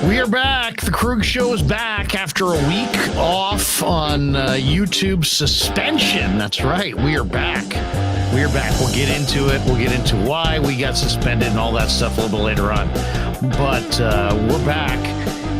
We are back. The Krueg Show is back after a week off on YouTube suspension. That's right. We are back. We are back. We'll get into it. We'll get into why we got suspended and all that stuff a little bit later on. But we're back,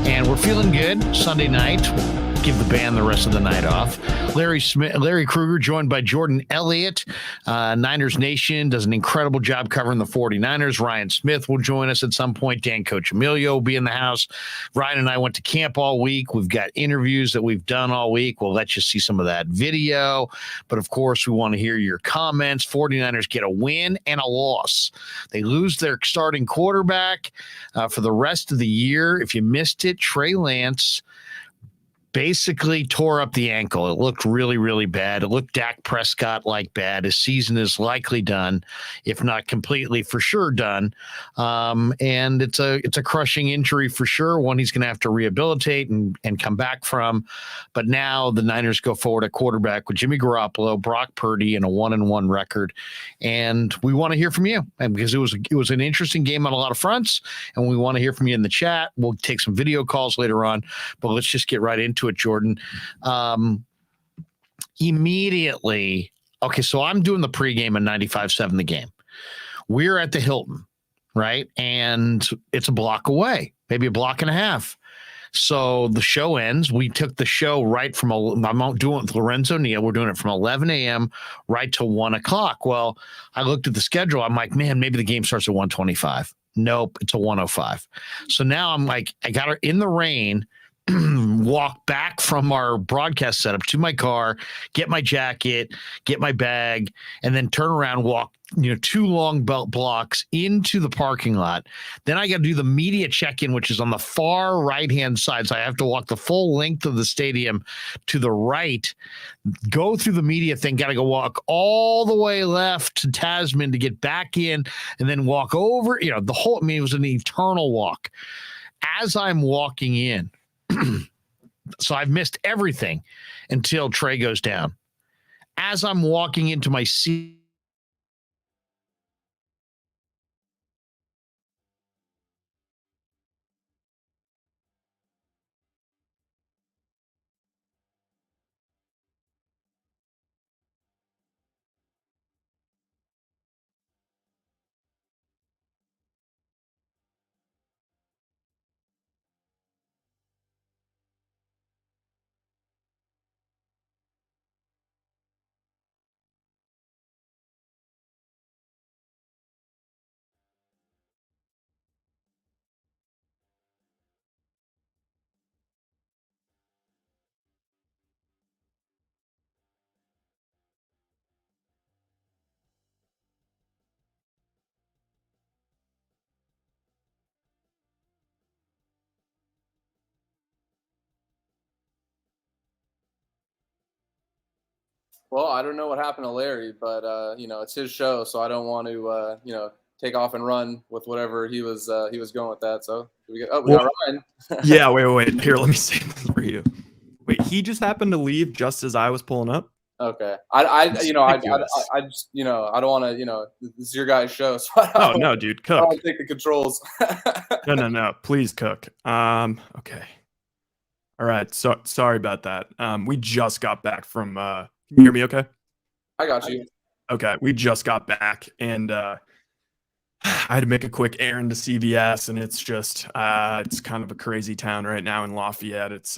and we're feeling good. Sunday night. We'll give the band the rest of the night off. Larry Krueger, joined by Jordan Elliot. Niners Nation does an incredible job covering the 49ers. Ryan Smith will join us at some point. Dan Coach Emilio will be in the house. Ryan and I went to camp all week. We've got interviews that we've done all week. We'll let you see some of that video. But, of course, we want to hear your comments. 49ers get a win and a loss. They lose their starting quarterback for the rest of the year. If you missed it, Trey Lance basically tore up the ankle. It looked really, really bad. It looked Dak Prescott-like bad. His season is likely done, if not completely, for sure done. And it's a crushing injury for sure, one he's going to have to rehabilitate and come back from. But now the Niners go forward at quarterback with Jimmy Garoppolo, Brock Purdy, and a 1-1 record. And we want to hear from you, and because it was an interesting game on a lot of fronts, and we want to hear from you in the chat. We'll take some video calls later on, but let's just get right into it, Jordan. Immediately, okay, so I'm doing the pregame at 95.7 the game. We're at the Hilton, right? And it's a block away, maybe a block and a half. So the show ends. We took the show right from, I'm doing it with Lorenzo Neal. We're doing it from 11 a.m. right to 1 o'clock. Well, I looked at the schedule. I'm like, man, maybe the game starts at 1:25. Nope, it's a 1:05. So now I'm like, I got her in the rain, walk back from our broadcast setup to my car, get my jacket, get my bag, and then turn around, walk, 2 long belt blocks into the parking lot. Then I got to do the media check-in, which is on the far right-hand side. So I have to walk the full length of the stadium to the right, go through the media thing, got to go walk all the way left to Tasman to get back in, and then walk over, the whole, it was an eternal walk. As I'm walking in, so I've missed everything until Trey goes down. As I'm walking into my seat, Well, I don't know what happened to Larry, but it's his show, so I don't want to take off and run with whatever he was going with that. So we got Ryan. Yeah, wait. Here, let me say this for you. Wait, he just happened to leave just as I was pulling up. Okay. I just I don't want to, this is your guys' show, so no, dude, cook. I don't take the controls. No, please cook. Okay. All right. So sorry about that. We just got back from. Can you hear me? Okay. I got you. Okay, we just got back, and I had to make a quick errand to CVS, and it's just it's kind of a crazy town right now in Lafayette. It's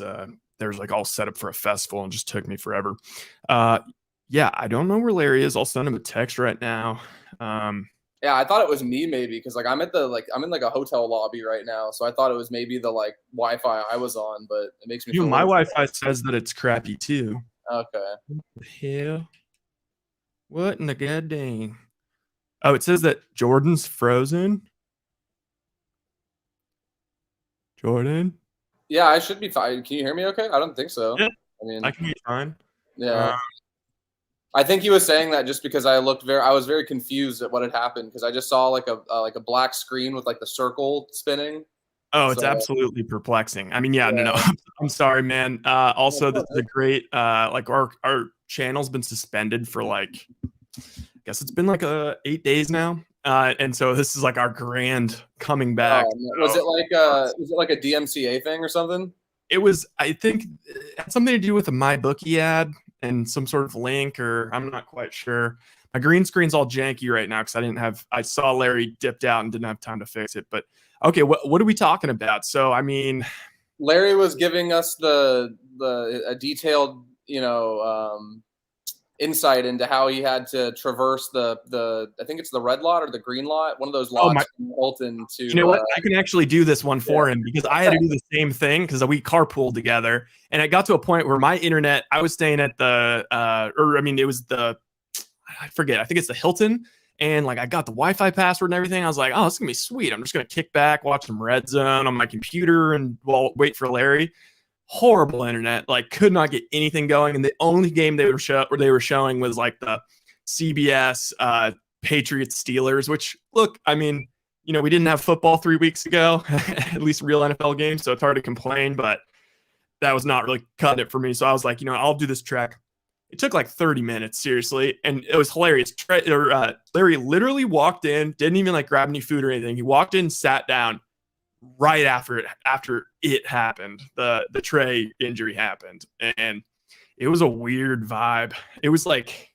there's like all set up for a festival, and just took me forever. Yeah, I don't know where Larry is. I'll send him a text right now. Yeah, I thought it was me maybe because I'm in a hotel lobby right now, so I thought it was maybe the Wi-Fi I was on, but it makes me. My Wi-Fi says that it's crappy too. Okay. What the hell? What in the goddamn? Oh, it says that Jordan's frozen. Jordan? Yeah, I should be fine. Can you hear me okay? I don't think so. Yeah. I can hear you fine. Yeah. I think he was saying that just because I was very confused at what had happened because I just saw like a black screen with the circle spinning. Oh, it's absolutely perplexing. I mean, yeah. No. I'm sorry, man. Also, this is a great our channel's been suspended for guess it's been like 8 days now. And so this is like our grand coming back. Was it like a DMCA thing or something? It was, I think, it had something to do with a MyBookie ad and some sort of link, or I'm not quite sure. My green screen's all janky right now because I saw Larry dipped out and didn't have time to fix it. But okay, what are we talking about? So, I mean, Larry was giving us a detailed, insight into how he had to traverse the I think it's the red lot or the green lot, one of those lots from Hilton to. You know what? I can actually do this one for him because I had to do the same thing because we carpooled together, and it got to a point where my internet. I was staying at it was I forget. I think it's the Hilton, and like I got the Wi-Fi password and everything. I was like, oh, this is gonna be sweet. I'm just gonna kick back, watch some Red Zone on my computer, and wait for Larry. Horrible internet, like could not get anything going, and the only game they were showing was like the CBS Patriots Steelers. Which, look, I mean, we didn't have football 3 weeks ago, at least real NFL games, so it's hard to complain. But that was not really cutting it for me. So I was like, I'll do this trek. It took like 30 minutes, seriously, and it was hilarious. Larry literally walked in, didn't even like grab any food or anything. He walked in, sat down. Right after it happened, the Trey injury happened, and it was a weird vibe. It was like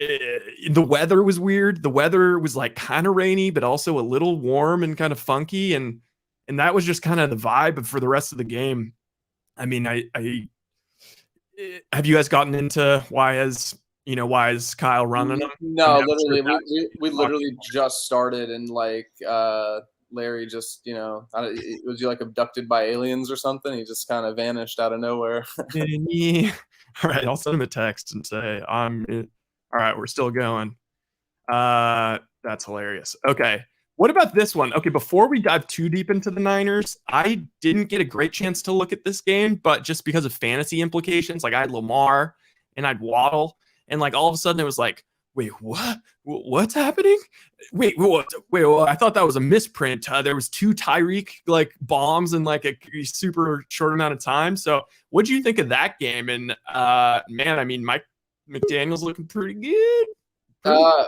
the weather was weird. The weather was like kind of rainy, but also a little warm and kind of funky, and that was just kind of the vibe for the rest of the game. I mean, I have you guys gotten into why is Kyle running them? No, literally, we literally just started, and like Larry just, was he like abducted by aliens or something? He just kind of vanished out of nowhere. All right, I'll send him a text and say, all right, we're still going. That's hilarious. Okay, what about this one? Okay, before we dive too deep into the Niners, I didn't get a great chance to look at this game, but just because of fantasy implications, like I had Lamar and I'd Waddle, and like all of a sudden it was like, wait, what? What's happening? Wait, what? I thought that was a misprint. There was 2 Tyreek like bombs in like a super short amount of time. So, what do you think of that game? And man, I mean, Mike McDaniel's looking pretty good.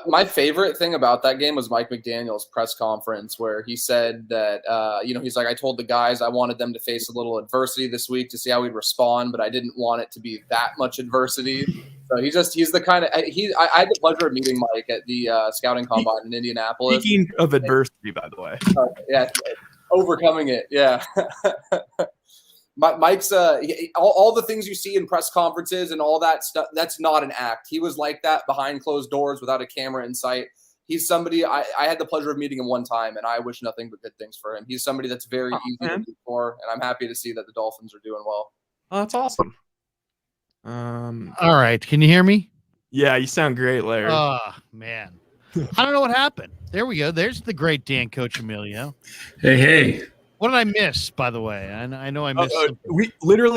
My favorite thing about that game was Mike McDaniel's press conference where he said that, he's like, I told the guys I wanted them to face a little adversity this week to see how we'd respond, but I didn't want it to be that much adversity. So he's the kind of I had the pleasure of meeting Mike at the scouting combine in Indianapolis. Speaking of adversity, by the way. Yeah, overcoming it. Yeah. Mike's all the things you see in press conferences and all that stuff, that's not an act. He was like that behind closed doors without a camera in sight. He's somebody I had the pleasure of meeting him one time, and I wish nothing but good things for him. He's somebody that's very easy to root for, and I'm happy to see that the Dolphins are doing well. Oh, that's awesome. All right. Can you hear me? Yeah, you sound great, Larry. Oh, man. I don't know what happened. There we go. There's the great Dan Coach Emilio. Hey. What did I miss, by the way? I know I missed something.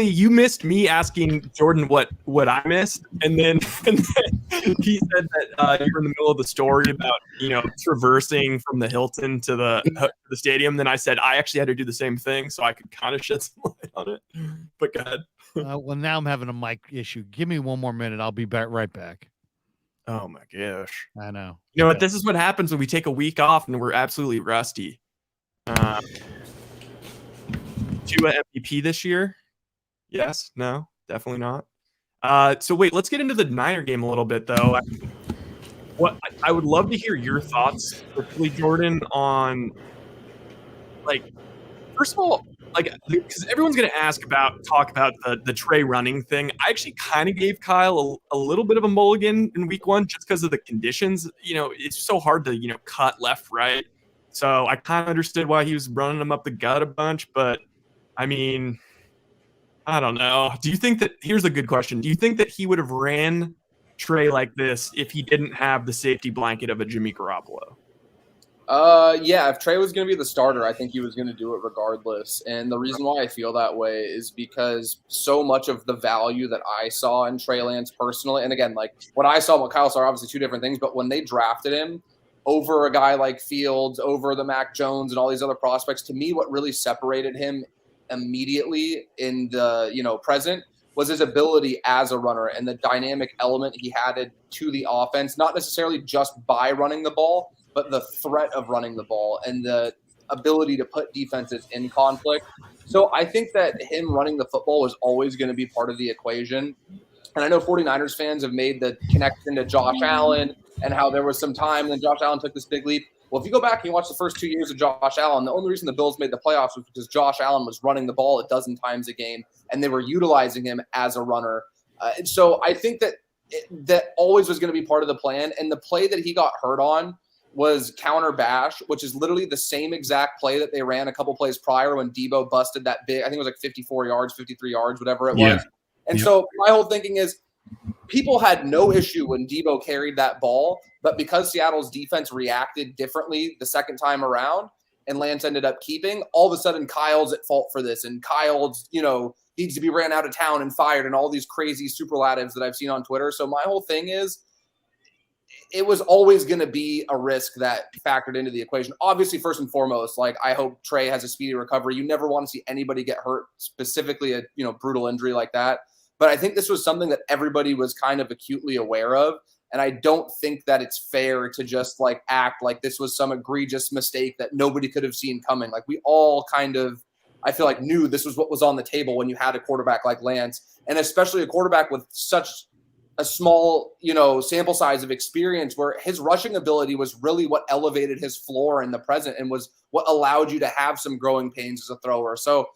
You missed me asking Jordan what I missed, and then he said that you were in the middle of the story about traversing from the Hilton to the stadium. Then I said I actually had to do the same thing, so I could kind of shed some light on it. But go ahead. Well, now I'm having a mic issue. Give me one more minute. I'll be right back. Oh my gosh! I know. You know what? This is what happens when we take a week off and we're absolutely rusty. Tua MVP this year? Yes? No? Definitely not. So wait, let's get into the Niner game a little bit, though. I would love to hear your thoughts, quickly, Jordan, on first of all, because everyone's going to talk about the Trey running thing. I actually kind of gave Kyle a little bit of a mulligan in week 1 just because of the conditions. It's so hard to cut left, right. So I kind of understood why he was running him up the gut a bunch, but I mean, I don't know. Do you think that – here's a good question. Do you think that he would have ran Trey like this if he didn't have the safety blanket of a Jimmy Garoppolo? Yeah, if Trey was going to be the starter, I think he was going to do it regardless. And the reason why I feel that way is because so much of the value that I saw in Trey Lance personally – and again, like what I saw and what Kyle saw are obviously 2 different things, but when they drafted him over a guy like Fields, over the Mac Jones and all these other prospects, to me what really separated him immediately in the present was his ability as a runner and the dynamic element he added to the offense, not necessarily just by running the ball, but the threat of running the ball and the ability to put defenses in conflict. So I think that him running the football was always going to be part of the equation. And I know 49ers fans have made the connection to Josh Allen and how there was some time when Josh Allen took this big leap. Well, if you go back and you watch the first 2 years of Josh Allen, the only reason the Bills made the playoffs was because Josh Allen was running the ball a dozen times a game, and they were utilizing him as a runner. And so I think that that always was going to be part of the plan. And the play that he got hurt on was counter bash, which is literally the same exact play that they ran a couple plays prior when Debo busted that big, I think it was like 54 yards, 53 yards, whatever it was. And so my whole thinking is people had no issue when Debo carried that ball, but because Seattle's defense reacted differently the second time around and Lance ended up keeping, all of a sudden Kyle's at fault for this. And Kyle's, needs to be ran out of town and fired and all these crazy superlatives that I've seen on Twitter. So my whole thing is it was always going to be a risk that factored into the equation. Obviously, first and foremost, like I hope Trey has a speedy recovery. You never want to see anybody get hurt, specifically a brutal injury like that. But I think this was something that everybody was kind of acutely aware of. And I don't think that it's fair to just act like this was some egregious mistake that nobody could have seen coming. Like we all kind of, I feel like, knew this was what was on the table when you had a quarterback like Lance, and especially a quarterback with such a small, sample size of experience where his rushing ability was really what elevated his floor in the present and was what allowed you to have some growing pains as a thrower. So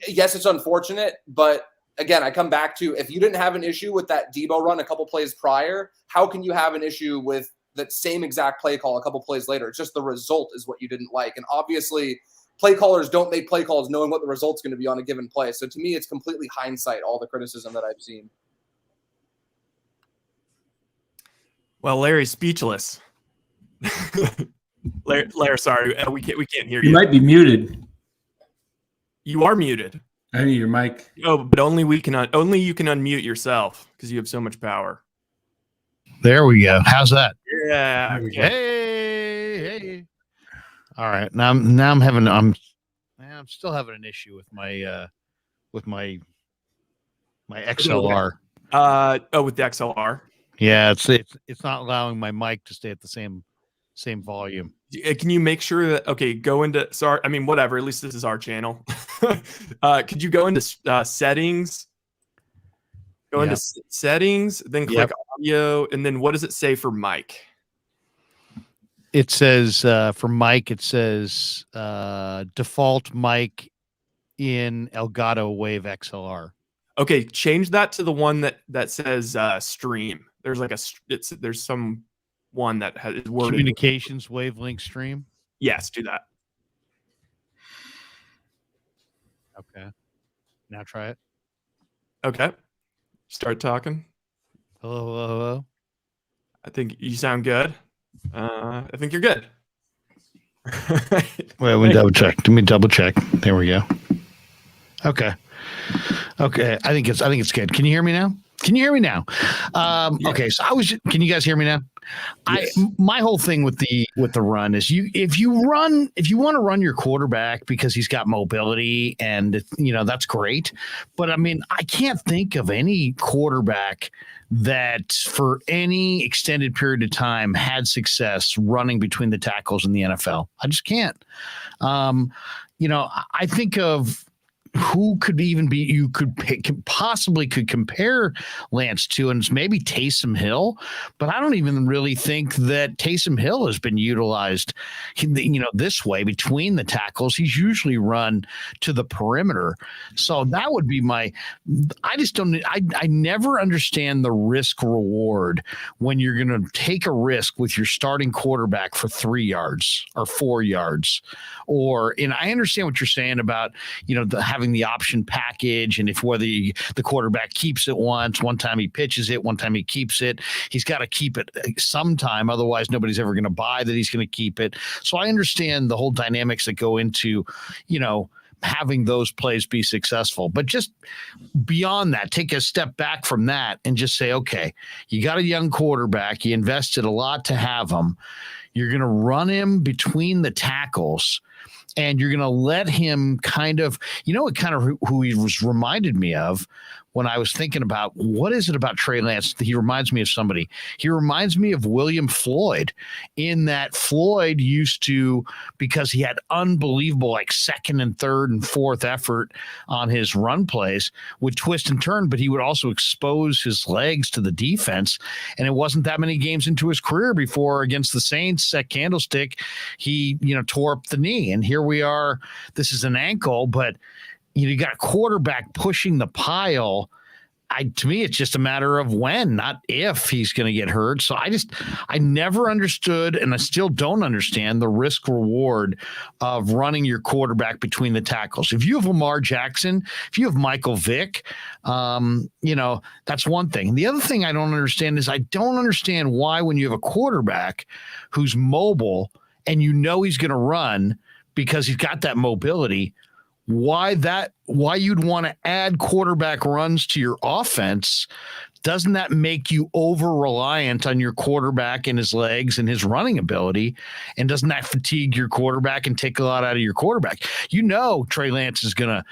yes, it's unfortunate, but again, I come back to if you didn't have an issue with that Debo run a couple plays prior, how can you have an issue with that same exact play call a couple plays later? It's just the result is what you didn't like. And obviously, play callers don't make play calls knowing what the result's going to be on a given play. So to me, it's completely hindsight, all the criticism that I've seen. Well, Larry's speechless. Larry, sorry, we can't hear you. You might be muted. You are muted. I need your mic. Oh, but only you can unmute yourself because you have so much power. There we go. How's that? Yeah. Hey. All right. I'm still having an issue with my XLR. With the XLR. Yeah, it's not allowing my mic to stay at the same volume. Can you make sure that go into whatever, at least this is our channel. Could you go into settings? Into settings, then click audio, and then what does it say for mic? It says for mic, it says default mic in Elgato Wave XLR. Okay, change that to the one that says stream. There's some one that has worded communications wavelength stream. Yes, do that. Okay. Now try it. Okay. Start talking. Hello. I think you sound good. I think you're good. Wait, let me double check. There we go. Okay. I think it's good. Can you hear me now? Yeah. Okay. So can you guys hear me now? Yes. My whole thing with the run is if you want to run your quarterback because he's got mobility and that's great. But I can't think of any quarterback that for any extended period of time had success running between the tackles in the NFL. I just can't. I think of who could even be you could possibly compare Lance to, and it's maybe Taysom Hill, but I don't even really think that Taysom Hill has been utilized this way between the tackles. He's usually run to the perimeter. So that would be I never understand the risk reward when you're going to take a risk with your starting quarterback for 3 yards or 4 yards, and I understand what you're saying about having the option package, and whether the quarterback keeps it one time he pitches it, one time he keeps it, he's got to keep it sometime, otherwise nobody's ever going to buy that he's going to keep it. So I understand the whole dynamics that go into having those plays be successful, but just beyond that, take a step back from that and just say, okay, you got a young quarterback, you invested a lot to have him, you're going to run him between the tackles, and you're going to let him who he was reminded me of when I was thinking about what is it about Trey Lance. He reminds me of somebody. He reminds me of William Floyd, in that Floyd used to, because he had unbelievable like second and third and fourth effort on his run plays, would twist and turn, but he would also expose his legs to the defense. And it wasn't that many games into his career before, against the Saints at Candlestick, he, tore up the knee. And here we are. This is an ankle, but you got a quarterback pushing the pile. To me, it's just a matter of when, not if, he's going to get hurt. So I never understood, and I still don't understand, the risk reward of running your quarterback between the tackles. If you have Lamar Jackson, if you have Michael Vick, that's one thing. The other thing I don't understand is I don't understand why, when you have a quarterback who's mobile and he's going to run because he's got that mobility, why you'd want to add quarterback runs to your offense. Doesn't that make you over-reliant on your quarterback and his legs and his running ability? And doesn't that fatigue your quarterback and take a lot out of your quarterback? Trey Lance is gonna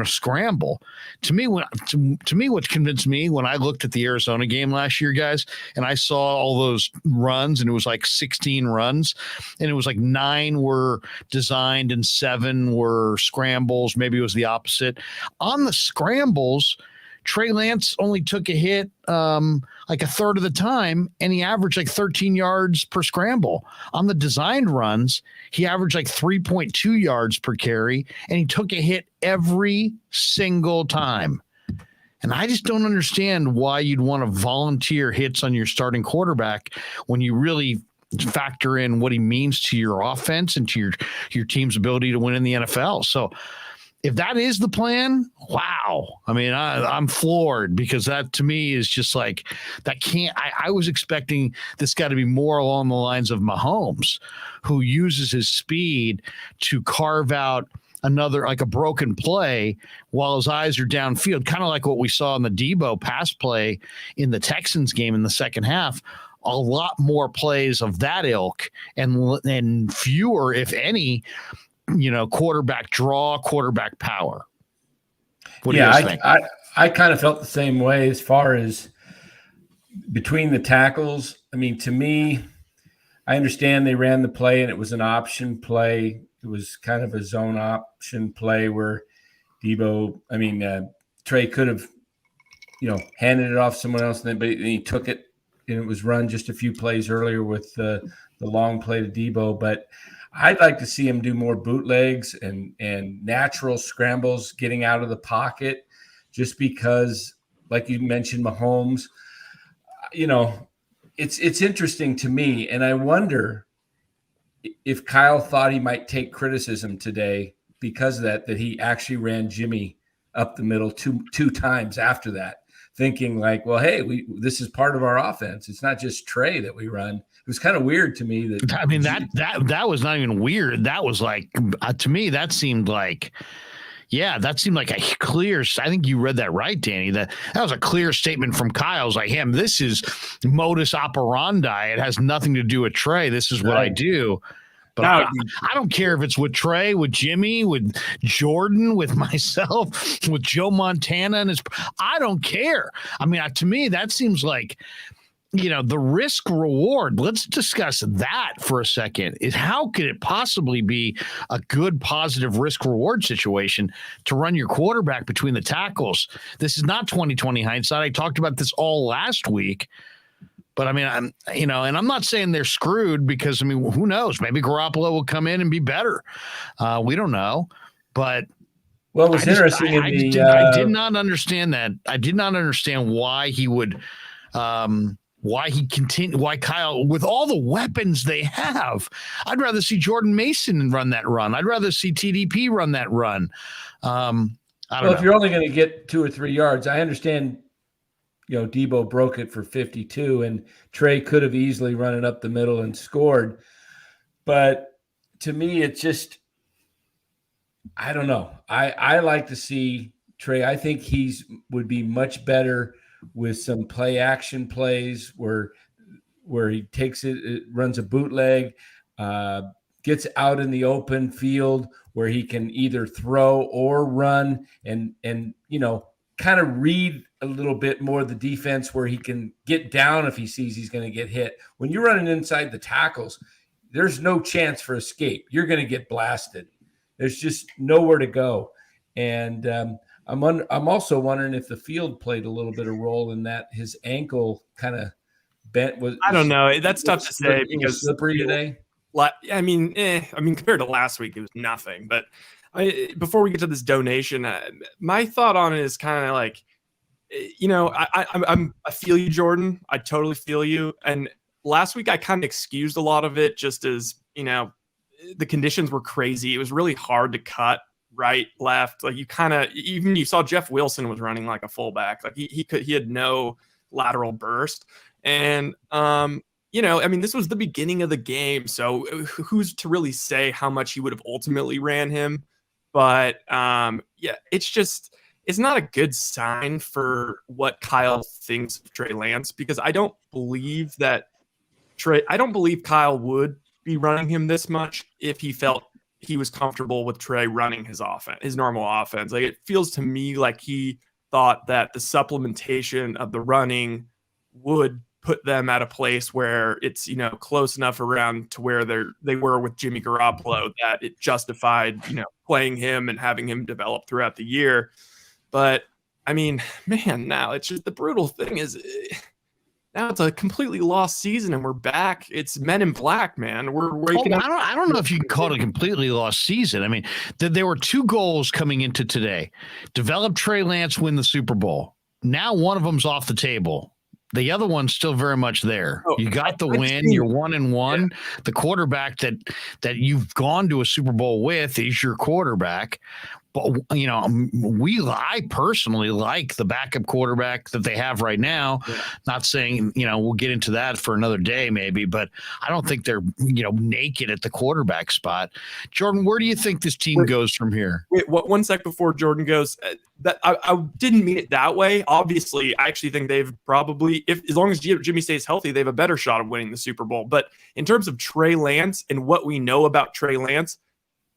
scramble. To me, what convinced me when I looked at the Arizona game last year, guys, and I saw all those runs, and it was like 16 runs, and it was like 9 were designed and 7 were scrambles. Maybe it was the opposite. On the scrambles, Trey Lance only took a hit like a third of the time, and he averaged like 13 yards per scramble. On the designed runs, he averaged like 3.2 yards per carry, and he took a hit every single time. And I just don't understand why you'd want to volunteer hits on your starting quarterback when you really factor in what he means to your offense and to your team's ability to win in the NFL. So if that is the plan, wow. I mean, I'm floored, because that to me is just like, that can't, I was expecting this guy to be more along the lines of Mahomes, who uses his speed to carve out another, like a broken play while his eyes are downfield, kind of like what we saw in the Debo pass play in the Texans game in the second half. A lot more plays of that ilk and fewer, if any, quarterback draw, quarterback power. What do you guys think? I kind of felt the same way as far as between the tackles. I mean, to me, I understand they ran the play and it was an option play. It was kind of a zone option play where Trey could have, handed it off someone else, but he took it, and it was run just a few plays earlier with the long play to Debo. But I'd like to see him do more bootlegs and natural scrambles, getting out of the pocket, just because, like you mentioned, Mahomes, it's interesting to me. And I wonder if Kyle thought he might take criticism today because of that he actually ran Jimmy up the middle two times after that, thinking like, well, hey, this is part of our offense. It's not just Trey that we run. It was kind of weird to me that was not even weird. That was like, to me, that seemed like a clear. I think you read that right, Danny. That was a clear statement from Kyle's like, him. This is modus operandi. It has nothing to do with Trey. This is what I do. But I don't care if it's with Trey, with Jimmy, with Jordan, with myself, with Joe Montana, and I don't care. I mean, to me, that seems like, the risk reward. Let's discuss that for a second. How could it possibly be a good, positive risk reward situation to run your quarterback between the tackles? This is not 2020 hindsight. I talked about this all last week. But I mean, and I'm not saying they're screwed, because, I mean, who knows? Maybe Garoppolo will come in and be better. We don't know. But what was interesting I did not understand that. I did not understand why he would, why Kyle, with all the weapons they have, I'd rather see Jordan Mason run that run. I'd rather see TDP run that run. I don't know. If you're only going to get 2 or 3 yards, I understand. Debo broke it for 52, and Trey could have easily run it up the middle and scored. But to me, it's just, I don't know. I like to see Trey. I think would be much better with some play action plays where he takes it, runs a bootleg, gets out in the open field where he can either throw or run and kind of read a little bit more of the defense where he can get down if he sees he's going to get hit. When you're running inside the tackles, there's no chance for escape. You're going to get blasted. There's just nowhere to go. And I'm also wondering if the field played a little bit of role in that. His ankle kind of bent. I don't know. That's tough to say because slippery today. I mean, compared to last week, it was nothing. But before we get to this donation, my thought on it is kind of like, I feel you, Jordan. I totally feel you. And last week, I kind of excused a lot of it just as, the conditions were crazy. It was really hard to cut right, left. Like you saw Jeff Wilson was running like a fullback. Like he had no lateral burst. And, this was the beginning of the game. So who's to really say how much he would have ultimately ran him? But it's not a good sign for what Kyle thinks of Trey Lance, because I don't believe Kyle would be running him this much if he felt he was comfortable with Trey running his normal offense. Like, it feels to me like he thought that the supplementation of the running would put them at a place where it's, close enough around to where they were with Jimmy Garoppolo that it justified, playing him and having him develop throughout the year. But I mean, man, now it's just the brutal thing is now it's a completely lost season and we're back. It's Men in Black, man. We're waking up. I don't know if you can call it a completely lost season. I mean, there were two goals coming into today: develop Trey Lance, win the Super Bowl. Now one of them's off the table. The other one's still very much there. You got the win. You're 1-1. Yeah. The quarterback that you've gone to a Super Bowl with is your quarterback. But, I personally like the backup quarterback that they have right now. Yeah. Not saying, we'll get into that for another day maybe, but I don't think they're, naked at the quarterback spot. Jordan, where do you think this team goes from here? Wait, one sec before Jordan goes. That I didn't mean it that way. Obviously, I actually think they've probably, as long as Jimmy stays healthy, they have a better shot of winning the Super Bowl. But in terms of Trey Lance and what we know about Trey Lance,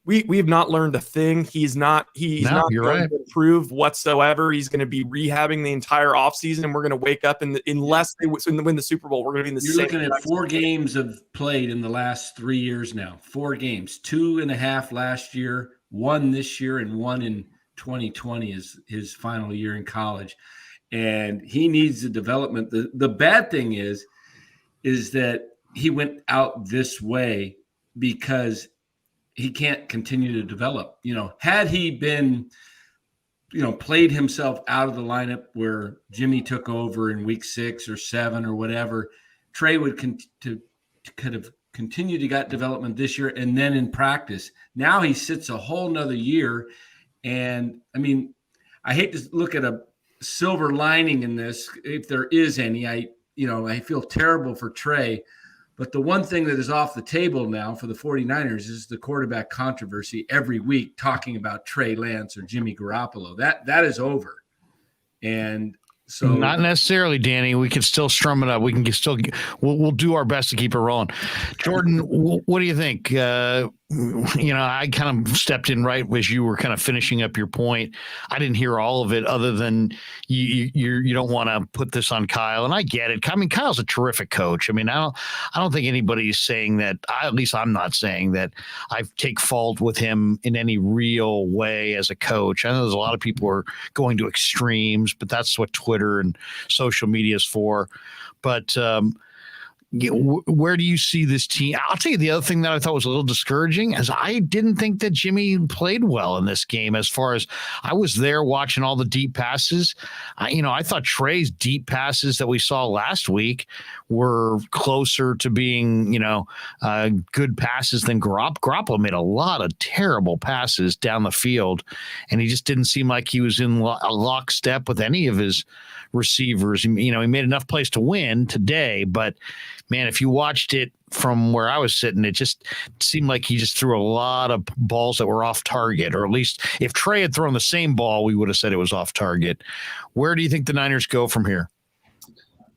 we have not learned a thing. He's not going to improve whatsoever. He's going to be rehabbing the entire offseason, and we're going to wake up unless they win the Super Bowl, we're going to be in the same. You're looking at 4 games have played in the last 3 years now. 4 games, 2.5 last year, 1 this year, and 1 in 2020 is his final year in college. And he needs the development. The bad thing is that he went out this way because he can't continue to develop. Had he been, played himself out of the lineup where Jimmy took over in week 6 or 7 or whatever, Trey would could have continued to get development this year and then in practice. Now he sits a whole nother year. And I mean, I hate to look at a silver lining in this, if there is any. I feel terrible for Trey. But the one thing that is off the table now for the 49ers is the quarterback controversy every week, talking about Trey Lance or Jimmy Garoppolo. That is over. And so not necessarily, Danny. We can still strum it up. We can still we'll do our best to keep it rolling. Jordan, what do you think? I kind of stepped in right as you were kind of finishing up your point. I didn't hear all of it, other than you don't want to put this on Kyle, and I get it. I mean, Kyle's a terrific coach. I mean, I don't think anybody's saying that. At least I'm not saying that I take fault with him in any real way as a coach. I know there's a lot of people who are going to extremes, but that's what Twitter and social media is for. But where do you see this team? I'll tell you the other thing that I thought was a little discouraging is I didn't think that Jimmy played well in this game. As far as I was there watching all the deep passes, I thought Trey's deep passes that we saw last week were closer to being, good passes than Garoppolo made a lot of terrible passes down the field, and he just didn't seem like he was in a lockstep with any of his receivers. He made enough plays to win today, but man, if you watched it from where I was sitting, it just seemed like he just threw a lot of balls that were off target, or at least if Trey had thrown the same ball, we would have said it was off target. Where do you think the Niners go from here?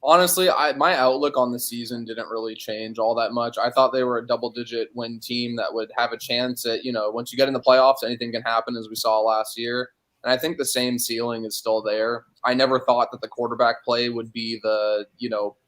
Honestly, my outlook on the season didn't really change all that much. I thought they were a double-digit win team that would have a chance at, once you get in the playoffs, anything can happen, as we saw last year. And I think the same ceiling is still there. I never thought that the quarterback play would be the,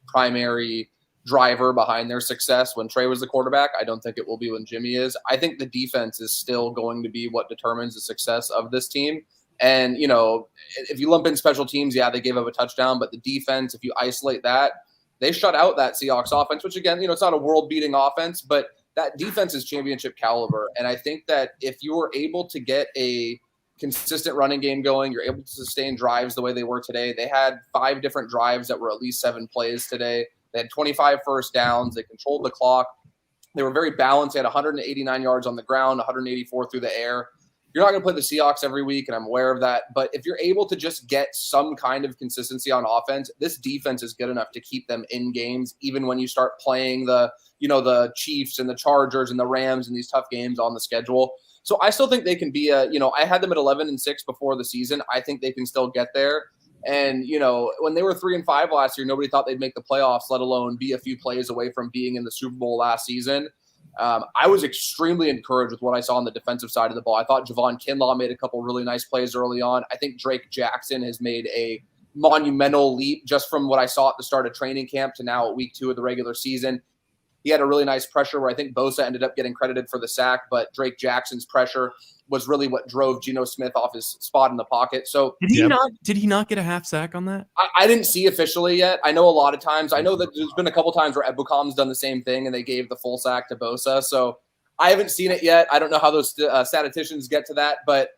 primary driver behind their success when Trey was the quarterback. I don't think it will be when Jimmy is. I think the defense is still going to be what determines the success of this team. And, if you lump in special teams, yeah, they gave up a touchdown, but the defense, if you isolate that, they shut out that Seahawks offense, which again, it's not a world-beating offense, but that defense is championship caliber. And I think that if you were able to get a consistent running game going, you're able to sustain drives the way they were today. They had 5 different drives that were at least 7 plays today. They had 25 first downs. They controlled the clock. They were very balanced. They had 189 yards on the ground, 184 through the air. You're not going to play the Seahawks every week, and I'm aware of that. But if you're able to just get some kind of consistency on offense, this defense is good enough to keep them in games, even when you start playing the Chiefs and the Chargers and the Rams and these tough games on the schedule. So I still think they can be I had them at 11-6 before the season. I think they can still get there. And, when they were 3-5 last year, nobody thought they'd make the playoffs, let alone be a few plays away from being in the Super Bowl last season. I was extremely encouraged with what I saw on the defensive side of the ball. I thought Javon Kinlaw made a couple really nice plays early on. I think Drake Jackson has made a monumental leap just from what I saw at the start of training camp to now at week 2 of the regular season. He had a really nice pressure where I think Bosa ended up getting credited for the sack, but Drake Jackson's pressure was really what drove Geno Smith off his spot in the pocket. So did he not get a half sack on that? I didn't see officially yet. I know a lot of times. I know that there's been a couple times where Ebukam's done the same thing and they gave the full sack to Bosa. So I haven't seen it yet. I don't know how those statisticians get to that, but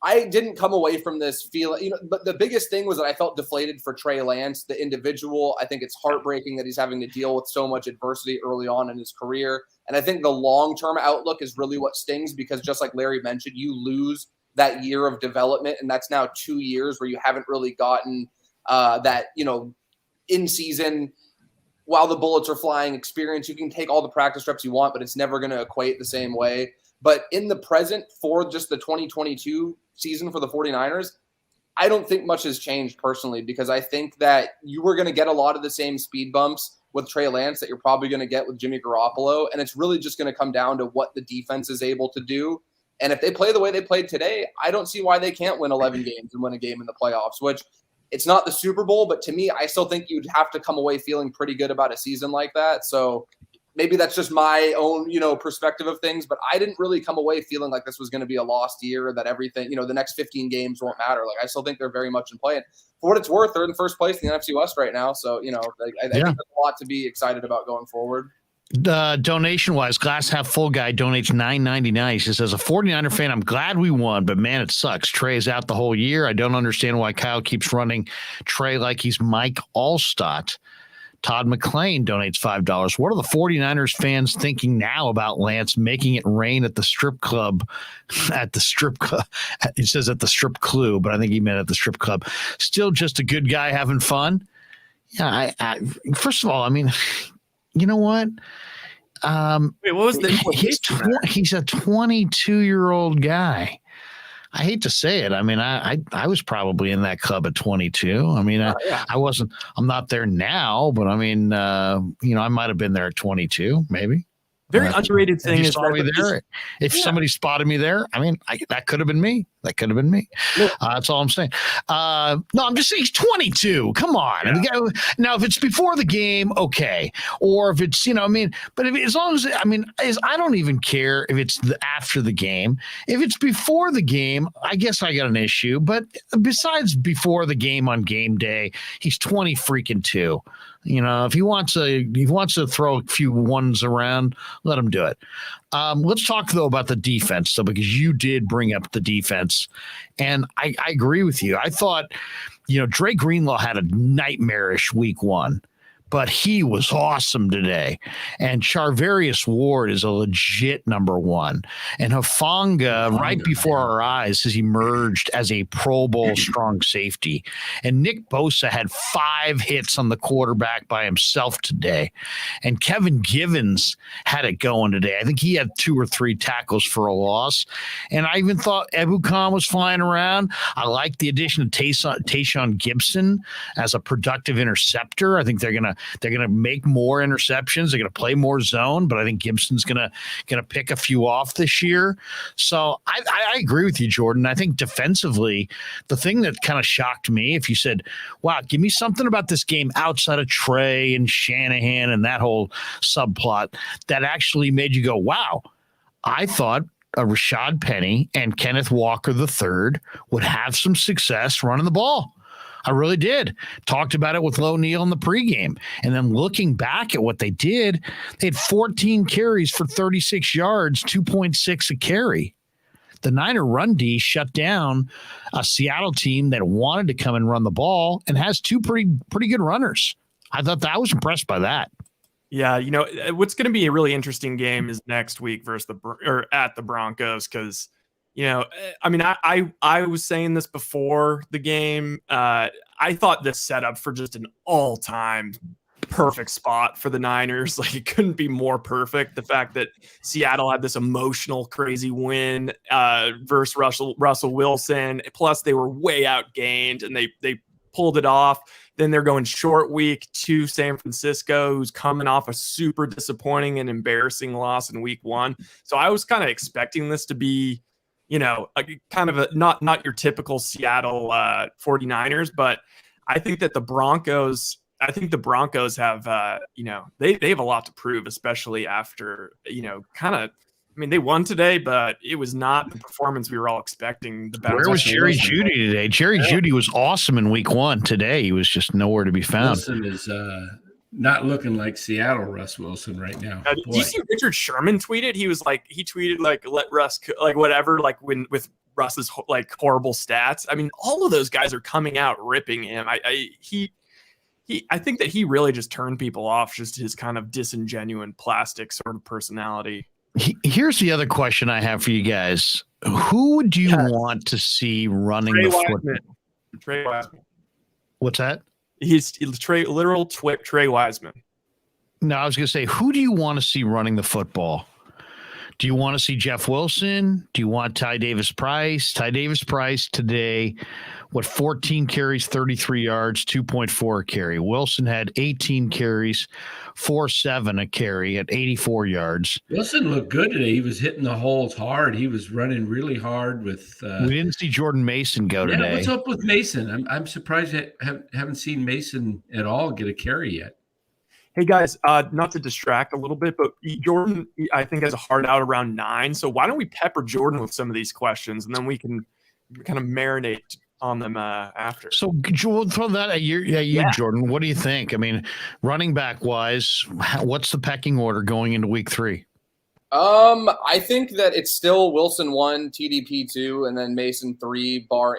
I didn't come away from this feeling, but the biggest thing was that I felt deflated for Trey Lance, the individual. I think it's heartbreaking that he's having to deal with so much adversity early on in his career. And I think the long-term outlook is really what stings because just like Larry mentioned, you lose that year of development. And that's now 2 years where you haven't really gotten that, in season, while the bullets are flying experience. You can take all the practice reps you want, but it's never going to equate the same way. But in the present for just the 2022 season for the 49ers, I don't think much has changed personally because I think that you were going to get a lot of the same speed bumps with Trey Lance that you're probably going to get with Jimmy Garoppolo. And it's really just going to come down to what the defense is able to do. And if they play the way they played today, I don't see why they can't win 11 games and win a game in the playoffs, which it's not the Super Bowl, but to me, I still think you'd have to come away feeling pretty good about a season like that. So maybe that's just my own, perspective of things, but I didn't really come away feeling like this was going to be a lost year, that everything, the next 15 games won't matter. Like, I still think they're very much in play. And for what it's worth, they're in first place in the NFC West right now. So, I think there's a lot to be excited about going forward. Donation-wise, glass half full guy donates $9.99. He says, as a 49er fan, I'm glad we won, but man, it sucks. Trey's out the whole year. I don't understand why Kyle keeps running Trey like he's Mike Allstott. Todd McClain donates $5. What are the 49ers fans thinking now about Lance making it rain at the strip club? At the strip club. He says at the strip club, but I think he meant at the strip club. Still just a good guy having fun? Yeah, I first of all, I mean, you know what? Wait, what was the he's a 22-year-old guy. I hate to say it. I mean, I was probably in that club at 22. I mean, I'm not there now, but I mean, I might have been there at 22, maybe. Very underrated thing is that if somebody spotted me there, I mean, that could have been me. That could have been me. That's all I'm saying. No, I'm just saying he's 22. Come on. Yeah. Now, if it's before the game, okay. Or if it's, but as long as, I don't even care if it's after the game. If it's before the game, I guess I got an issue. But besides before the game on game day, he's 20 freaking 2. If he wants to throw a few ones around, let him do it. Let's talk, though, about the defense, though, because you did bring up the defense. And I agree with you. I thought, Dre Greenlaw had a nightmarish week 1. But he was awesome today. And Charvarius Ward is a legit number 1. And Hufanga, right before our eyes, has emerged as a Pro Bowl strong safety. And Nick Bosa had 5 hits on the quarterback by himself today. And Kevin Givens had it going today. I think he had 2 or 3 tackles for a loss. And I even thought Ebukam was flying around. I like the addition of Tayshaun Gibson as a productive interceptor. I think they're going to They're going to make more interceptions. They're going to play more zone, but I think Gibson's going to pick a few off this year. So I agree with you, Jordan. I think defensively, the thing that kind of shocked me, if you said, wow, give me something about this game outside of Trey and Shanahan and that whole subplot that actually made you go, wow, I thought Rashad Penny and Kenneth Walker III would have some success running the ball. I really did. Talked about it with Low Neal in the pregame. And then looking back at what they did, they had 14 carries for 36 yards, 2.6 a carry. The Niner run D shut down a Seattle team that wanted to come and run the ball and has two pretty good runners. I was impressed by that. Yeah, what's going to be a really interesting game is next week versus at the Broncos, because I was saying this before the game. I thought this set up for just an all-time perfect spot for the Niners. Like, it couldn't be more perfect. The fact that Seattle had this emotional, crazy win versus Russell Wilson, plus they were way outgained and they pulled it off. Then they're going short week to San Francisco, who's coming off a super disappointing and embarrassing loss in week 1. So I was kind of expecting this to be, kind of not your typical Seattle 49ers, but I think that the Broncos have, they have a lot to prove, especially after, they won today, but it was not the performance we were all expecting. Where was Jerry Jeudy today? Jerry Jeudy was awesome in week 1. Today, he was just nowhere to be found. Wilson is not looking like Seattle Russ Wilson right now. Did you see Richard Sherman tweeted? He tweeted let Russ, whatever, with Russ's horrible stats. I mean, all of those guys are coming out ripping him. I think that he really just turned people off, just his kind of disingenuous plastic sort of personality. Here's the other question I have for you guys. Who would you want to see running the football? Trey Wiseman. What's that? He's Trey Wiseman. No, I was going to say, who do you want to see running the football? Do you want to see Jeff Wilson? Do you want Ty Davis-Price? Ty Davis-Price today, 14 carries, 33 yards, 2.4 a carry. Wilson had 18 carries, 4.7 a carry at 84 yards. Wilson looked good today. He was hitting the holes hard. He was running really hard with we didn't see Jordan Mason go today. What's up with Mason? I'm surprised I haven't seen Mason at all get a carry yet. Hey guys, not to distract a little bit, but Jordan, I think, has a hard out around 9. So why don't we pepper Jordan with some of these questions, and then we can kind of marinate on them after. So we'll throw that at you, Jordan. What do you think? I mean, running back wise, what's the pecking order going into week 3? I think that it's still Wilson 1, TDP 2, and then Mason 3, bar,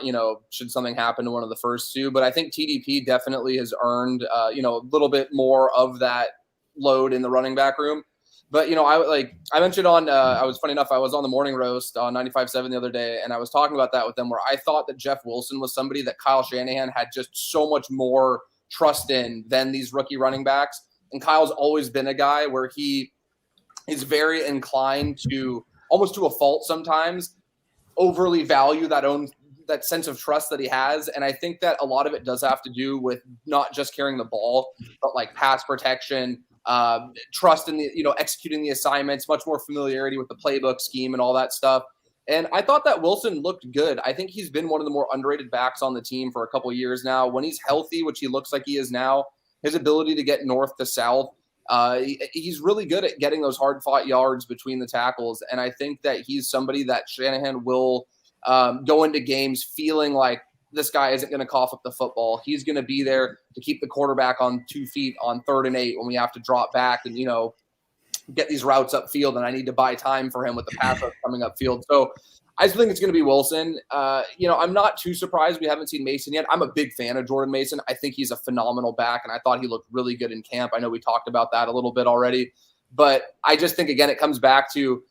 should something happen to one of the first 2. But I think TDP definitely has earned, a little bit more of that load in the running back room. But, I mentioned on, I was funny enough, I was on the morning roast on 95.7 the other day, and I was talking about that with them, where I thought that Jeff Wilson was somebody that Kyle Shanahan had just so much more trust in than these rookie running backs. And Kyle's always been a guy where he is very inclined to, almost to a fault sometimes, overly value that sense of trust that he has. And I think that a lot of it does have to do with not just carrying the ball, but pass protection, trust in the, executing the assignments, much more familiarity with the playbook scheme and all that stuff. And I thought that Wilson looked good. I think he's been one of the more underrated backs on the team for a couple of years now. When he's healthy, which he looks like he is now, his ability to get north to south, he's really good at getting those hard-fought yards between the tackles, and I think that he's somebody that Shanahan will go into games feeling like this guy isn't going to cough up the football. He's going to be there to keep the quarterback on 2 feet on 3rd and 8 when we have to drop back and, get these routes upfield, and I need to buy time for him with the pass rush coming upfield. So I just think it's going to be Wilson. I'm not too surprised we haven't seen Mason yet. I'm a big fan of Jordan Mason. I think he's a phenomenal back, and I thought he looked really good in camp. I know we talked about that a little bit already. But I just think, again, it comes back to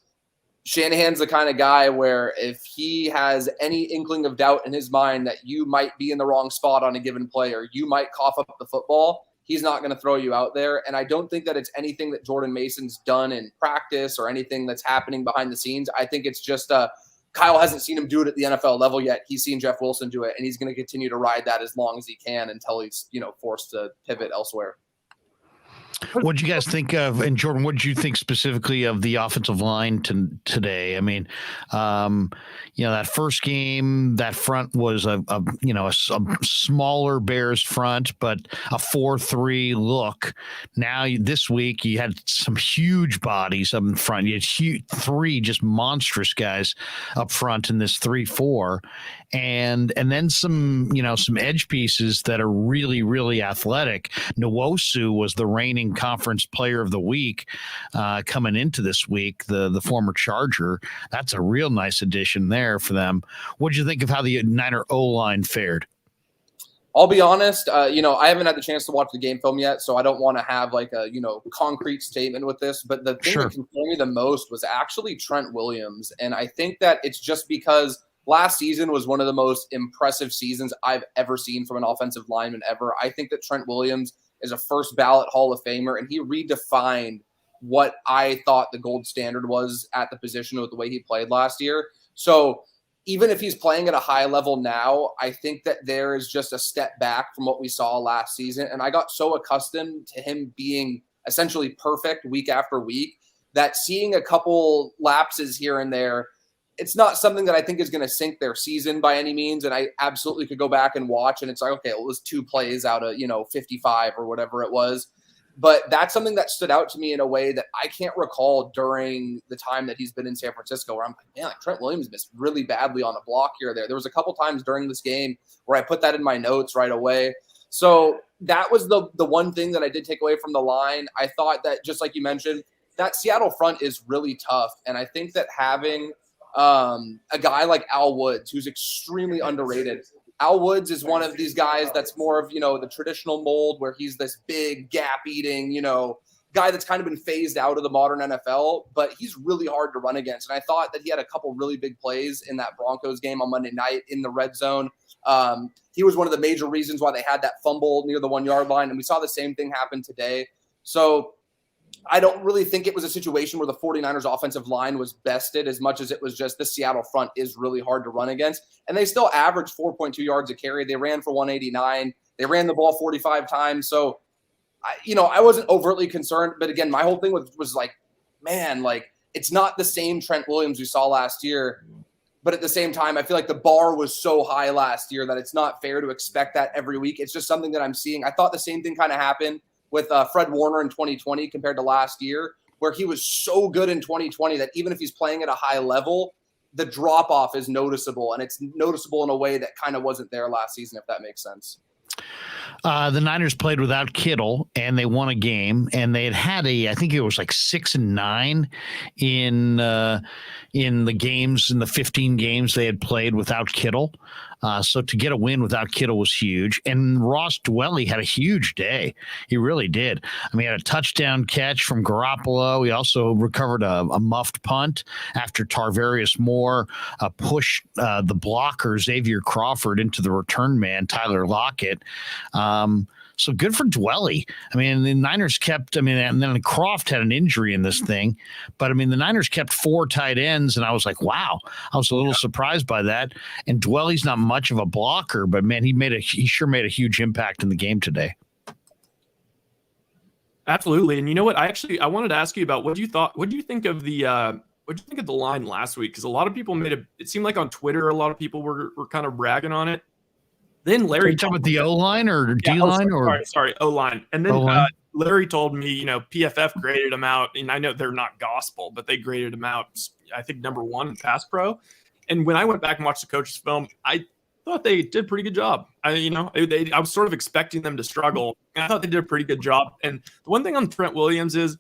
Shanahan's the kind of guy where if he has any inkling of doubt in his mind that you might be in the wrong spot on a given play or you might cough up the football, he's not going to throw you out there. And I don't think that it's anything that Jordan Mason's done in practice or anything that's happening behind the scenes. I think it's just Kyle hasn't seen him do it at the NFL level yet. He's seen Jeff Wilson do it, and he's going to continue to ride that as long as he can until he's, forced to pivot elsewhere. What did you guys think of, and Jordan, what did you think specifically of the offensive line today? I mean, that first game, that front was a smaller Bears front, but a 4-3 look. Now this week you had some huge bodies up in front. You had three just monstrous guys up front in this 3-4. And then some edge pieces that are really, really athletic. Nwosu was the reigning conference player of the week coming into this week, the former Charger. That's a real nice addition there for them. What did you think of how the Niner O-line fared? I'll be honest, I haven't had the chance to watch the game film yet, so I don't want to have like a, concrete statement with this. But the thing that concerned me the most was actually Trent Williams. And I think that it's just because last season was one of the most impressive seasons I've ever seen from an offensive lineman ever. I think that Trent Williams is a first ballot Hall of Famer, and he redefined what I thought the gold standard was at the position with the way he played last year. So even if he's playing at a high level now, I think that there is just a step back from what we saw last season. And I got so accustomed to him being essentially perfect week after week that seeing a couple lapses here and there, it's not something that I think is going to sink their season by any means. And I absolutely could go back and watch, and it's like, okay, it was 2 plays out of, 55 or whatever it was. But that's something that stood out to me in a way that I can't recall during the time that he's been in San Francisco, where I'm like, man, Trent Williams missed really badly on a block here or there. There was a couple times during this game where I put that in my notes right away. So that was the one thing that I did take away from the line. I thought that, just like you mentioned, that Seattle front is really tough. And I think that having a guy like Al Woods, who's extremely underrated. Al Woods is one of these guys that's more of, the traditional mold where he's this big gap-eating, guy that's kind of been phased out of the modern NFL, but he's really hard to run against. And I thought that he had a couple really big plays in that Broncos game on Monday night in the red zone. He was one of the major reasons why they had that fumble near the 1-yard line, and we saw the same thing happen today. So I don't really think it was a situation where the 49ers offensive line was bested as much as it was just the Seattle front is really hard to run against. And they still averaged 4.2 yards a carry. They ran for 189. They ran the ball 45 times. So, I wasn't overtly concerned. But again, my whole thing was like, man, like it's not the same Trent Williams we saw last year. But at the same time, I feel like the bar was so high last year that it's not fair to expect that every week. It's just something that I'm seeing. I thought the same thing kind of happened with Fred Warner in 2020 compared to last year, where he was so good in 2020 that even if he's playing at a high level, the drop-off is noticeable, and it's noticeable in a way that kind of wasn't there last season, if that makes sense. The Niners played without Kittle, and they won a game, and they had I think it was like 6-9 in the games, in the 15 games they had played without Kittle. So to get a win without Kittle was huge. And Ross Dwelly had a huge day. He really did. I mean, he had a touchdown catch from Garoppolo. He also recovered a muffed punt after Tarvarius Moore pushed the blocker, Xavier Crawford, into the return man, Tyler Lockett. So good for Dwelly. I mean, the Niners kept, and then Croft had an injury in this thing, but the Niners kept 4 tight ends, and I was like, wow, I was a little surprised by that. And Dwelly's not much of a blocker, but man, he sure made a huge impact in the game today. Absolutely. And you know what? I wanted to ask you about what do you think of the line last week? Because a lot of people it seemed like on Twitter, a lot of people were kind of bragging on it. Then Larry, are you talking about the O-line or D-line? Sorry, O-line. And then Larry told me, PFF graded him out, and I know they're not gospel, but they graded him out, I think, number 1 in pass pro. And when I went back and watched the coach's film, I thought they did a pretty good job. I was sort of expecting them to struggle, and I thought they did a pretty good job. And the one thing on Trent Williams is,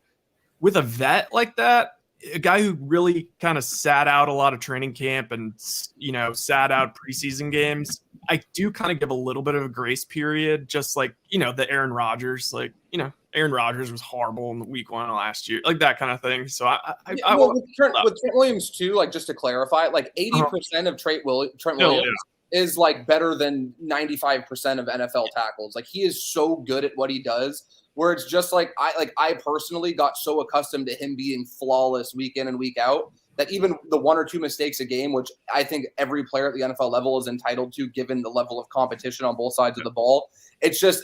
with a vet like that, a guy who really kind of sat out a lot of training camp and, sat out preseason games, I do kind of give a little bit of a grace period, just like, the Aaron Rodgers, Aaron Rodgers was horrible in week 1 last year, like that kind of thing. So with Trent Williams too, like just to clarify, like 80% of Trent Williams is like better than 95% of NFL tackles. Like he is so good at what he does, where it's just like I personally got so accustomed to him being flawless week in and week out that even the 1 or 2 mistakes a game, which I think every player at the NFL level is entitled to, given the level of competition on both sides of the ball, it's just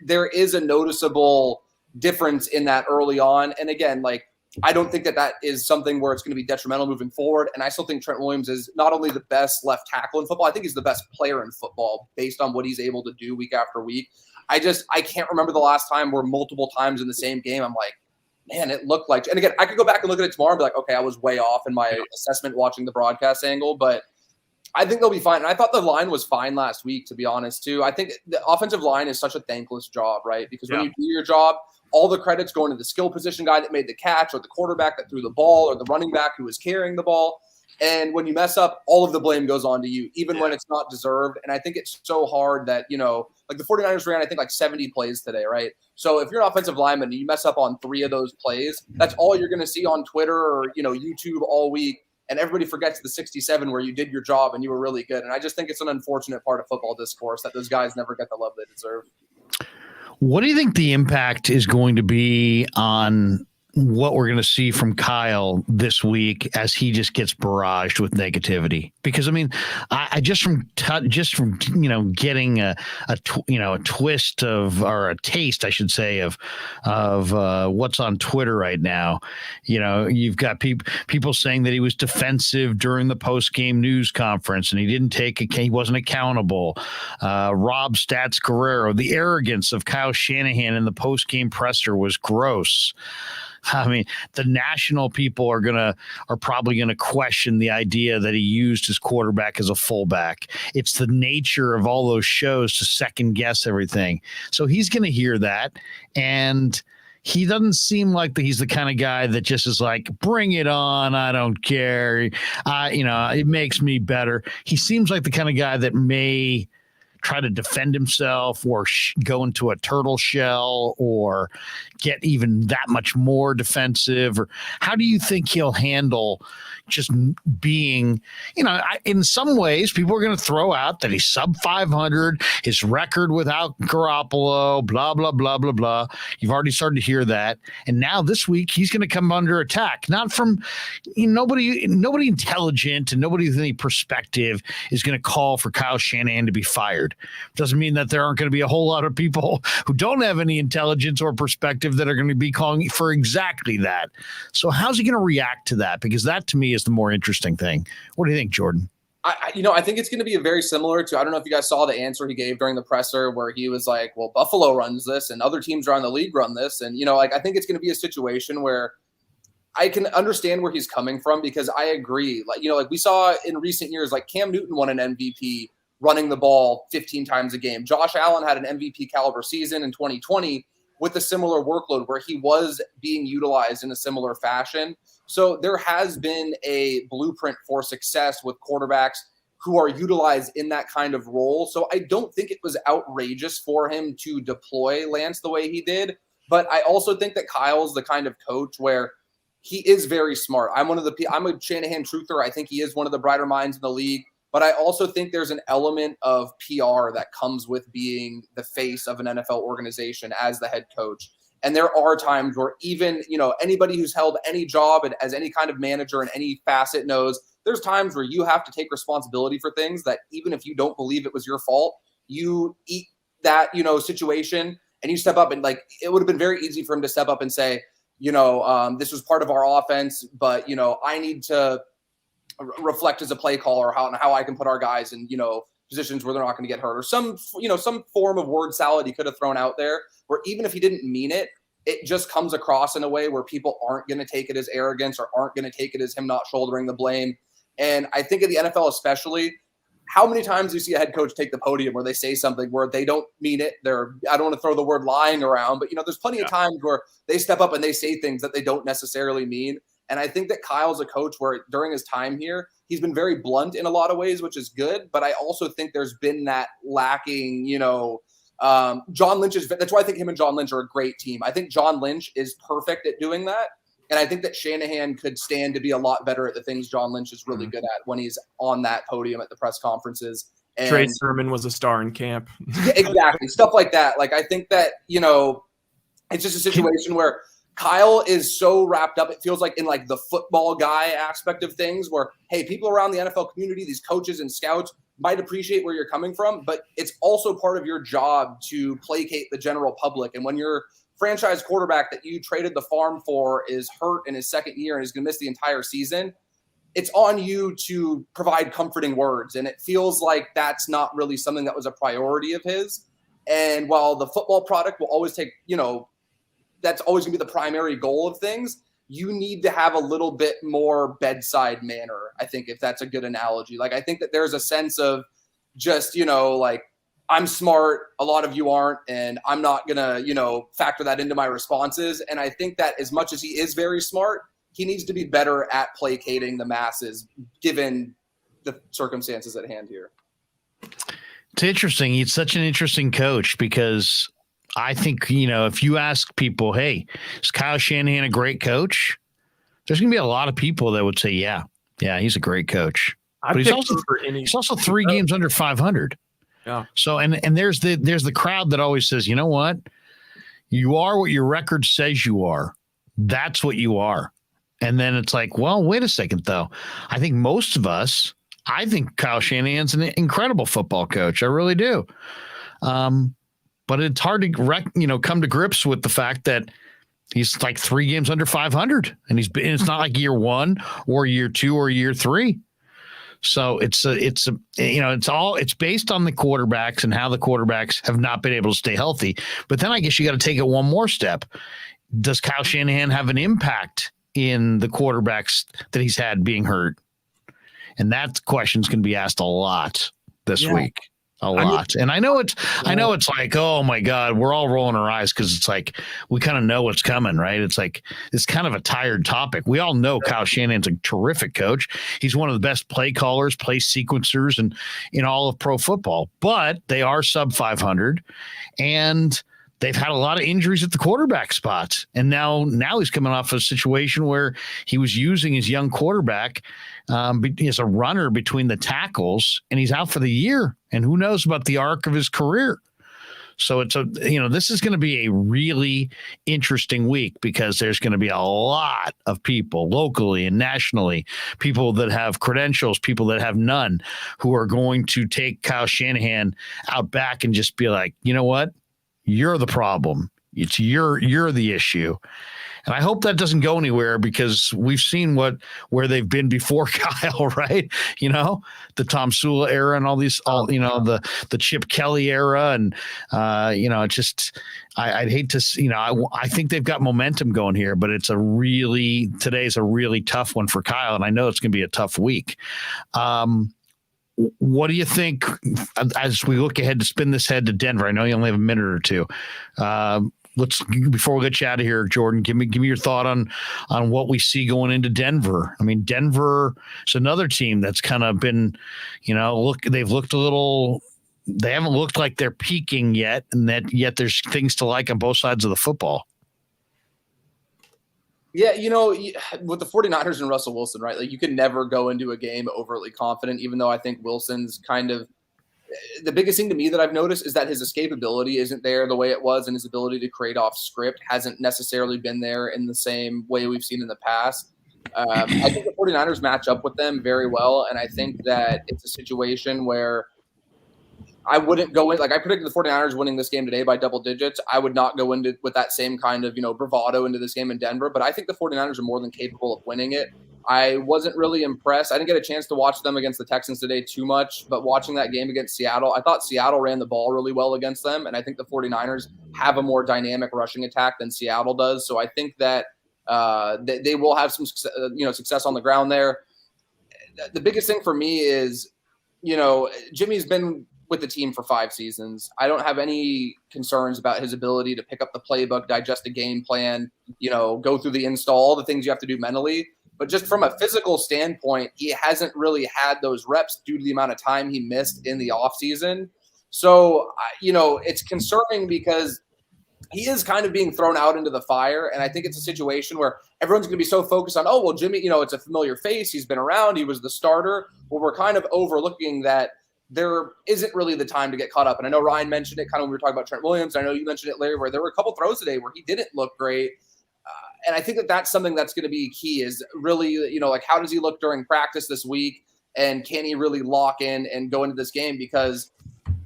there is a noticeable difference in that early on. And again, like, I don't think that is something where it's going to be detrimental moving forward. And I still think Trent Williams is not only the best left tackle in football, I think he's the best player in football based on what he's able to do week after week. I can't remember the last time where multiple times in the same game I'm like, man, it looked like – and again, I could go back and look at it tomorrow and be like, okay, I was way off in my assessment watching the broadcast angle, but I think they'll be fine. And I thought the line was fine last week, to be honest, too. I think the offensive line is such a thankless job, right? Because when you do your job – all the credit's going to the skill position guy that made the catch or the quarterback that threw the ball or the running back who was carrying the ball. And when you mess up, all of the blame goes on to you, even when it's not deserved. And I think it's so hard that, like the 49ers ran, I think, like 70 plays today, right? So if you're an offensive lineman and you mess up on 3 of those plays, that's all you're going to see on Twitter or, YouTube all week. And everybody forgets the 67 where you did your job and you were really good. And I just think it's an unfortunate part of football discourse that those guys never get the love they deserve. What do you think the impact is going to be on what we're going to see from Kyle this week as he just gets barraged with negativity? Because I mean, I just from getting a twist of, or a taste, I should say, of what's on Twitter right now. You've got people saying that he was defensive during the post-game news conference and he wasn't accountable. Rob Stats Guerrero, the arrogance of Kyle Shanahan in the post-game presser was gross. I mean, the national people are probably gonna question the idea that he used his quarterback as a fullback. It's the nature of all those shows to second guess everything. So he's gonna hear that, and he doesn't seem like he's the kind of guy that just is like, bring it on, I don't care. It makes me better. He seems like the kind of guy that may try to defend himself or go into a turtle shell or get even that much more defensive? Or how do you think he'll handle just being, in some ways people are going to throw out that he's sub 500, his record without Garoppolo, blah, blah, blah, blah, blah. You've already started to hear that. And now this week he's going to come under attack, not from nobody intelligent and nobody with any perspective is going to call for Kyle Shanahan to be fired. Doesn't mean that there aren't going to be a whole lot of people who don't have any intelligence or perspective that are going to be calling for exactly that. So how's he going to react to that? Because that to me is the more interesting thing. What do you think, Jordan? I think it's going to be very similar to, I don't know if you guys saw the answer he gave during the presser where he was like, well, Buffalo runs this and other teams around the league run this. And, I think it's going to be a situation where I can understand where he's coming from, because I agree. Like we saw in recent years, like Cam Newton won an MVP running the ball 15 times a game. Josh Allen had an MVP caliber season in 2020 with a similar workload where he was being utilized in a similar fashion. So there has been a blueprint for success with quarterbacks who are utilized in that kind of role. So I don't think it was outrageous for him to deploy Lance the way he did. But I also think that Kyle's the kind of coach where he is very smart. I'm a Shanahan truther. I think he is one of the brighter minds in the league. But I also think there's an element of PR that comes with being the face of an NFL organization as the head coach. And there are times where even, anybody who's held any job and as any kind of manager in any facet knows there's times where you have to take responsibility for things that even if you don't believe it was your fault, you eat that, situation and you step up and it would have been very easy for him to step up and say, this was part of our offense, but, I need to reflect as a play caller how I can put our guys in, positions where they're not going to get hurt, or some form of word salad he could have thrown out there where even if he didn't mean it, it just comes across in a way where people aren't going to take it as arrogance or aren't going to take it as him not shouldering the blame. And I think in the NFL especially, how many times do you see a head coach take the podium where they say something where they don't mean it? I don't want to throw the word lying around, but there's plenty of times where they step up and they say things that they don't necessarily mean. And I think that Kyle's a coach where during his time here, he's been very blunt in a lot of ways, which is good. But I also think there's been that lacking, John Lynch that's why I think him and John Lynch are a great team. I think John Lynch is perfect at doing that. And I think that Shanahan could stand to be a lot better at the things John Lynch is really good at when he's on that podium at the press conferences. And Trey Sermon was a star in camp. Yeah, exactly. Stuff like that. I think that, it's just a situation where Kyle is so wrapped up, it feels like in the football guy aspect of things where, hey, people around the NFL community, these coaches and scouts might appreciate where you're coming from, but it's also part of your job to placate the general public. And when you're franchise quarterback that you traded the farm for is hurt in his second year and is going to miss the entire season, it's on you to provide comforting words. And it feels like that's not really something that was a priority of his. And while the football product will always take, that's always going to be the primary goal of things, you need to have a little bit more bedside manner, I think, if that's a good analogy. Like, I think that there's a sense of just, like, I'm smart, a lot of you aren't, and I'm not going to, factor that into my responses. And I think that as much as he is very smart, he needs to be better at placating the masses, given the circumstances at hand here. It's interesting. He's such an interesting coach because I think, if you ask people, hey, is Kyle Shanahan a great coach? There's going to be a lot of people that would say, yeah, he's a great coach. But he's also 3 games under 500. Yeah. So, and there's the crowd that always says, you know what? You are what your record says you are. That's what you are. And then it's like, well, wait a second, though. I think most of us, I think Kyle Shanahan's an incredible football coach. I really do. But it's hard to come to grips with the fact that he's like 3 games under 500, and it's not like year 1 or year 2 or year 3. So it's based on the quarterbacks and how the quarterbacks have not been able to stay healthy. But then I guess you got to take it one more step. Does Kyle Shanahan have an impact in the quarterbacks that he's had being hurt? And that question's going to be asked a lot this week. A lot. And I know it's like, oh my God, we're all rolling our eyes because it's like we kind of know what's coming, right? It's like it's kind of a tired topic. We all know Kyle Shanahan's a terrific coach. He's one of the best play callers, play sequencers, and in all of pro football. But they are sub 500, and they've had a lot of injuries at the quarterback spots. And now he's coming off a situation where he was using his young quarterback as a runner between the tackles, and he's out for the year. And who knows about the arc of his career. So this is going to be a really interesting week because there's going to be a lot of people locally and nationally, people that have credentials, people that have none, who are going to take Kyle Shanahan out back and just be like, you know what? You're the problem. You're the issue. And I hope that doesn't go anywhere because we've seen where they've been before Kyle, right? The Tom Sula era and the Chip Kelly era. And, I'd hate to, I think they've got momentum going here, but today's a really tough one for Kyle. And I know it's going to be a tough week. What do you think as we look ahead to spin this head to Denver? I know you only have a minute or two. Before we get you out of here, Jordan, give me your thought on what we see going into Denver. I mean, Denver is another team that's kind of been, they've looked a little, they haven't looked like they're peaking yet, and yet there's things to like on both sides of the football. Yeah, with the 49ers and Russell Wilson, right? Like, you can never go into a game overly confident, even though I think Wilson's kind of – the biggest thing to me that I've noticed is that his escapability isn't there the way it was, and his ability to create off script hasn't necessarily been there in the same way we've seen in the past. I think the 49ers match up with them very well, and I think that it's a situation where I wouldn't go in – like, I predicted the 49ers winning this game today by double digits. I would not go into with that same kind of, bravado into this game in Denver, but I think the 49ers are more than capable of winning it. I wasn't really impressed. I didn't get a chance to watch them against the Texans today too much, but watching that game against Seattle, I thought Seattle ran the ball really well against them, and I think the 49ers have a more dynamic rushing attack than Seattle does. So I think that they will have some success on the ground there. The biggest thing for me is, Jimmy's been with the team for 5 seasons. I don't have any concerns about his ability to pick up the playbook, digest a game plan, go through the install, all the things you have to do mentally. But just from a physical standpoint, he hasn't really had those reps due to the amount of time he missed in the offseason. So, it's concerning because he is kind of being thrown out into the fire. And I think it's a situation where everyone's going to be so focused on, oh, well, Jimmy, it's a familiar face. He's been around. He was the starter. Well, we're kind of overlooking that there isn't really the time to get caught up. And I know Ryan mentioned it kind of when we were talking about Trent Williams. I know you mentioned it, Larry, where there were a couple throws today where he didn't look great. And I think that that's something that's going to be key is really, like, how does he look during practice this week? And can he really lock in and go into this game? Because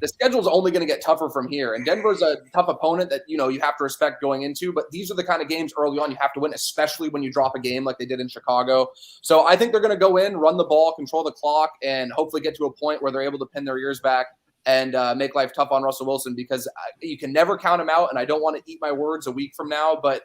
the schedule is only going to get tougher from here. And Denver's a tough opponent that, you have to respect going into. But these are the kind of games early on you have to win, especially when you drop a game like they did in Chicago. So I think they're going to go in, run the ball, control the clock, and hopefully get to a point where they're able to pin their ears back and make life tough on Russell Wilson, because you can never count him out. And I don't want to eat my words a week from now, but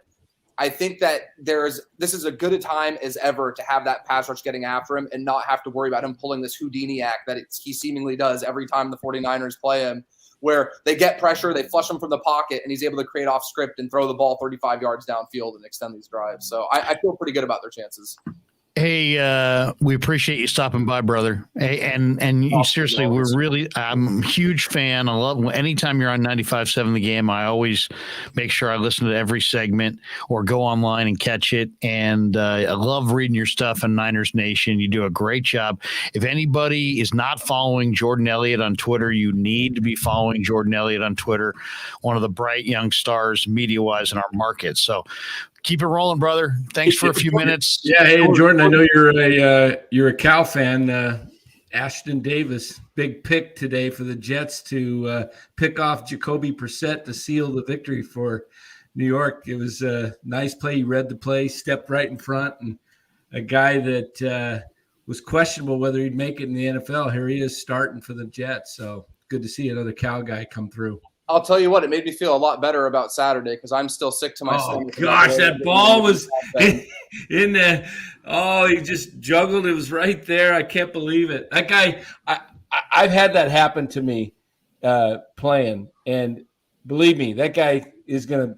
I think that this is as good a time as ever to have that pass rush getting after him and not have to worry about him pulling this Houdini act that he seemingly does every time the 49ers play him, where they get pressure, they flush him from the pocket, and he's able to create off script and throw the ball 35 yards downfield and extend these drives. So I feel pretty good about their chances. Hey, we appreciate you stopping by, brother. Hey, and seriously, I'm a huge fan. I love anytime you're on 95.7 The Game. I always make sure I listen to every segment or go online and catch it. And I love reading your stuff on Niners Nation. You do a great job. If anybody is not following Jordan Elliott on Twitter, you need to be following Jordan Elliott on Twitter. One of the bright young stars, media-wise, in our market. So keep it rolling, brother. Thanks for a few minutes. Yeah, hey, Jordan, I know you're a Cal fan. Ashton Davis, big pick today for the Jets to pick off Jacoby Brissett to seal the victory for New York. It was a nice play. He read the play, stepped right in front, and a guy that was questionable whether he'd make it in the NFL. Here he is starting for the Jets. So good to see another Cal guy come through. I'll tell you what, it made me feel a lot better about Saturday because I'm still sick to my stomach. Oh, gosh, that ball was in there. Oh, he just juggled. It was right there. I can't believe it. That guy, I've had that happen to me playing. And believe me, that guy is going to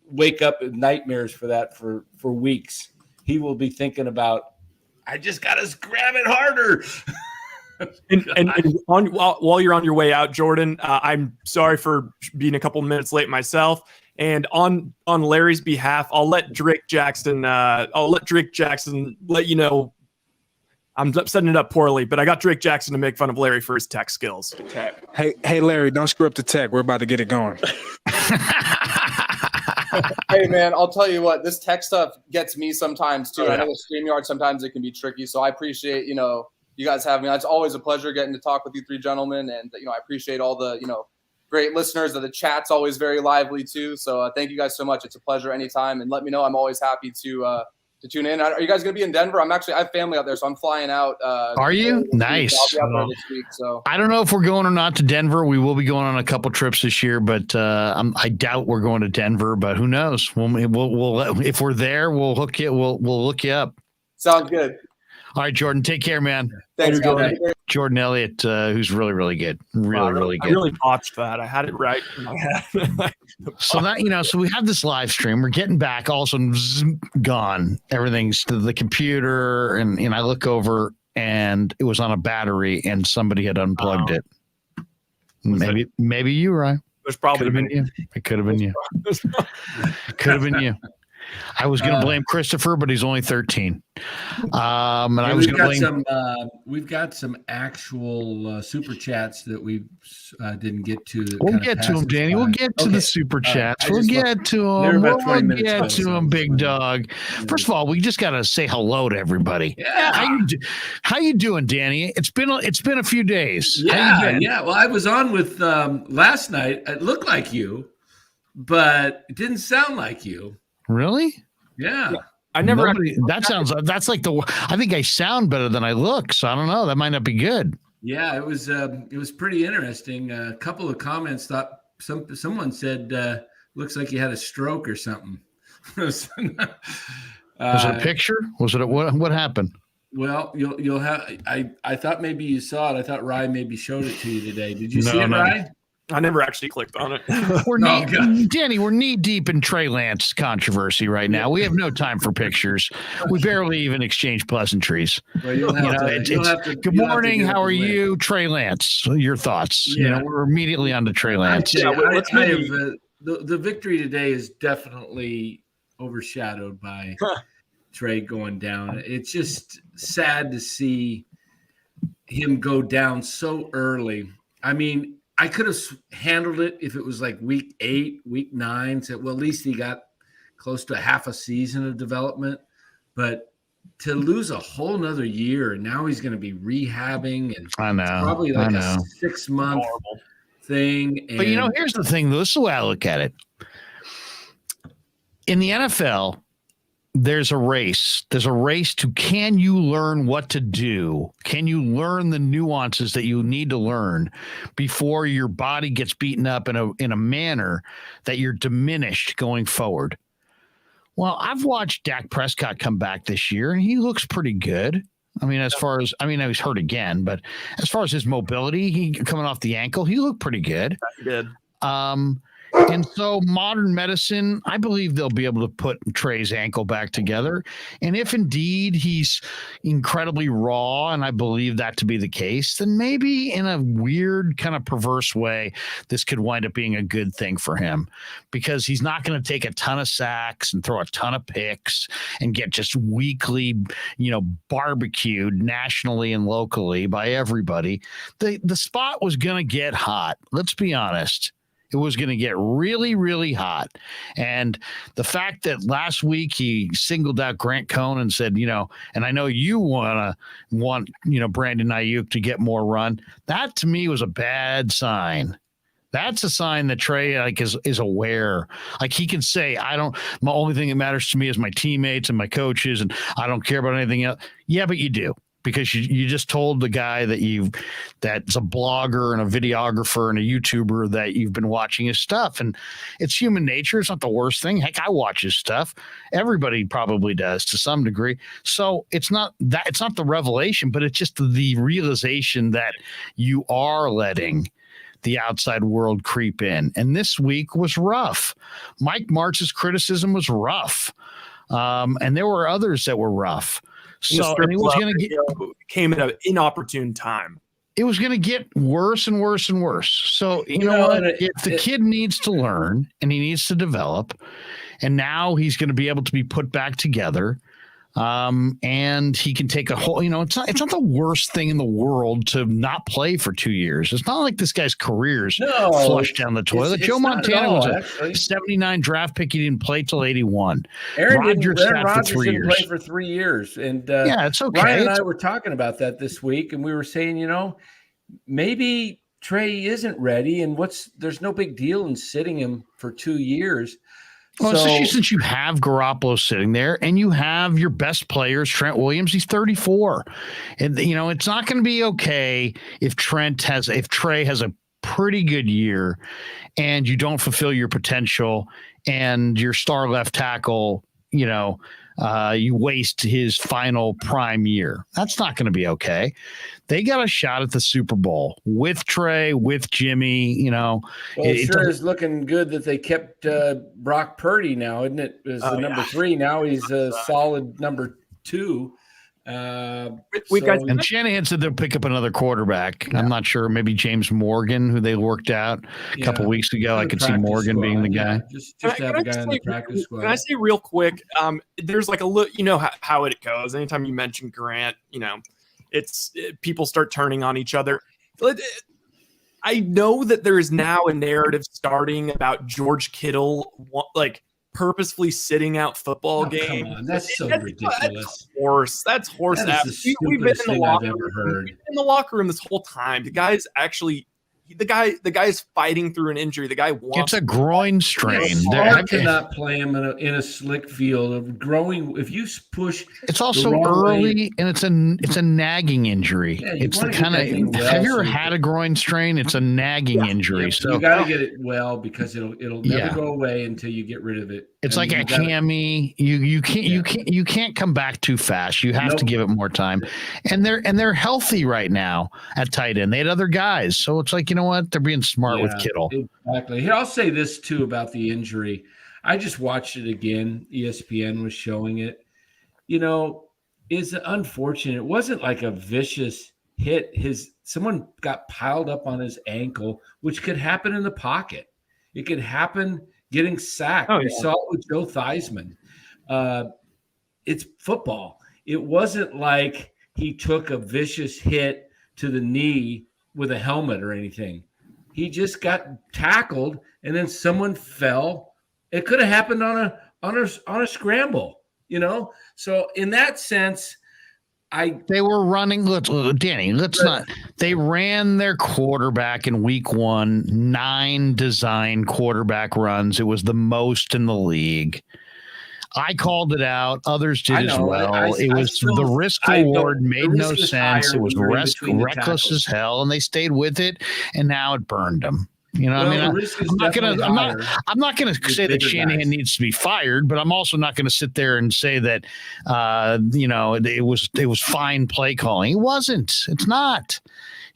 wake up with nightmares for that for weeks. He will be thinking about, I just got to grab it harder. While you're on your way out, Jordan, I'm sorry for being a couple minutes late myself. And on Larry's behalf, I'll let Drake Jackson let you know. I'm setting it up poorly, but I got Drake Jackson to make fun of Larry for his tech skills. Hey, Larry, don't screw up the tech. We're about to get it going. Hey, man, I'll tell you what, this tech stuff gets me sometimes, too. I know the StreamYard, sometimes it can be tricky, so I appreciate, you guys having me. It's always a pleasure getting to talk with you three gentlemen, and I appreciate all the great listeners. The chat's always very lively too. So thank you guys so much. It's a pleasure anytime, and let me know. I'm always happy to tune in. Are you guys going to be in Denver? I have family out there, so I'm flying out. Are you? Nice. I'll be out there this week, so I don't know if we're going or not to Denver. We will be going on a couple trips this year, but I doubt we're going to Denver. But who knows? We'll if we're there, we'll hook you. We'll look you up. Sounds good. All right, Jordan, take care, man. Thanks, Jordan. Jordan Elliott, who's really, really good. Really good. I really botched that. I had it right in my head. So that, so we have this live stream. We're getting back. All of a sudden, gone. Everything's to the computer. And I look over, and it was on a battery, and somebody had unplugged it. Maybe you, Ryan. It was probably been you. It could have been you. It could have been you. I was going to blame Christopher, but he's only 13. And I was going to blame. We've got some actual super chats that we didn't get to. We'll get to them, Danny. We'll get to the super chats. We'll get to them. We'll get to them, big dog. First of all, we just got to say hello to everybody. Yeah. How you doing, Danny? It's been a few days. Yeah. Well, I was on with last night. It looked like you, but it didn't sound like you. Really? Yeah. I never. That's like I think I sound better than I look. So I don't know. That might not be good. Yeah, it was pretty interesting. A couple of comments thought someone said looks like you had a stroke or something. Was it a picture? Was it what happened? Well, you'll have. I thought maybe you saw it. I thought Ryan maybe showed it to you today. Did you see it, Ryan? I never actually clicked on it. Danny, we're knee deep in Trey Lance controversy right now. We have no time for pictures. We barely even exchange pleasantries. Well, good morning. How are you, Trey Lance? Your thoughts? Yeah. We're immediately on to Trey Lance. The victory today is definitely overshadowed by Trey going down. It's just sad to see him go down so early. I mean, I could have handled it if it was like week 8, week 9. Said, well, at least he got close to half a season of development. But to lose a whole nother year, and now he's going to be rehabbing, and I know, probably like a 6-month thing. But here's the thing. This is the way I look at it. In the NFL, there's a race. There's a race to, can you learn what to do? Can you learn the nuances that you need to learn before your body gets beaten up in a manner that you're diminished going forward? Well, I've watched Dak Prescott come back this year, and he looks pretty good. I mean, he's hurt again, but as far as his mobility, he coming off the ankle, he looked pretty good. He did. And so modern medicine, I believe they'll be able to put Trey's ankle back together. And if indeed he's incredibly raw, and I believe that to be the case, then maybe in a weird kind of perverse way, this could wind up being a good thing for him, because he's not going to take a ton of sacks and throw a ton of picks and get just weekly, barbecued nationally and locally by everybody. The spot was going to get hot. Let's be honest. It was going to get really, really hot. And the fact that last week he singled out Grant Cohn and said, and I know you want Brandon Ayuk to get more run. That to me was a bad sign. That's a sign that Trey is aware. Like, he can say, my only thing that matters to me is my teammates and my coaches, and I don't care about anything else. Yeah, but you do. Because you just told the guy that's a blogger and a videographer and a YouTuber that you've been watching his stuff. And it's human nature. It's not the worst thing. Heck, I watch his stuff. Everybody probably does to some degree. So it's not the revelation, but it's just the realization that you are letting the outside world creep in. And this week was rough. Mike Martz's criticism was rough. And there were others that were rough. So and it was going to came at an inopportune time. It was going to get worse and worse and worse. So you know what? If the kid needs to learn and he needs to develop, and now he's going to be able to be put back together, and he can take a whole. It's not the worst thing in the world to not play for 2 years. It's not like this guy's career's flushed down the toilet. Joe Montana was a 79 draft pick. He didn't play till 81. Aaron Rodgers didn't play for 3 years. And it's okay. Ryan and I were talking about that this week, and we were saying, maybe Trey isn't ready, and there's no big deal in sitting him for 2 years. Well, especially since you have Garoppolo sitting there and you have your best players, Trent Williams, he's 34. And, it's not going to be okay if Trey has a pretty good year and you don't fulfill your potential and your star left tackle, you waste his final prime year. That's not going to be okay. They got a shot at the Super Bowl with Trey, with Jimmy, Well, it sure is looking good that they kept Brock Purdy now, isn't it? As the number 3. Now he's a solid number 2. And Shanahan said they'll pick up another quarterback. Yeah. I'm not sure. Maybe James Morgan, who they worked out a couple weeks ago. I could see Morgan being the guy. Just to have a guy in the practice squad. Can I say real quick? There's like a little, how it goes. Anytime you mention Grant, people start turning on each other. I know that there is now a narrative starting about George Kittle, purposefully sitting out football games. Come on, that's so ridiculous. That's horse. We've been in the locker room. In the locker room this whole time. The guy's actually the guy is fighting through an injury. The guy wants. It's a groin strain. I cannot play him in a slick field of growing. If you push, it's also early and it's a nagging injury. Yeah, it's the kind of. Have you ever had a groin strain? It's a nagging injury. Yeah, so you got to get it well because it'll never go away until you get rid of it. It's like a hammy. You can't come back too fast. You have to give it more time. And they're healthy right now at tight end. They had other guys, so it's like, you know what? They're being smart with Kittle. Exactly. Here, I'll say this too about the injury. I just watched it again. ESPN was showing it. It's unfortunate. It wasn't like a vicious hit. Someone got piled up on his ankle, which could happen in the pocket. It could happen getting sacked. We saw it with Joe Theismann. It's football. It wasn't like he took a vicious hit to the knee with a helmet or anything. He just got tackled and then someone fell. It could have happened on a scramble, So in that sense, They were running. Danny, let's not. They ran their quarterback in week 1, 9 design quarterback runs. It was the most in the league. I called it out. Others did as well. The risk reward made no sense. It was reckless as hell, and they stayed with it, and now it burned them. You know, I'm not gonna say that Shanahan needs to be fired, but I'm also not gonna sit there and say that it was fine play calling. It wasn't. It's not.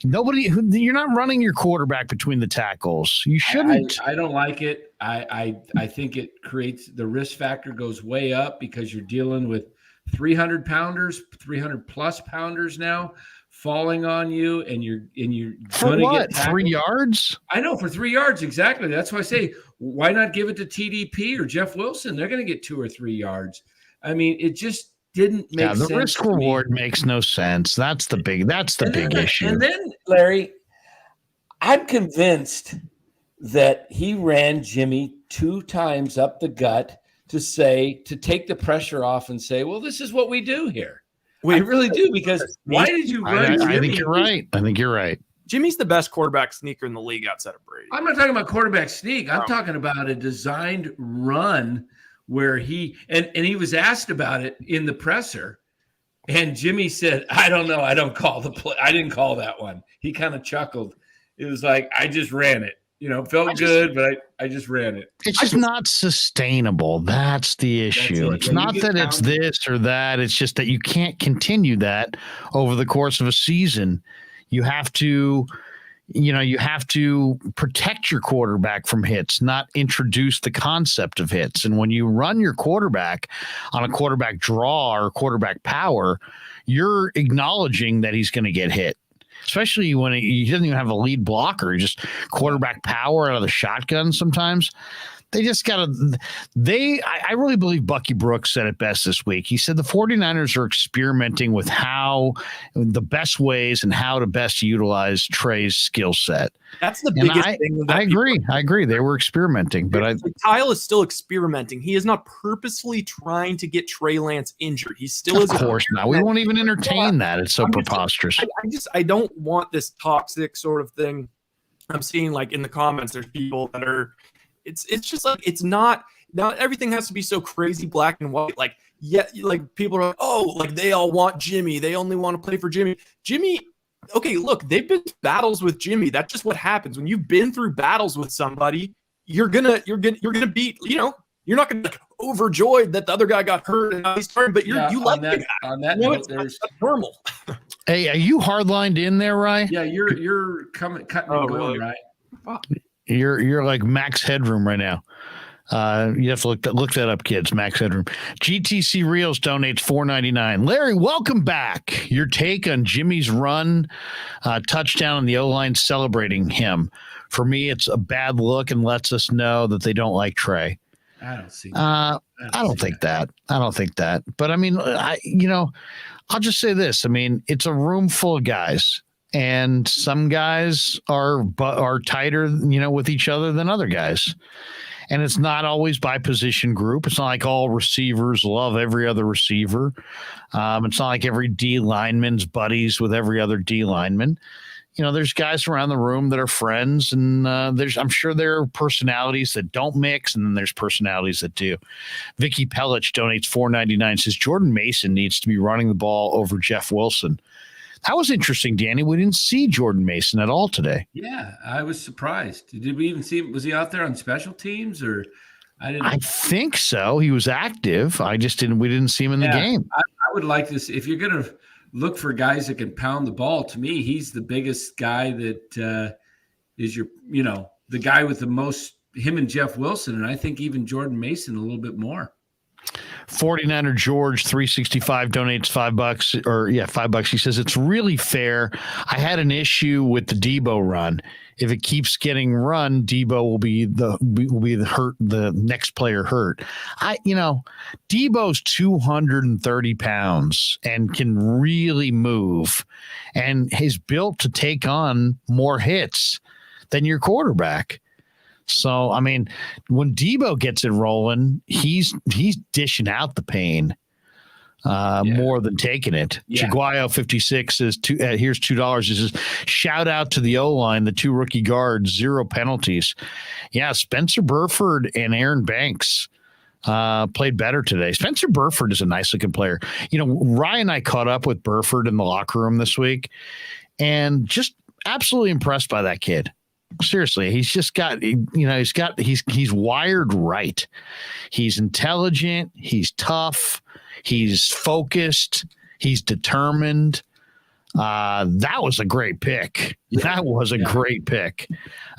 You're not running your quarterback between the tackles. You shouldn't. I don't like it. I think it creates the risk factor goes way up because you're dealing with 300 pounders, 300 plus pounders now falling on you, and you're for what? 3 yards? I know, for 3 yards, exactly. That's why I say, why not give it to TDP or Jeff Wilson? They're going to get 2 or 3 yards. I mean, it just didn't make sense. The risk reward makes no sense. That's the big issue. And then, Larry, I'm convinced that he ran Jimmy 2 times up the gut to take the pressure off and say, well, this is what we do here. I really do, because why did you run Jimmy? I think you're right. Jimmy's the best quarterback sneaker in the league outside of Brady. I'm not talking about quarterback sneak. I'm talking about a designed run where he was asked about it in the presser, and Jimmy said, I don't know. I don't call the play. I didn't call that one. He kind of chuckled. It was like, I just ran it. Felt good, but I just ran it. It's just not sustainable. That's the issue. It's not that it's this or that. It's just that you can't continue that over the course of a season. You have to protect your quarterback from hits, not introduce the concept of hits. And when you run your quarterback on a quarterback draw or quarterback power, you're acknowledging that he's going to get hit. Especially when he doesn't even have a lead blocker. He just quarterback power out of the shotgun sometimes. They just got to – I really believe Bucky Brooks said it best this week. He said the 49ers are experimenting with the best ways and how to best utilize Trey's skill set. That's the biggest thing. I agree. They were experimenting. But Kyle is still experimenting. He is not purposefully trying to get Trey Lance injured. He still is. Of course not. We won't even entertain that. It's so preposterous. I don't want this toxic sort of thing. I'm seeing like in the comments, there's people that are – It's just like, it's not everything has to be so crazy black and white. Like, yeah, like people are like, oh, like they all want Jimmy. They only want to play for Jimmy. Okay, look, they've been through battles with Jimmy. That's just what happens. When you've been through battles with somebody, you're gonna be, you're not gonna be like overjoyed that the other guy got hurt and now he's starting, but you like the guy. On that note, that's normal. Hey, are you hardlined in there, Ryan? Yeah, you're cutting and going, really? Right? You're like max headroom right now. You have to look that up, kids. Max headroom. GTC Reels donates $4.99. Larry, welcome back. Your take on Jimmy's run, touchdown, and the O-line celebrating him. For me, it's a bad look and lets us know that they don't like Trey. I don't see that. I don't think that. But I mean, I'll just say this. I mean, it's a room full of guys. And some guys are tighter, with each other than other guys. And it's not always by position group. It's not like all receivers love every other receiver. It's not like every D lineman's buddies with every other D lineman. There's guys around the room that are friends, and I'm sure there are personalities that don't mix, and then there's personalities that do. Vicky Pellich donates $4.99, says Jordan Mason needs to be running the ball over Jeff Wilson. That was interesting, Danny. We didn't see Jordan Mason at all today. Yeah, I was surprised. Did we even see him? Was he out there on special teams, or I think so. He was active. We didn't see him in the game. I would like this. If you're going to look for guys that can pound the ball, to me, he's the biggest guy that is the guy with the most, him and Jeff Wilson. And I think even Jordan Mason a little bit more. 49er George 365 donates $5. He says it's really fair. I had an issue with the Debo run. If it keeps getting run, Debo will be the next player hurt. Debo's 230 pounds and can really move, and is built to take on more hits than your quarterback. So, I mean, when Debo gets it rolling, he's dishing out the pain. more than taking it. Yeah. Chiguayo 56 says, here's $2. He says, shout out to the O-line, the 2 rookie guards, 0 penalties. Yeah, Spencer Burford and Aaron Banks played better today. Spencer Burford is a nice-looking player. Ryan and I caught up with Burford in the locker room this week, and just absolutely impressed by that kid. Seriously, he's just got, he's wired right. He's intelligent. He's tough. He's focused. He's determined. That was a great pick. That was a great pick.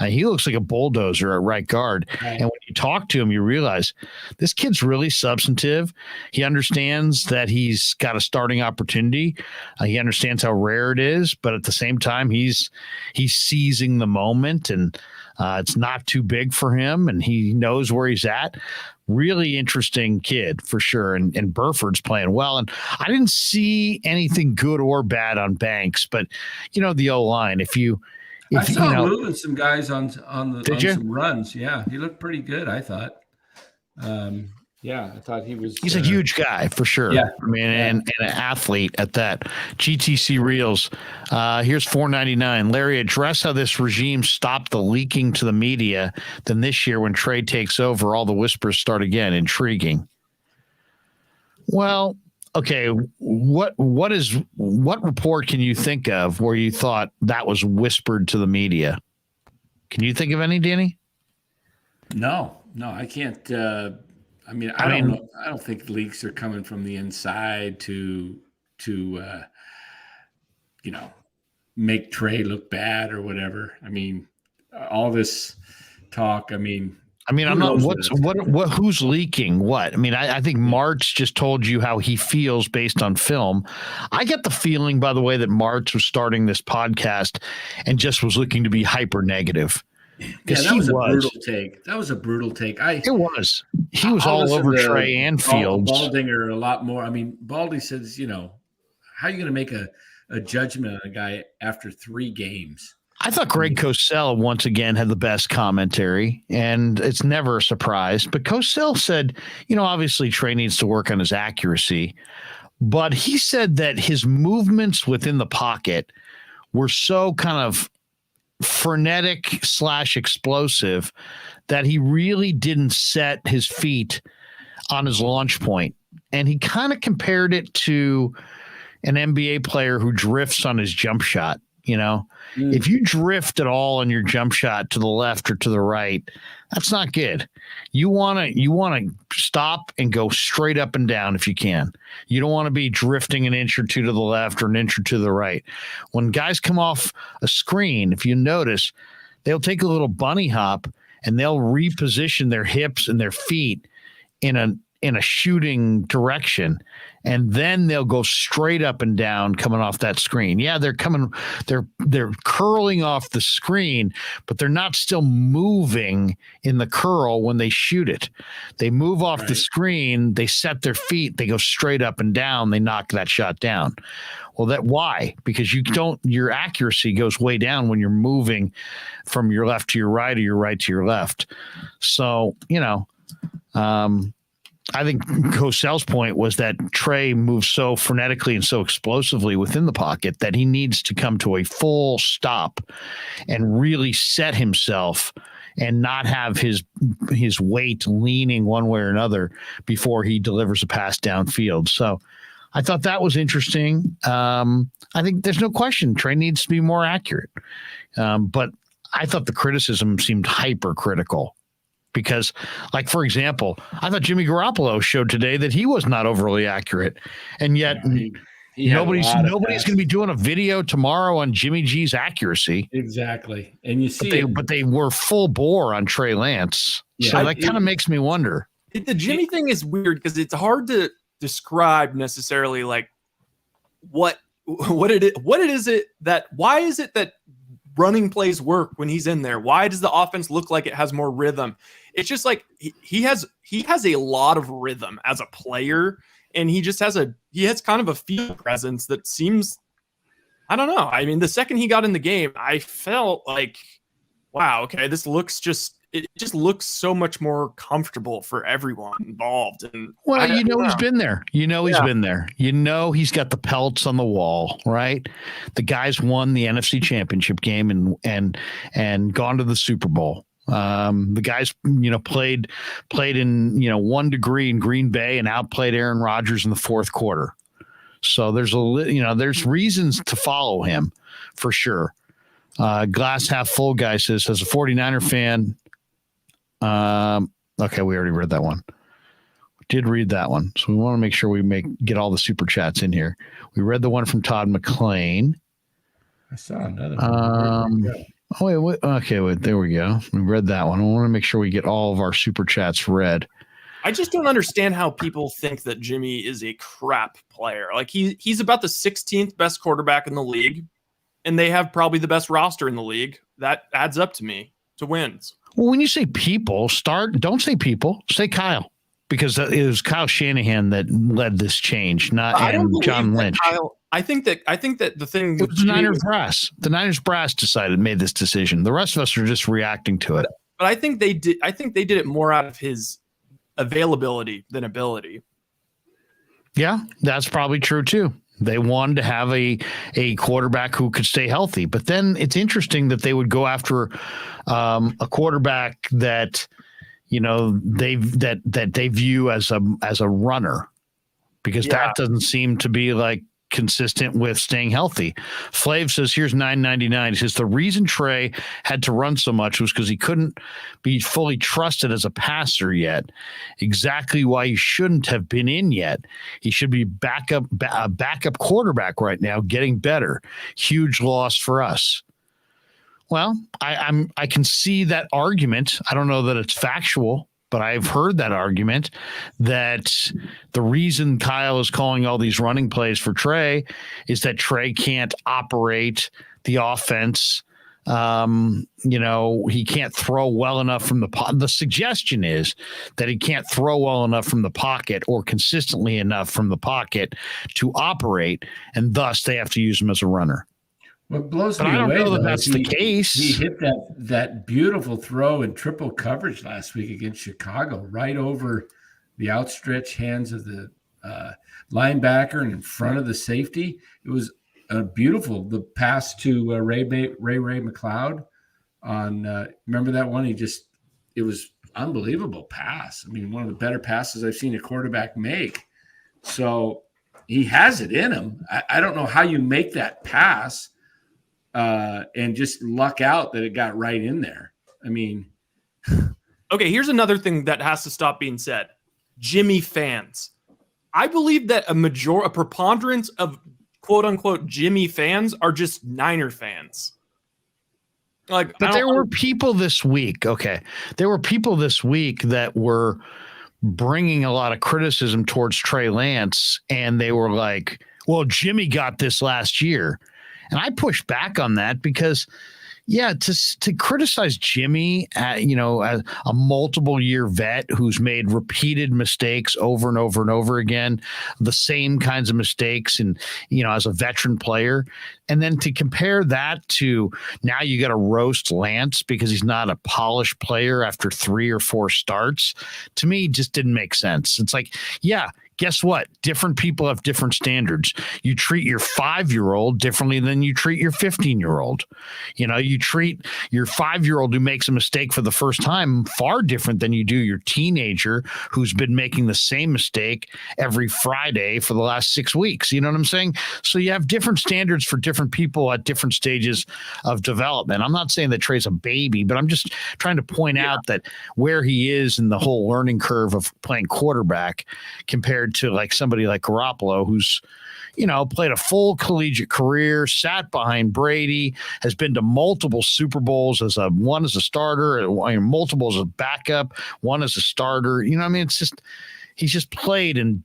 He looks like a bulldozer at right guard. Right. And when you talk to him, you realize this kid's really substantive. He understands that he's got a starting opportunity. He understands how rare it is, but at the same time, he's seizing the moment, and it's not too big for him, and he knows where he's at. Really interesting kid for sure. And Burford's playing well. And I didn't see anything good or bad on Banks, but the O-line, I saw him moving some guys on some runs. Yeah. He looked pretty good, I thought. I thought he's a huge guy for sure. Yeah. I mean, and an athlete at that. GTC Reels. Here's $4.99. Larry, address how this regime stopped the leaking to the media. Then this year, when Trey takes over, all the whispers start again. Intriguing. Well, okay. What report can you think of where you thought that was whispered to the media? Can you think of any, Danny? No, I can't. I don't know. I don't think leaks are coming from the inside to make Trey look bad or whatever. I mean, all this talk. I'm not. Who's leaking what? I think March just told you how he feels based on film. I get the feeling, by the way, that March was starting this podcast and just was looking to be hyper negative. Yeah, that was a brutal take. That was a brutal take. It was. He was all over Trey and Fields. Baldinger a lot more. Baldy says, how are you going to make a judgment on a guy after 3 games? I thought Greg Cosell once again had the best commentary, and it's never a surprise. But Cosell said, obviously Trey needs to work on his accuracy, but he said that his movements within the pocket were so kind of frenetic / explosive that he really didn't set his feet on his launch point. And he kind of compared it to an NBA player who drifts on his jump shot. If you drift at all on your jump shot to the left or to the right, that's not good. You want to stop and go straight up and down if you can. You don't want to be drifting an inch or two to the left or an inch or two to the right. When guys come off a screen, if you notice, they'll take a little bunny hop and they'll reposition their hips and their feet in a shooting direction, and then they'll go straight up and down coming off that screen. Yeah, they're curling off the screen, but they're not still moving in the curl when they shoot it. They move off the screen, they set their feet, they go straight up and down, they knock that shot down. Well, why? Because your accuracy goes way down when you're moving from your left to your right or your right to your left. So, I think Cosell's point was that Trey moves so frenetically and so explosively within the pocket that he needs to come to a full stop and really set himself and not have his weight leaning one way or another before he delivers a pass downfield. So I thought that was interesting. I think there's no question Trey needs to be more accurate. But I thought the criticism seemed hypercritical. Because, like, for example, I thought Jimmy Garoppolo showed today that he was not overly accurate. And yet nobody's going to be doing a video tomorrow on Jimmy G's accuracy. Exactly. And you see but they were full bore on Trey Lance. Yeah, so that kind of makes me wonder. The Jimmy thing is weird because it's hard to describe necessarily like why is it that running plays work when he's in there? Why does the offense look like it has more rhythm? It's just like he has a lot of rhythm as a player, and he has kind of a field presence that seems, I don't know. The second he got in the game, I felt like, wow, okay, this looks just it just looks so much more comfortable for everyone involved. And well, he's been there. He's been there. He's got the pelts on the wall, right? The guys won the NFC Championship game and gone to the Super Bowl. The guys, played in 1 degree in Green Bay and outplayed Aaron Rodgers in the fourth quarter. So there's there's reasons to follow him for sure. Glass half full guy says, as a 49er fan, okay, we already read that one. We did read that one. So we want to make sure we get all the super chats in here. We read the one from Todd McClain. I saw another one. Wait, there we go. We read that one. I want to make sure we get all of our super chats read. I just don't understand how people think that Jimmy is a crap player. Like he's about the 16th best quarterback in the league, and they have probably the best roster in the league. That adds up to me to wins. Well, when you say people, don't say people, say Kyle, because it was Kyle Shanahan that led this change, not John Lynch. I think that the thing it was the Niners brass. The Niners brass made this decision. The rest of us are just reacting to it. But I think they did it more out of his availability than ability. Yeah, that's probably true too. They wanted to have a quarterback who could stay healthy, but then it's interesting that they would go after a quarterback that they view as a runner, because that doesn't seem to be like consistent with staying healthy. Flav says, here's $9.99. He says the reason Trey had to run so much was because he couldn't be fully trusted as a passer yet. Exactly why he shouldn't have been in yet. He should be a backup quarterback right now, getting better. Huge loss for us. Well, I can see that argument. I don't know that it's factual, but I've heard that argument that the reason Kyle is calling all these running plays for Trey is that Trey can't operate the offense. He can't throw well enough from the pocket. The suggestion is that he can't throw well enough from the pocket or consistently enough from the pocket to operate, and thus they have to use him as a runner. What blows but me I don't away, know that though, that's the case. He hit that beautiful throw in triple coverage last week against Chicago, right over the outstretched hands of the linebacker and in front of the safety. It was beautiful. The pass to Ray McLeod on remember that one? It was unbelievable pass. I mean, one of the better passes I've seen a quarterback make. So he has it in him. I don't know how you make that pass and just luck out that it got right in there. I mean, okay, here's another thing that has to stop being said. Jimmy fans. I believe that a preponderance of quote unquote Jimmy fans are just Niner fans. But there were people this week. Okay. There were people this week that were bringing a lot of criticism towards Trey Lance, and they were like, well, Jimmy got this last year. And I pushed back on that because, to criticize Jimmy, as a multiple year vet who's made repeated mistakes over and over and over again, the same kinds of mistakes, and as a veteran player, and then to compare that to now you got to roast Lance because he's not a polished player after 3 or 4 starts, to me just didn't make sense. It's like, guess what? Different people have different standards. You treat your 5-year-old differently than you treat your 15-year-old. You treat your 5-year-old who makes a mistake for the first time far different than you do your teenager who's been making the same mistake every Friday for the last 6 weeks. You know what I'm saying? So you have different standards for different people at different stages of development. I'm not saying that Trey's a baby, but I'm just trying to point out that where he is in the whole learning curve of playing quarterback compared to like somebody like Garoppolo, who's played a full collegiate career, sat behind Brady, has been to multiple Super Bowls one as a starter, multiple as a backup, one as a starter. It's just he's just played and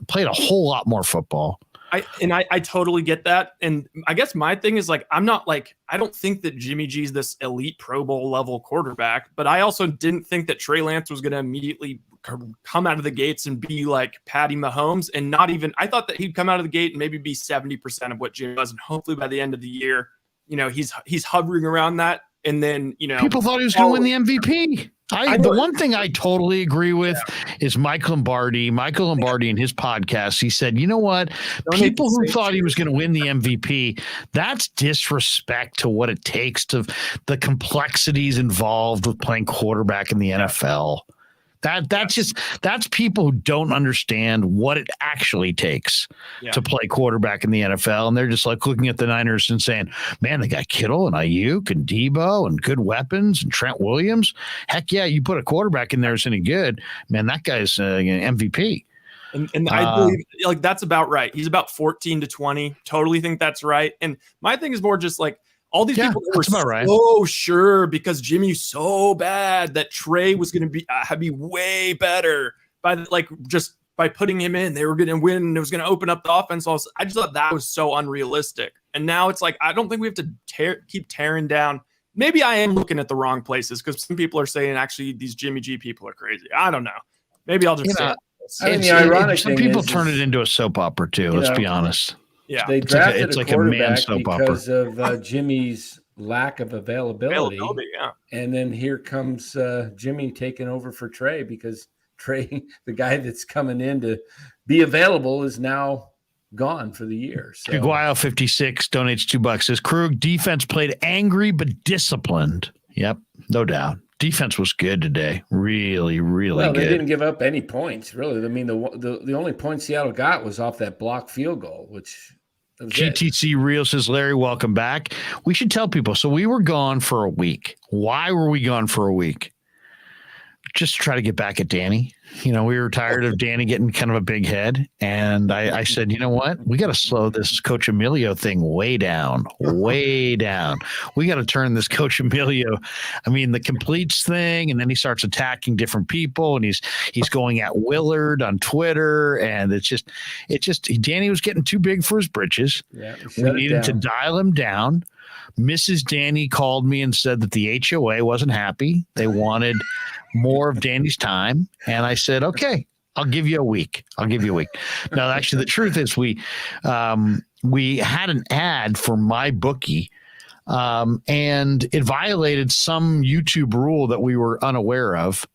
played a whole lot more football. I totally get that. And I guess my thing is I don't think that Jimmy G's this elite Pro Bowl level quarterback, but I also didn't think that Trey Lance was going to immediately come out of the gates and be like Patty Mahomes, and not even, I thought that he'd come out of the gate and maybe be 70% of what Jimmy was. And hopefully by the end of the year, he's hovering around that And then, people thought he was going to win the MVP. The one thing I totally agree with is Mike Lombardi. Michael Lombardi in his podcast, he said, you know what? People who thought he was going to win the MVP, that's disrespect to what it takes, to the complexities involved with playing quarterback in the NFL. That's people who don't understand what it actually takes to play quarterback in the NFL. And they're just like looking at the Niners and saying, man, they got Kittle and Ayuk and Debo and good weapons and Trent Williams. Heck yeah, you put a quarterback in there that's any good, man, that guy's an MVP. And I believe like that's about right. He's about 14 to 20. Totally think that's right. And my thing is more just like, all these people were so sure because Jimmy's so bad that Trey was going to be way better just by putting him in. They were going to win and it was going to open up the offense. I just thought that was so unrealistic. And now it's like, I don't think we have to keep tearing down. Maybe I am looking at the wrong places because some people are saying actually these Jimmy G people are crazy. I don't know. Maybe I'll just say the ironic some thing people turn it into a soap opera too. Let's be honest. Yeah, they drafted it's a like a man quarterback soap because of Jimmy's lack of availability. And then here comes Jimmy taking over for Trey because Trey, the guy that's coming in to be available, is now gone for the year. So. Guayo 56 donates $2. Says Krueg defense played angry but disciplined. Yep, no doubt. Defense was good today. Really, really good. They didn't give up any points, really. I mean, the only point Seattle got was off that blocked field goal, which GTC Real says, Larry, welcome back. We should tell people. So we were gone for a week. Why were we gone for a week? Just to try to get back at Danny. We were tired of Danny getting kind of a big head. And I said, you know what? We got to slow this Coach Emilio thing way down. We got to turn this Coach Emilio. The completes thing. And then he starts attacking different people. And he's going at Willard on Twitter. And it's just Danny was getting too big for his britches. Yeah, we needed to dial him down. Mrs. Danny called me and said that the HOA wasn't happy. They wanted more of Danny's time. And I said, okay, I'll give you a week. Now, actually, the truth is we had an ad for my bookie, and it violated some YouTube rule that we were unaware of.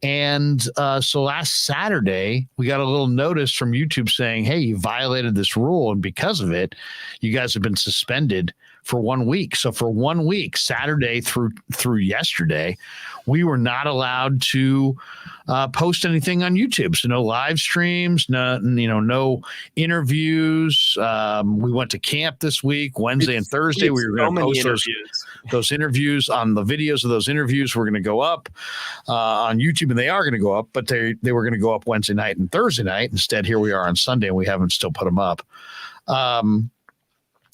And so last Saturday, we got a little notice from YouTube saying, hey, you violated this rule. And because of it, you guys have been suspended for 1 week. So for 1 week, Saturday through yesterday, we were not allowed to post anything on YouTube. So no live streams, no interviews. We went to camp this week, Wednesday and Thursday. We were going to post those interviews on the videos of those interviews. We're going to go up on YouTube, and they are going to go up, but they were going to go up Wednesday night and Thursday night. Instead, here we are on Sunday, and we haven't still put them up.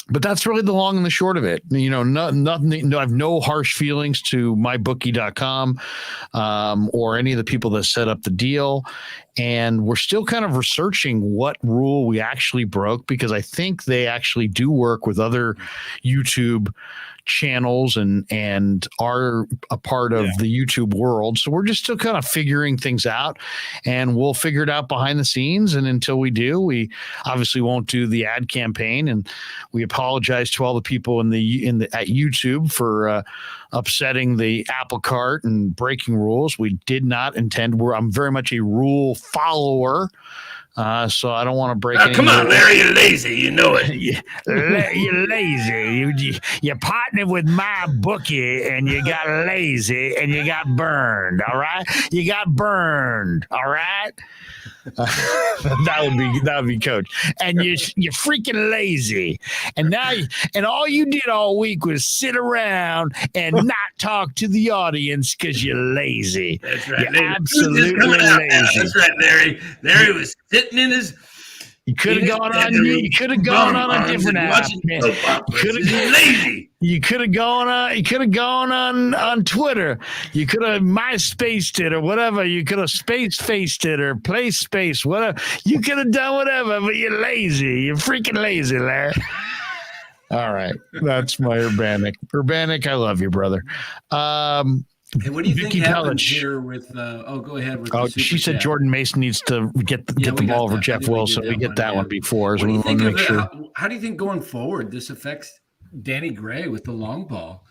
But that's really the long and the short of it. Nothing. I have no harsh feelings to mybookie.com or any of the people that set up the deal. And we're still kind of researching what rule we actually broke, because I think they actually do work with other YouTube channels and are a part of the YouTube world. So we're just still kind of figuring things out, and we'll figure it out behind the scenes. And until we do, we obviously won't do the ad campaign. And we apologize to all the people at YouTube for upsetting the apple cart and breaking rules. We did not intend. I'm very much a rule follower. So I don't want to break any come on, rules. Larry, you're lazy. You know it. You're lazy. You partnered with my bookie, and you got lazy, and you got burned. All right, you got burned. All right. That would be Coach. And you're freaking lazy. And now all you did all week was sit around and not talk to the audience because you're lazy. That's right. You're absolutely lazy. That's right, Larry. Larry was sitting in his. You could have gone on. You could have gone on a different app. You could have gone on Twitter. You could have MySpaced it or whatever. You could have faced it or play space, whatever. You could have done whatever, but you're lazy. You're freaking lazy, Larry. All right, that's my Urbanic. Urbanic, I love you, brother. Hey, what do you Vicky think happens Pellich. here with? Go ahead. With she said chat. Jordan Mason needs to get the ball over Jeff Wilson. We get that one before. So we want to make sure. How do you think going forward this affects Danny Gray with the long ball?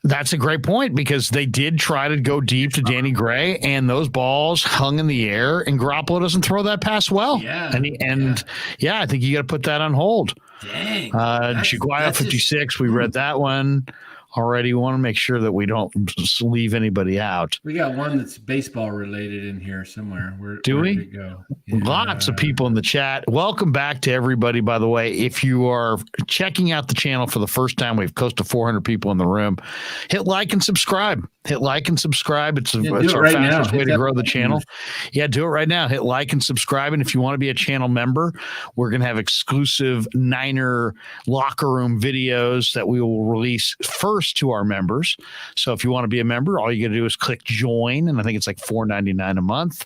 That's a great point because they did try to go deep to Danny Gray, and those balls hung in the air, and Garoppolo doesn't throw that pass well. Yeah. I think you got to put that on hold. Dang. Jaguar 56, we read that one already. We want to make sure that we don't leave anybody out. We got one that's baseball related in here somewhere. Where Do we? did it go? Yeah. Lots of people in the chat. Welcome back to everybody, by the way. If you are checking out the channel for the first time, we have close to 400 people in the room. Hit like and subscribe. It's our right fastest now. way to grow the channel. Yeah, do it right now. Hit like and subscribe. And if you want to be a channel member, we're going to have exclusive Niner locker room videos that we will release first to our members. So if you want to be a member, all you got to do is click join. And I think it's like $4.99 a month.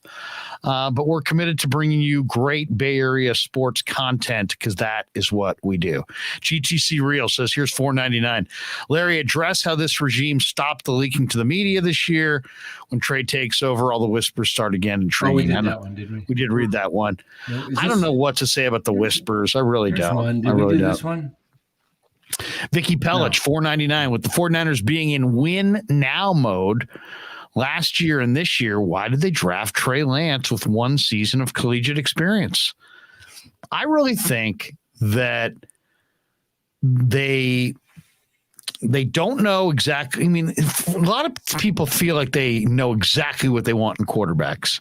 But we're committed to bringing you great Bay Area sports content because that is what we do. GTC Real says, here's $4.99. Larry, address how this regime stopped the leaking to the media this year. When Trey takes over, all the whispers start again. And we did that one, did we? We did read that one. No, I don't know what to say about the whispers. I really don't. Did we do this one? Vicky Pellich, $4.99. With the 49ers being in win now mode last year and this year, why did they draft Trey Lance with one season of collegiate experience? I really think that they don't know exactly. I mean, a lot of people feel like they know exactly what they want in quarterbacks.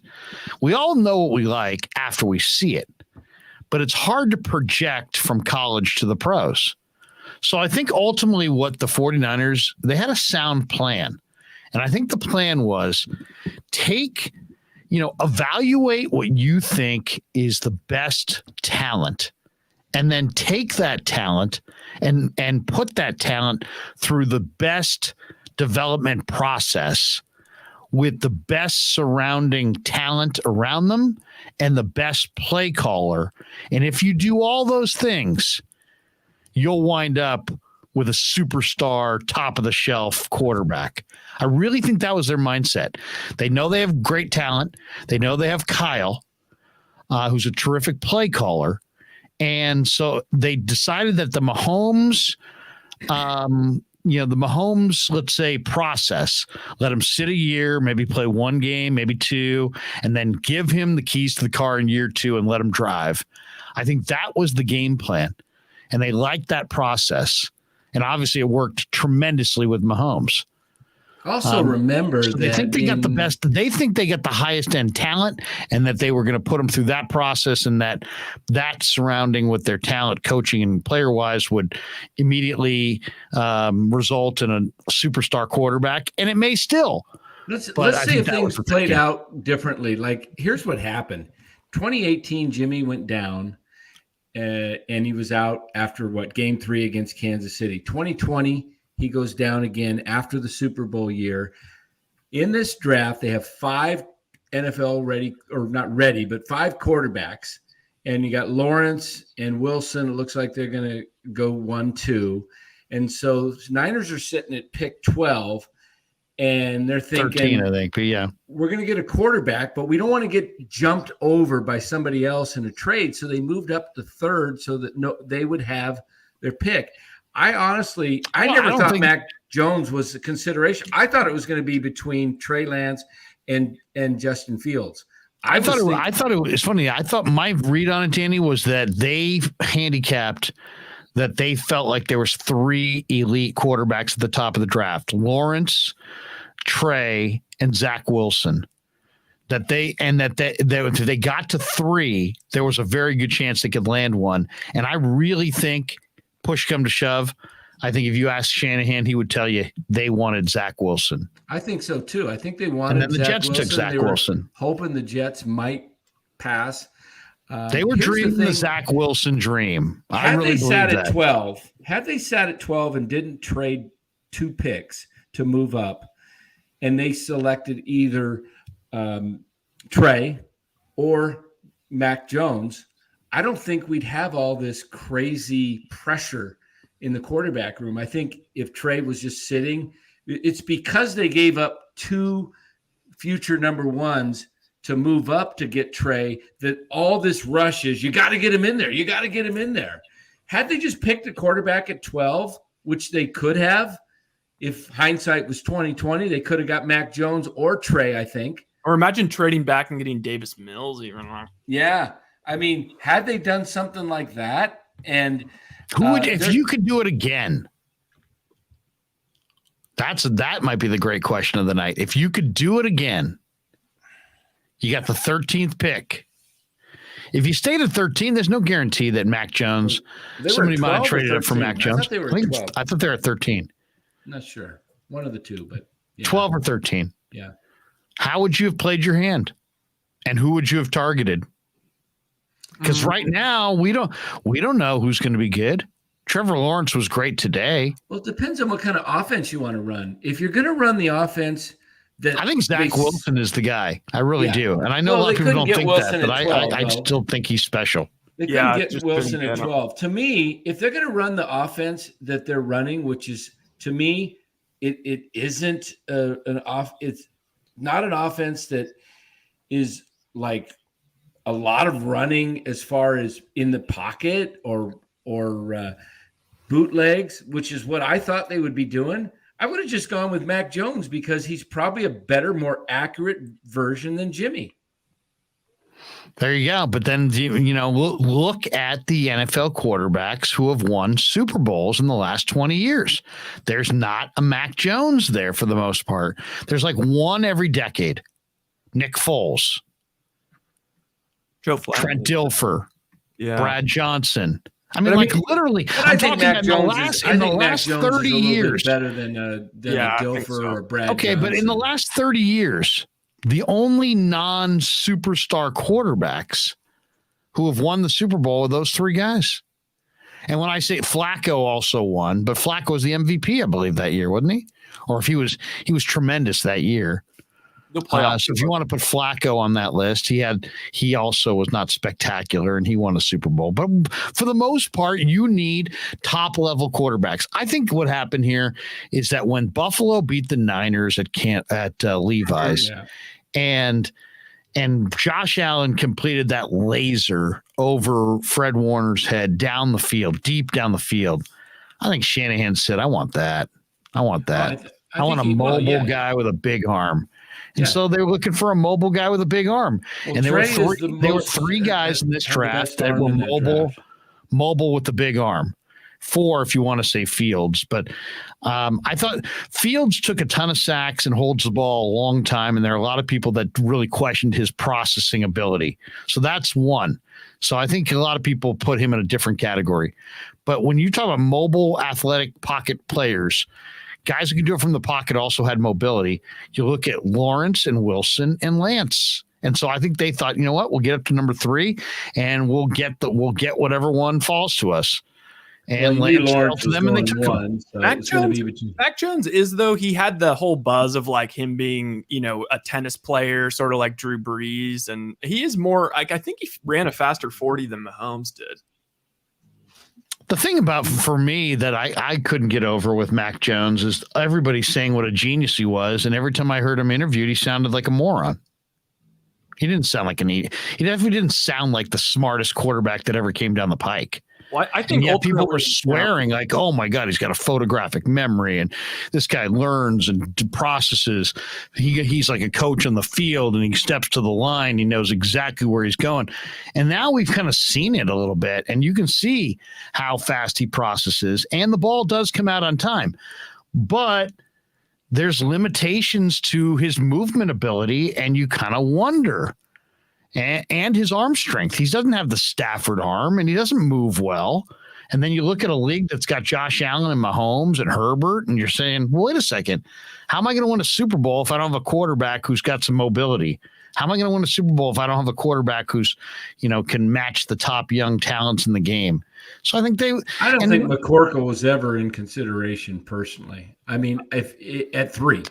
We all know what we like after we see it, but it's hard to project from college to the pros. So I think ultimately what the 49ers, they had a sound plan. And I think the plan was evaluate what you think is the best talent, and then take that talent and put that talent through the best development process with the best surrounding talent around them and the best play caller. And if you do all those things, you'll wind up with a superstar, top of the shelf quarterback. I really think that was their mindset. They know they have great talent. They know they have Kyle, who's a terrific play caller. And so they decided that the Mahomes, let's say, process, let him sit a year, maybe play one game, maybe two, and then give him the keys to the car in year two and let him drive. I think that was the game plan. And they liked that process. And obviously it worked tremendously with Mahomes. Also remember that they think they got the best. They think they got the highest end talent, and that they were going to put them through that process, and that surrounding with their talent, coaching and player wise, would immediately result in a superstar quarterback. And it may still. Let's say if things played out differently. Like, here's what happened: 2018, Jimmy went down, and he was out after Game 3 against Kansas City. 2020. He goes down again after the Super Bowl year. In this draft, they have 5 NFL ready, or not ready, but 5 quarterbacks. And you got Lawrence and Wilson. It looks like they're going to go 1-2. And so Niners are sitting at pick 12, and they're thinking 13, I think, but yeah. We're going to get a quarterback, but we don't want to get jumped over by somebody else in a trade. So they moved up to 3rd so that they would have their pick. I never thought Mac Jones was a consideration. I thought it was going to be between Trey Lance and Justin Fields. I thought it was funny. I thought my read on it, Danny, was that they handicapped that they felt like there was 3 elite quarterbacks at the top of the draft: Lawrence, Trey, and Zach Wilson. If they got to 3, there was a very good chance they could land one. And I really think, push come to shove, I think if you ask Shanahan, he would tell you they wanted Zach Wilson. I think so too. I think they wanted. And then the Jets took Zach Wilson, hoping the Jets might pass. They were dreaming the Zach Wilson dream. Had they sat at 12 and didn't trade 2 picks to move up, and they selected either Trey or Mac Jones, I don't think we'd have all this crazy pressure in the quarterback room. I think if Trey was just sitting, it's because they gave up 2 future number 1s to move up to get Trey that all this rush is, you got to get him in there. You got to get him in there. Had they just picked a quarterback at 12, which they could have, if hindsight was 2020, they could have got Mac Jones or Trey, I think. Or imagine trading back and getting Davis Mills even. Yeah. I mean, had they done something like that, and who would, if you could do it again? That might be the great question of the night. If you could do it again, you got the 13th pick. If you stayed at 13, there's no guarantee that Mac Jones, somebody might have traded it for Mac Jones. I thought they were at 13. I'm not sure. One of the two, but yeah. 12 or 13. Yeah. How would you have played your hand? And who would you have targeted? Because right now we don't know who's going to be good. Trevor Lawrence was great today. Well, it depends on what kind of offense you want to run. If you're going to run the offense that I think Zach Wilson is the guy. I really do. And I know a lot of people don't think that, but I still think he's special. They couldn't get Wilson at 12. To me, if they're going to run the offense that they're running, which is, to me, it isn't it's not an offense that is like a lot of running as far as in the pocket or bootlegs, which is what I thought they would be doing. I would have just gone with Mac Jones because he's probably a better, more accurate version than Jimmy. There you go. But then, look at the NFL quarterbacks who have won Super Bowls in the last 20 years. There's not a Mac Jones there for the most part. There's like one every decade. Nick Foles, Joe Flacco, Trent Dilfer, Brad Johnson. Literally, I'm talking in the last 30 years. Better than Dilfer or Brad Okay, Johnson. but in the last 30 years, the only non-superstar quarterbacks who have won the Super Bowl are those three guys. And when I say Flacco also won, but Flacco was the MVP, I believe, that year, wasn't he? Or if he was tremendous that year. So if you want to put Flacco on that list, he also was not spectacular and he won a Super Bowl. But for the most part, you need top level quarterbacks. I think what happened here is that when Buffalo beat the Niners at Levi's, and Josh Allen completed that laser over Fred Warner's head down the field, deep down the field, I think Shanahan said, I want that. I want a mobile guy with a big arm. And so they were looking for a mobile guy with a big arm. Well, and there were three guys in this draft that were mobile with the big arm. 4 if you want to say Fields. But I thought Fields took a ton of sacks and holds the ball a long time, and there are a lot of people that really questioned his processing ability. So that's one. So I think a lot of people put him in a different category. But when you talk about mobile, athletic pocket players, guys who can do it from the pocket also had mobility. You look at Lawrence and Wilson and Lance. And so I think they thought, you know what, we'll get up to number 3 and we'll get whatever one falls to us. And Lance fell to them and they took him. So Mac Jones is, though, he had the whole buzz of like him being, a tennis player, sort of like Drew Brees. And he is more like, I think he ran a faster 40 than Mahomes did. The thing about, for me, that I couldn't get over with Mac Jones is everybody's saying what a genius he was. And every time I heard him interviewed, he sounded like a moron. He didn't sound like he definitely didn't sound like the smartest quarterback that ever came down the pike. Well, I think people were swearing like, oh my God, he's got a photographic memory and this guy learns and processes. He's like a coach on the field and he steps to the line. He knows exactly where he's going. And now we've kind of seen it a little bit and you can see how fast he processes and the ball does come out on time. But there's limitations to his movement ability and you kind of wonder. And his arm strength. He doesn't have the Stafford arm, and he doesn't move well. And then you look at a league that's got Josh Allen and Mahomes and Herbert, and you're saying, well, wait a second. How am I going to win a Super Bowl if I don't have a quarterback who's got some mobility? How am I going to win a Super Bowl if I don't have a quarterback who's, can match the top young talents in the game? So I think I don't think McCorkle was ever in consideration personally. I mean, if at 3,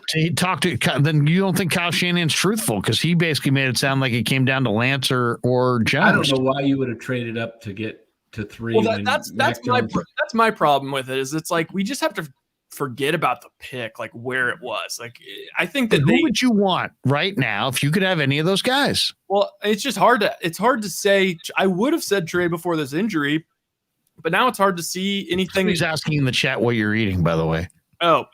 then you don't think Kyle Shanahan's truthful because he basically made it sound like it came down to Lance or Jones. I don't know why you would have traded up to get to 3. Well, that's my problem with it. Is it's like we just have to forget about the pick, like where it was. Like I think that who would you want right now if you could have any of those guys? Well, it's just hard to say. I would have said Trey before this injury. But now it's hard to see anything. He's asking in the chat what you're eating, by the way. Oh,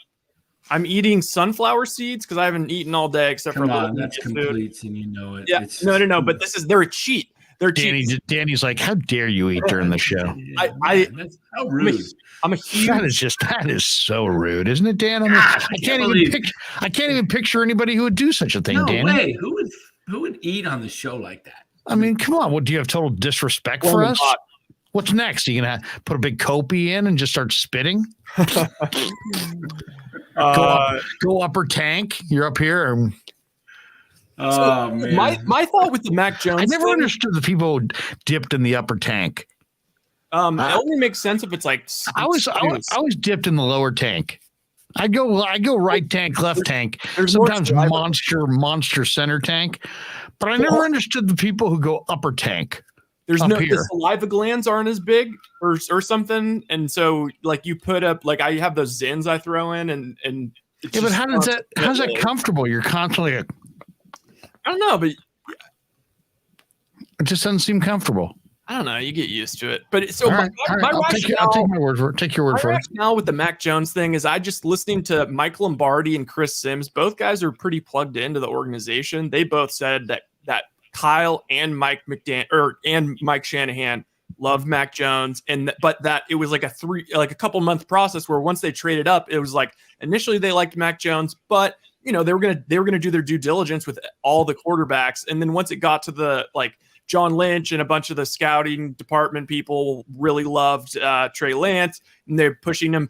I'm eating sunflower seeds because I haven't eaten all day except for a little that's food. complete, and you know it. Yeah, no. But they're a cheat. They're cheats. Danny's like, how dare you eat during the show? That's how rude. I'm a huge. That is so rude, isn't it, Dan? I can't even picture anybody who would do such a thing, No Danny. way. Who would eat on the show like that? I mean, come on. What, do you have total disrespect for us? What's next? Are you going to put a big Kopi in and just start spitting? Go upper tank. You're up here. Man. My thought with the Mac Jones. I never understood the people who dipped in the upper tank. It only makes sense if it's like I was dipped in the lower tank. I go right tank, left tank. Sometimes monster center tank, but I never understood the people who go upper tank. The saliva glands aren't as big or something, and so like you put up like I have those Zins I throw in and but how's that comfortable? You're constantly I don't know, but it just doesn't seem comfortable. I don't know. You get used to it, but so my rationale. I'll take my word for it. Take your word for it. My rationale with the Mac Jones thing is I just listening to Mike Lombardi and Chris Sims. Both guys are pretty plugged into the organization. They both said that Kyle and Mike Shanahan love Mac Jones, but that it was like a couple month process where once they traded up, it was like initially they liked Mac Jones, but they were gonna do their due diligence with all the quarterbacks, and then once it got to the like John Lynch and a bunch of the scouting department people really loved Trey Lance, and they're pushing him.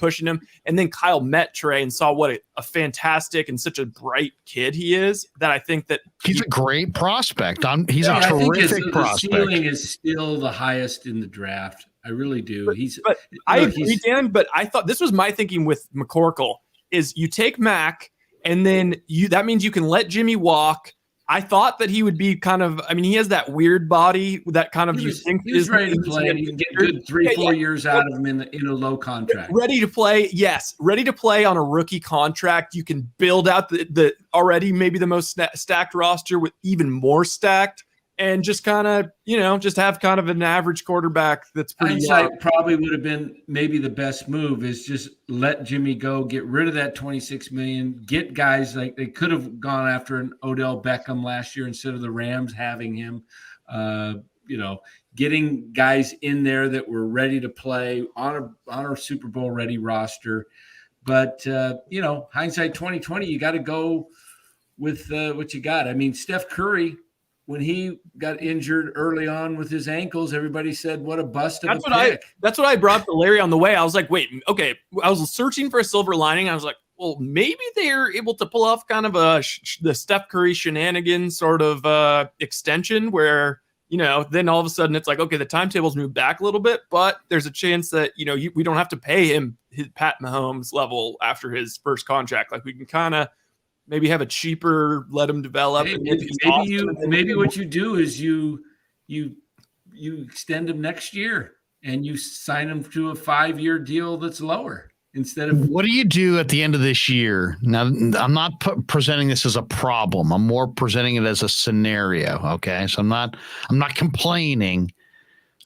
And then Kyle met Trey and saw what a fantastic and such a bright kid he is, that I think that he's a great prospect. He's a terrific prospect. The ceiling is still the highest in the draft. I really do. I agree, Dan, but I thought this was my thinking with McCorkle is you take Mac and then that means you can let Jimmy walk. I thought that he would be he has that weird body that kind of he was ready to play. And you can get good 3-4 years out of him in a low contract. Ready to play, yes. Ready to play on a rookie contract. You can build out the already maybe the most stacked roster with even more stacked, and just kind of just have kind of an average quarterback that's pretty hindsight probably would have been maybe the best move is just let Jimmy go, get rid of that $26 million, get guys like they could have gone after an Odell Beckham last year instead of the Rams having him, getting guys in there that were ready to play on a Super Bowl ready roster. But hindsight 2020, you got to go with what you got. I mean, Steph Curry, when he got injured early on with his ankles, everybody said, what a bust of a pick. That's what I brought to Larry on the way. I was like, wait, okay. I was searching for a silver lining. I was like, well, maybe they're able to pull off kind of the Steph Curry shenanigans sort of extension where, then all of a sudden it's like, okay, the timetables moved back a little bit, but there's a chance that, we don't have to pay him his Pat Mahomes level after his first contract. Like we can kind of maybe have a cheaper, let him develop. Maybe what you do is you extend him next year and you sign him to a 5-year deal that's lower instead of. What do you do at the end of this year? Now, I'm not presenting this as a problem. I'm more presenting it as a scenario. Okay, so I'm not complaining.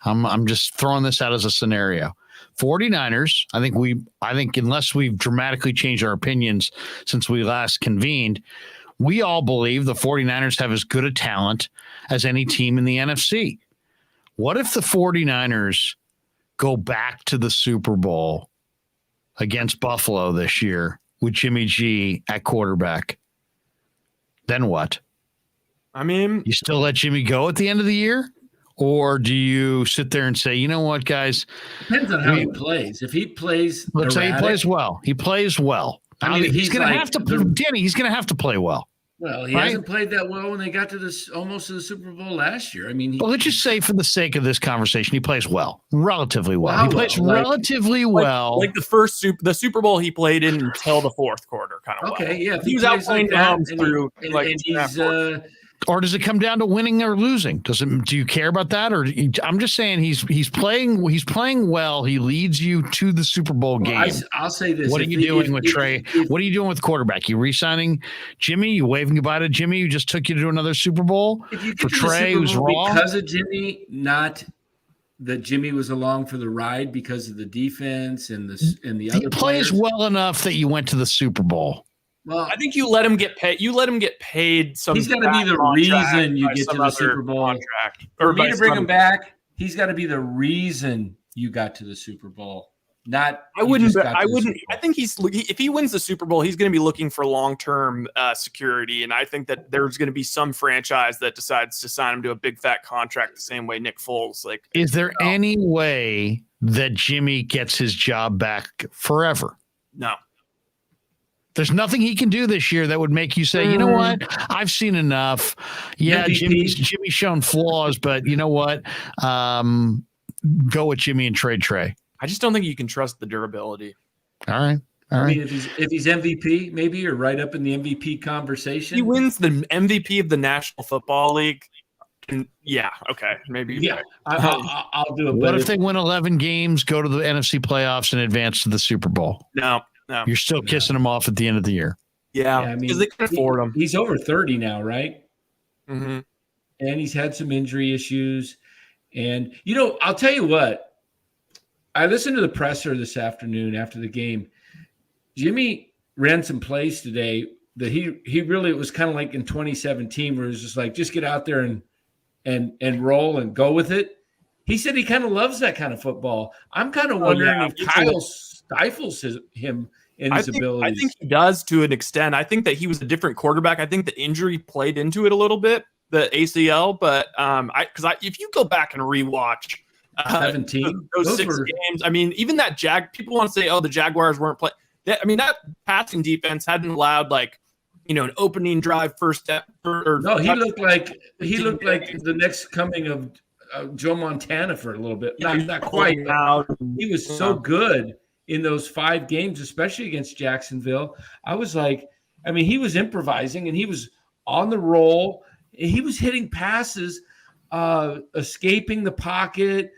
I'm just throwing this out as a scenario. 49ers, I think unless we've dramatically changed our opinions since we last convened, we all believe the 49ers have as good a talent as any team in the NFC. What if the 49ers go back to the Super Bowl against Buffalo this year with Jimmy G at quarterback? Then what? I mean, you still let Jimmy go at the end of the year? Or do you sit there and say, you know what, guys? Depends on how he plays. If he plays, let's say he plays well. He plays well. I mean, he's going to have to. Danny, he's going to have to play well. Well, he hasn't played that well when they got to almost to the Super Bowl last year. I mean, let's just say, for the sake of this conversation, he plays well, relatively well. He plays relatively well. Like the Super Bowl he played in until the fourth quarter, kind of. Okay, yeah. He was out playing Mahomes through. Or does it come down to winning or losing? Do you care about that? Or I'm just saying he's playing well. He leads you to the Super Bowl game. I'll say this. What are you doing with Trey? What are you doing with quarterback? You re-signing Jimmy? You waving goodbye to Jimmy who just took you to another Super Bowl? If you for Trey, who's raw? Because of Jimmy, not that Jimmy was along for the ride because of the defense and the other He plays players? well enough that you went to the Super Bowl. Well, I think you let him get paid. You let him get paid. He's got to be the reason you get to the Super Bowl. Contract, for me to bring him back, he's got to be the reason you got to the Super Bowl. Not I wouldn't. I think if he wins the Super Bowl, he's going to be looking for long-term security, and I think that there's going to be some franchise that decides to sign him to a big fat contract the same way Nick Foles. Like, is there any way that Jimmy gets his job back forever? No. There's nothing he can do this year that would make you say, you know what? I've seen enough. Yeah, Jimmy's shown flaws, but you know what? Go with Jimmy and trade Trey. I just don't think you can trust the durability. All right. I mean, if he's MVP, maybe you're right up in the MVP conversation. He wins the MVP of the National Football League. And yeah, okay, maybe. Yeah, I'll do it. What if they win 11 games, go to the NFC playoffs, and advance to the Super Bowl? No. You're still kissing them off at the end of the year. Yeah, I mean, because they can afford him. He's over 30 now, right? Mm-hmm. And he's had some injury issues. And, I'll tell you what. I listened to the presser this afternoon after the game. Jimmy ran some plays today that he really, it was kind of like in 2017 where it was just like, just get out there and roll and go with it. He said he kind of loves that kind of football. I'm kind of wondering if Kyle stifles him in his abilities. I think he does to an extent. I think that he was a different quarterback. I think the injury played into it a little bit, the ACL. But if you go back and rewatch 17 those 6 games, I mean, even that people want to say, the Jaguars weren't playing. That passing defense hadn't allowed an opening drive first step. No, he looked like the next coming of Joe Montana for a little bit. Not quite. He was so good in those 5 games, especially against Jacksonville. I was like, he was improvising and he was on the roll. He was hitting passes, escaping the pocket,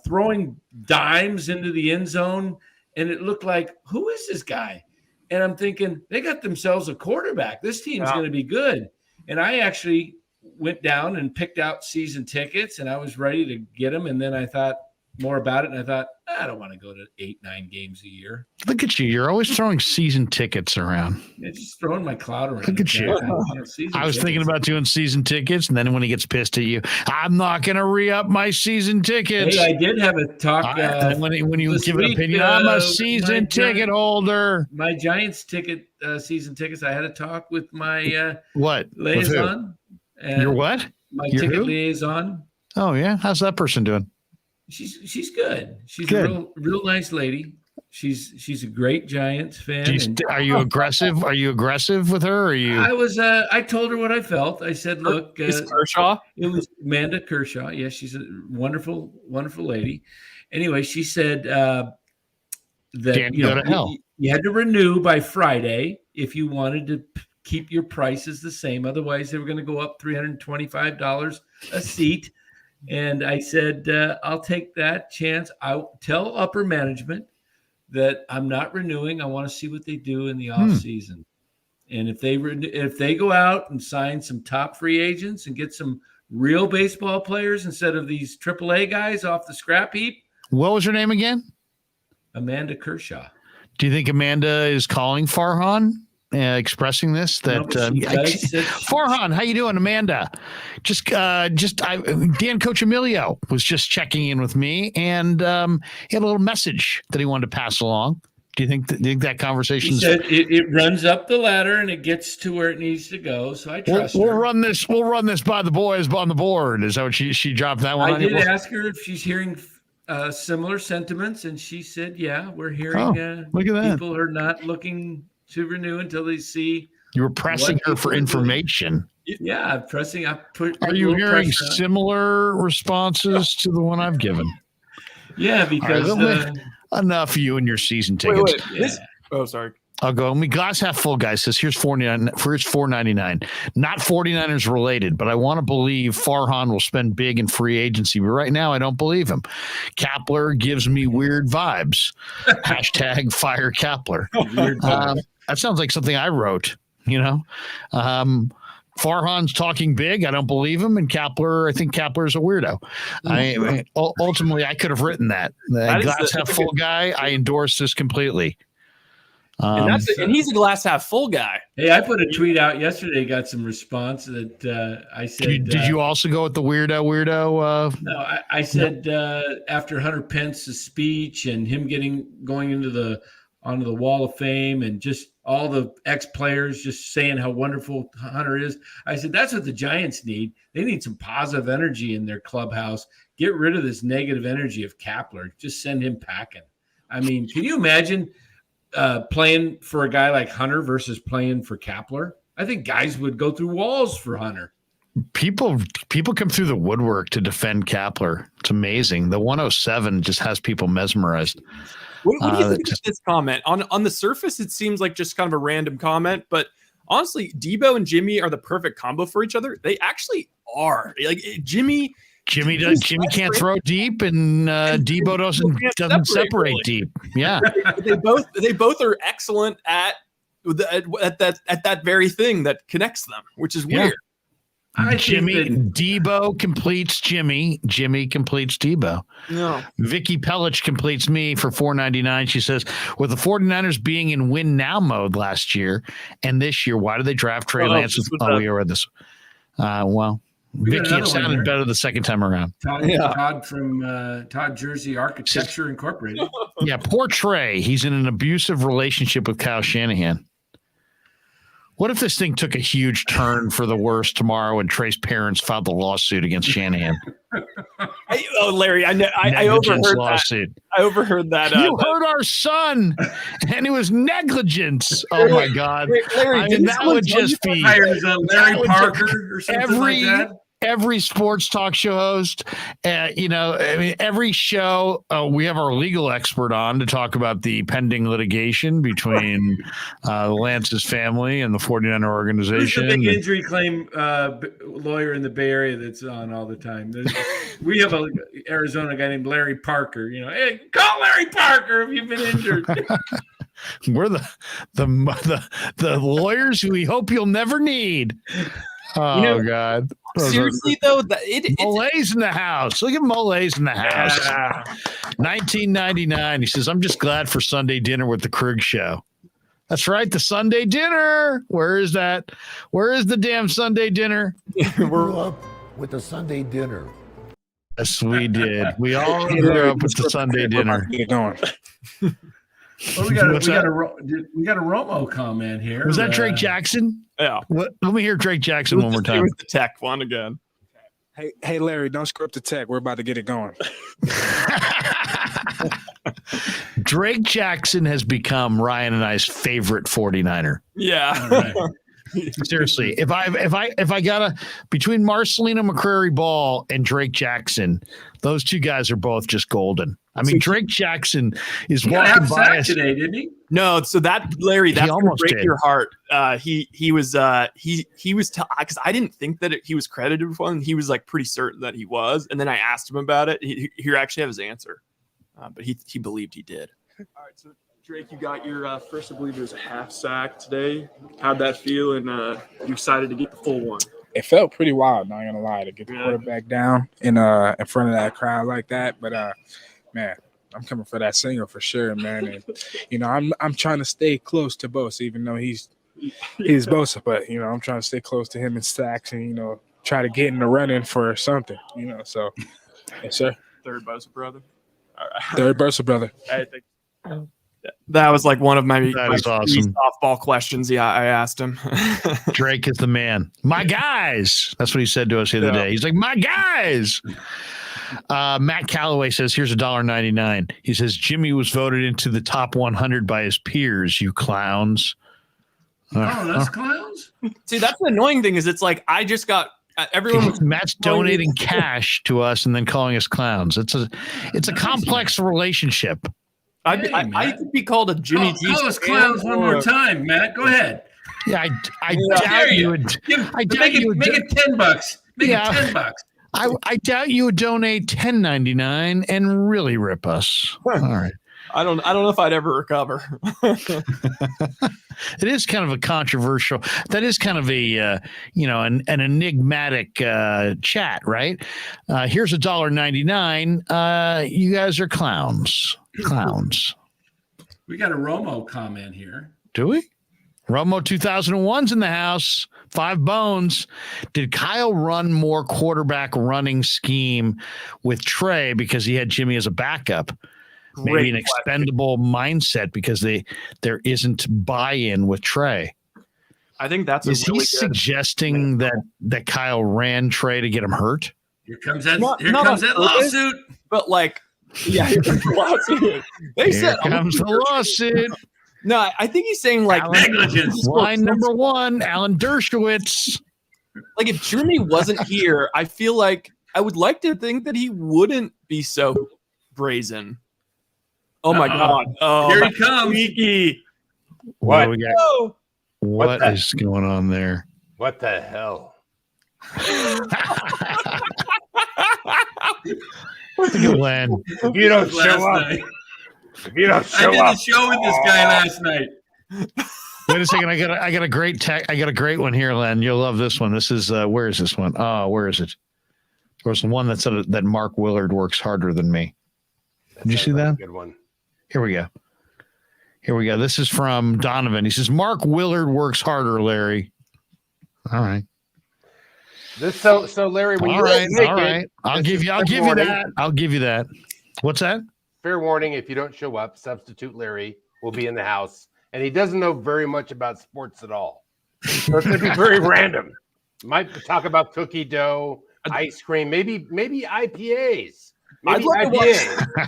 throwing dimes into the end zone. And it looked like, who is this guy? And I'm thinking, they got themselves a quarterback. This team's going to be good. And I actually went down and picked out season tickets, and I was ready to get them. And then I thought more about it, and I thought, I don't want to go to 8-9 games a year. Look at you. You're always throwing season tickets around. Yeah, just throwing my clout around. Look at you. I was thinking about doing season tickets, and then when he gets pissed at you, I'm not going to re-up my season tickets. Hey, I did have a talk. When you give an opinion, I'm a season ticket holder. My Giants ticket, season tickets, I had a talk with my liaison. Your what? My ticket liaison. Oh, yeah? How's that person doing? She's good. She's a real nice lady. She's a great Giants fan. Are you aggressive? Are you aggressive with her? Or are you? I told her what I felt. I said, look, Kershaw. It was Amanda Kershaw. Yeah, she's a wonderful, wonderful lady. Anyway, she said that you had to renew by Friday if you wanted to keep your prices the same. Otherwise, they were going to go up $325 a seat. And I said, I'll take that chance. I'll tell upper management that I'm not renewing. I want to see what they do in the off season. And if they go out and sign some top free agents and get some real baseball players instead of these AAA guys off the scrap heap. What was her name again? Amanda Kershaw. Do you think Amanda is calling Farhan? Expressing this Farhan, how you doing, Amanda? Dan Coach Emilio was just checking in with me, and he had a little message that he wanted to pass along. Do you think that conversation? He said it runs up the ladder and it gets to where it needs to go. So I trust her. We'll run this by the boys on the board. Is that what she dropped that one? I did ask her if she's hearing similar sentiments, and she said, "Yeah, we're hearing. Look at that. People are not looking to renew until they see." You were pressing her for information. Yeah, pressing. Are you hearing similar responses to the one I've given? Yeah, because enough you and your season tickets. Sorry. I'll go. Glass half full guy says here's $4.99. Not 49ers related, but I want to believe Farhan will spend big in free agency. But right now, I don't believe him. Kapler gives me weird vibes. # fire Kapler. That sounds like something I wrote. Farhan's talking big. I don't believe him. And Kapler, I think Kapler is a weirdo. Ultimately, I could have written that. The glass half full guy, I endorse this completely. And he's a glass half full guy. Hey, I put a tweet out yesterday, got some response that I said. Did you also go with the weirdo? No, I said after Hunter Pence's speech and him going onto the Wall of Fame and just all the ex-players just saying how wonderful Hunter is. I said, that's what the Giants need. They need some positive energy in their clubhouse. Get rid of this negative energy of Kapler. Just send him packing. I mean, can you imagine playing for a guy like Hunter versus playing for Kapler? I think guys would go through walls for Hunter. People come through the woodwork to defend Kapler. It's amazing. The 107 just has people mesmerized. What do you think of this comment? On the surface, it seems like just kind of a random comment, but honestly, Debo and Jimmy are the perfect combo for each other. They actually are. Like Jimmy can't throw deep, and Debo doesn't separate really deep. Yeah, they both are excellent at that very thing that connects them, which is weird. Debo completes Jimmy. Jimmy completes Debo. No. Vicky Pellich completes me for $4.99. She says, with the 49ers being in win now mode last year and this year, why did they draft Trey Lance? We read this. Vicky, it sounded better the second time around. Todd from Todd Jersey Architecture Incorporated. Yeah, poor Trey. He's in an abusive relationship with Kyle Shanahan. What if this thing took a huge turn for the worse tomorrow and Trey's parents filed the lawsuit against Shanahan? Larry, I overheard lawsuit. I overheard that. You heard our son, and it was negligence. Oh my God, Larry, that would just be Larry Parker or something like that. Every sports talk show host, every show, we have our legal expert on to talk about the pending litigation between Lance's family and the 49er organization. Who's the big injury claim lawyer in the Bay Area that's on all the time? We have an Arizona guy named Larry Parker. Hey, call Larry Parker if you've been injured. We're the lawyers who we hope you'll never need. Oh, God. Seriously, though, Molay's in the house. Look at Molay's in the house. Yeah. 1999. He says, I'm just glad for Sunday dinner with the Krueg show. That's right. The Sunday dinner. Where is that? Where is the damn Sunday dinner? Grew up with the Sunday dinner. Yes, we did. We all grew up with the Sunday dinner. Get going. Well, we got a Romo comment here. Was that Drake Jackson? Yeah. Let me hear Drake Jackson one more time. It was the tech one again. Hey, Larry, don't screw up the tech. We're about to get it going. Drake Jackson has become Ryan and I's favorite 49er. Yeah. Seriously, if I gotta between Marcelino McCrary Ball and Drake Jackson, those two guys are both just golden. I mean, Drake Jackson is walking by us today, didn't he? No, so Larry, that's gonna break your heart. He was because I didn't think that he was credited with one. He was like pretty certain that he was, and then I asked him about it. He actually have his answer, but he believed he did. All right, so Drake, you got your first, I believe it was a half sack today. How'd that feel? And you excited to get the full one? It felt pretty wild, not gonna lie, to get the quarterback down in front of that crowd like that. But man, I'm coming for that single for sure, man. And I'm trying to stay close to Bosa, even though he's Bosa. But I'm trying to stay close to him in stacks and try to get in the run-in for something. So yes, sir. Third Bosa brother. All right. Third Bosa brother. I think. That was like one of my awesome softball questions. Yeah, I asked him. Drake is the man. My guys. That's what he said to us the other day. He's like, my guys. Matt Calloway says, here's $1.99. He says, Jimmy was voted into the top 100 by his peers, you clowns. That's clowns? See, that's the annoying thing is it's like I just got everyone. Matt's donating cash to us and then calling us clowns. It's a complex relationship. I could be called a Jimmy G. Call us clowns one more time, Matt. Go ahead. Yeah, I doubt you would. Make it $10. Make it $10. I doubt you would donate $10.99 and really rip us. All right. I don't know if I'd ever recover. It is kind of a controversial. That is kind of a an enigmatic chat, right? Here's $1.99. You guys are clowns. Clowns. We got a Romo comment here. Do we? Romo 2001's in the house. 5 bones. Did Kyle run more quarterback running scheme with Trey because he had Jimmy as a backup? Maybe an expendable mindset because there isn't buy-in with Trey. I think that's is he suggesting that Kyle ran Trey to get him hurt? Here comes that lawsuit. But yeah, here comes the lawsuit. Here comes the lawsuit. No, I think he's saying negligence. Line number 1, Alan Dershowitz. If Jimmy wasn't here, I feel like I would like to think that he wouldn't be so brazen. Oh my God! Oh, here he comes. Sneaky. What do we got? What is going on there? What the hell? Look at Len. If you don't show up. I did the show with this guy last night. Wait a second. I got a great I got a great one here, Len. You'll love this one. This is where is this one? Oh, where is it? There's the one that said that Mark Willard works harder than me. Did you see that? Good one. Here we go. This is from Donovan. He says, Mark Willard works harder, Larry. All right. So Larry, when all right. I'll give you that. What's that? Fair warning, if you don't show up, substitute Larry will be in the house. And he doesn't know very much about sports at all. So it's going to be very random. Might talk about cookie dough, ice cream, maybe IPAs. Maybe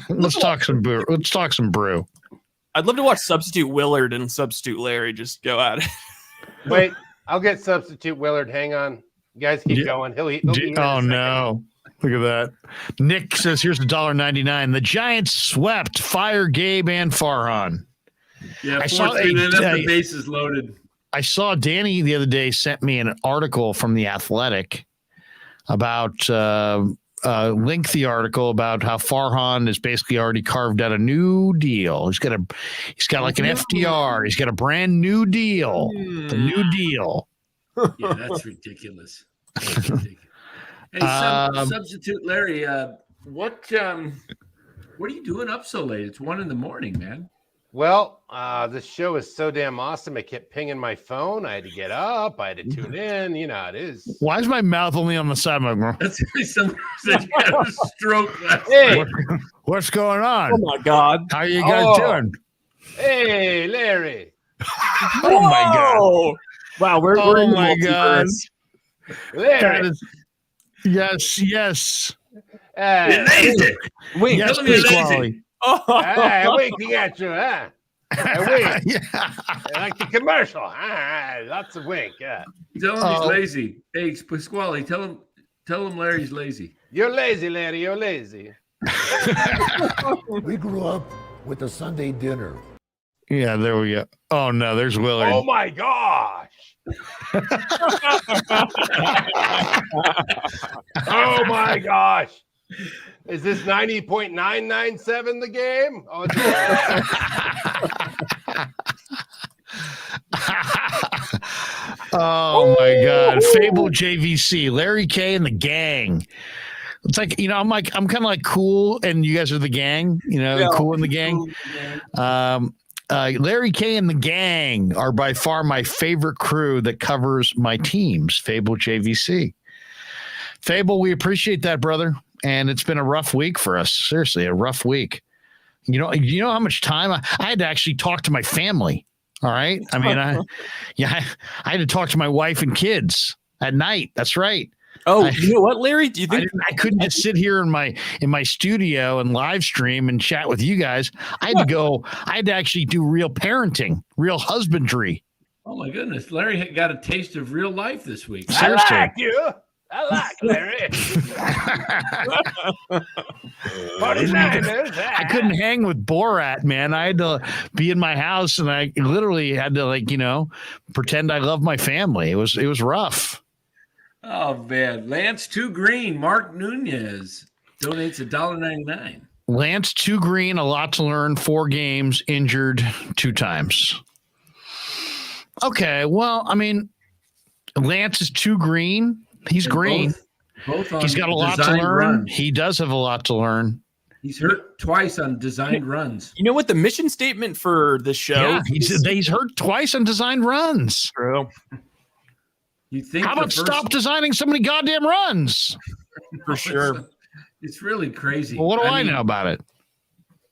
Let's talk some brew. I'd love to watch substitute Willard and substitute Larry just go at it. Wait, I'll get substitute Willard. Hang on. You guys keep going. He'll be no. Look at that. Nick says, here's $1.99. The Giants swept, fire Gabe and Farhan. Yeah, the bases loaded. I saw Danny the other day sent me an article from The Athletic about lengthy article about how Farhan is basically already carved out a new deal. He's got like an FDR. He's got a brand new deal. A new deal. Yeah, that's ridiculous. Hey, substitute Larry, what are you doing up so late? It's 1 a.m, man. Well, this show is so damn awesome. It kept pinging my phone. I had to get up. I had to tune in. You know how it is. Why is my mouth only on the side of my mouth? That's somebody said you had a stroke last night. What's going on? Oh, my God. How are you guys doing? Hey, Larry. Oh, my God. Wow, we're in my God. Larry. Yes. You're lazy. Wait, yes, lazy. Winking at you, huh? Wink. Yeah. Like the commercial. Lots of wink. Yeah. Tell him he's lazy. Hey, Pasquale, tell him Larry's lazy. You're lazy, Larry. You're lazy. We grew up with a Sunday dinner. Yeah, there we go. Oh, no, there's Willard. Oh, my gosh. Oh, my gosh. Is this 90.997 the game? Oh, oh my God. Fable JVC, Larry K and the gang. It's like, I'm kind of like cool and you guys are the gang, cool in the gang. Larry K and the gang are by far my favorite crew that covers my teams. Fable JVC. Fable, we appreciate that, brother. And it's been a rough week for us. Seriously, a rough week. You know how much time I had to actually talk to my family. All right. I mean, I had to talk to my wife and kids at night. That's right. Oh, you know what, Larry? Do you think I couldn't just sit here in my studio and live stream and chat with you guys? I had to actually do real parenting, real husbandry. Oh my goodness. Larry got a taste of real life this week. Seriously. I like you. I like Larry. 49ers. I couldn't hang with Borat, man. I had to be in my house and I literally had to pretend I love my family. It was rough. Oh man. Lance Too Green, Mark Nunez donates $1.99. Lance too green, a lot to learn, 4 games, injured 2 times. Okay, well, I mean, Lance is too green. He's green. Both He's got a lot to learn. Runs. He does have a lot to learn. He's hurt twice on designed runs. You know what? The mission statement for the show. Yeah, he's hurt twice on designed runs. True. You think? How about stop designing so many goddamn runs? For sure. It's really crazy. Well, what do I know about it?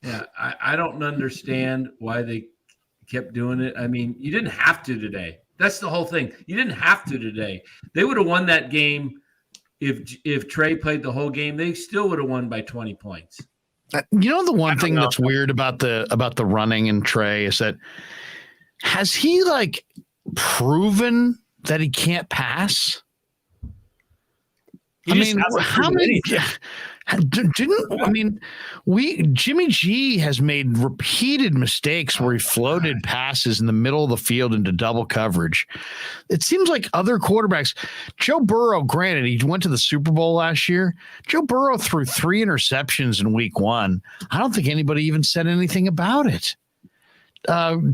Yeah, I don't understand why they kept doing it. I mean, you didn't have to today. That's the whole thing. You didn't have to today. They would have won that game if Trey played the whole game. They still would have won by 20 points. You know, the one thing that's weird about the running in Trey is that has he like proven that he can't pass? How many? Jimmy G has made repeated mistakes where he floated passes in the middle of the field into double coverage. It seems like other quarterbacks, Joe Burrow, granted, he went to the Super Bowl last year. Joe Burrow threw 3 interceptions in week 1. I don't think anybody even said anything about it.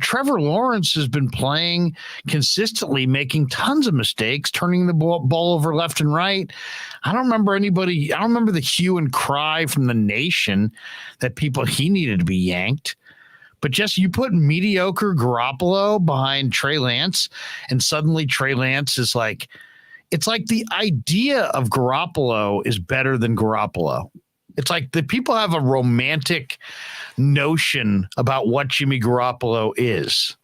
Trevor Lawrence has been playing consistently, making tons of mistakes, turning the ball over left and right. I don't remember the hue and cry from the nation that he needed to be yanked. But just you put mediocre Garoppolo behind Trey Lance, and suddenly Trey Lance is like, it's like the idea of Garoppolo is better than Garoppolo. It's like the people have a romantic notion about what Jimmy Garoppolo is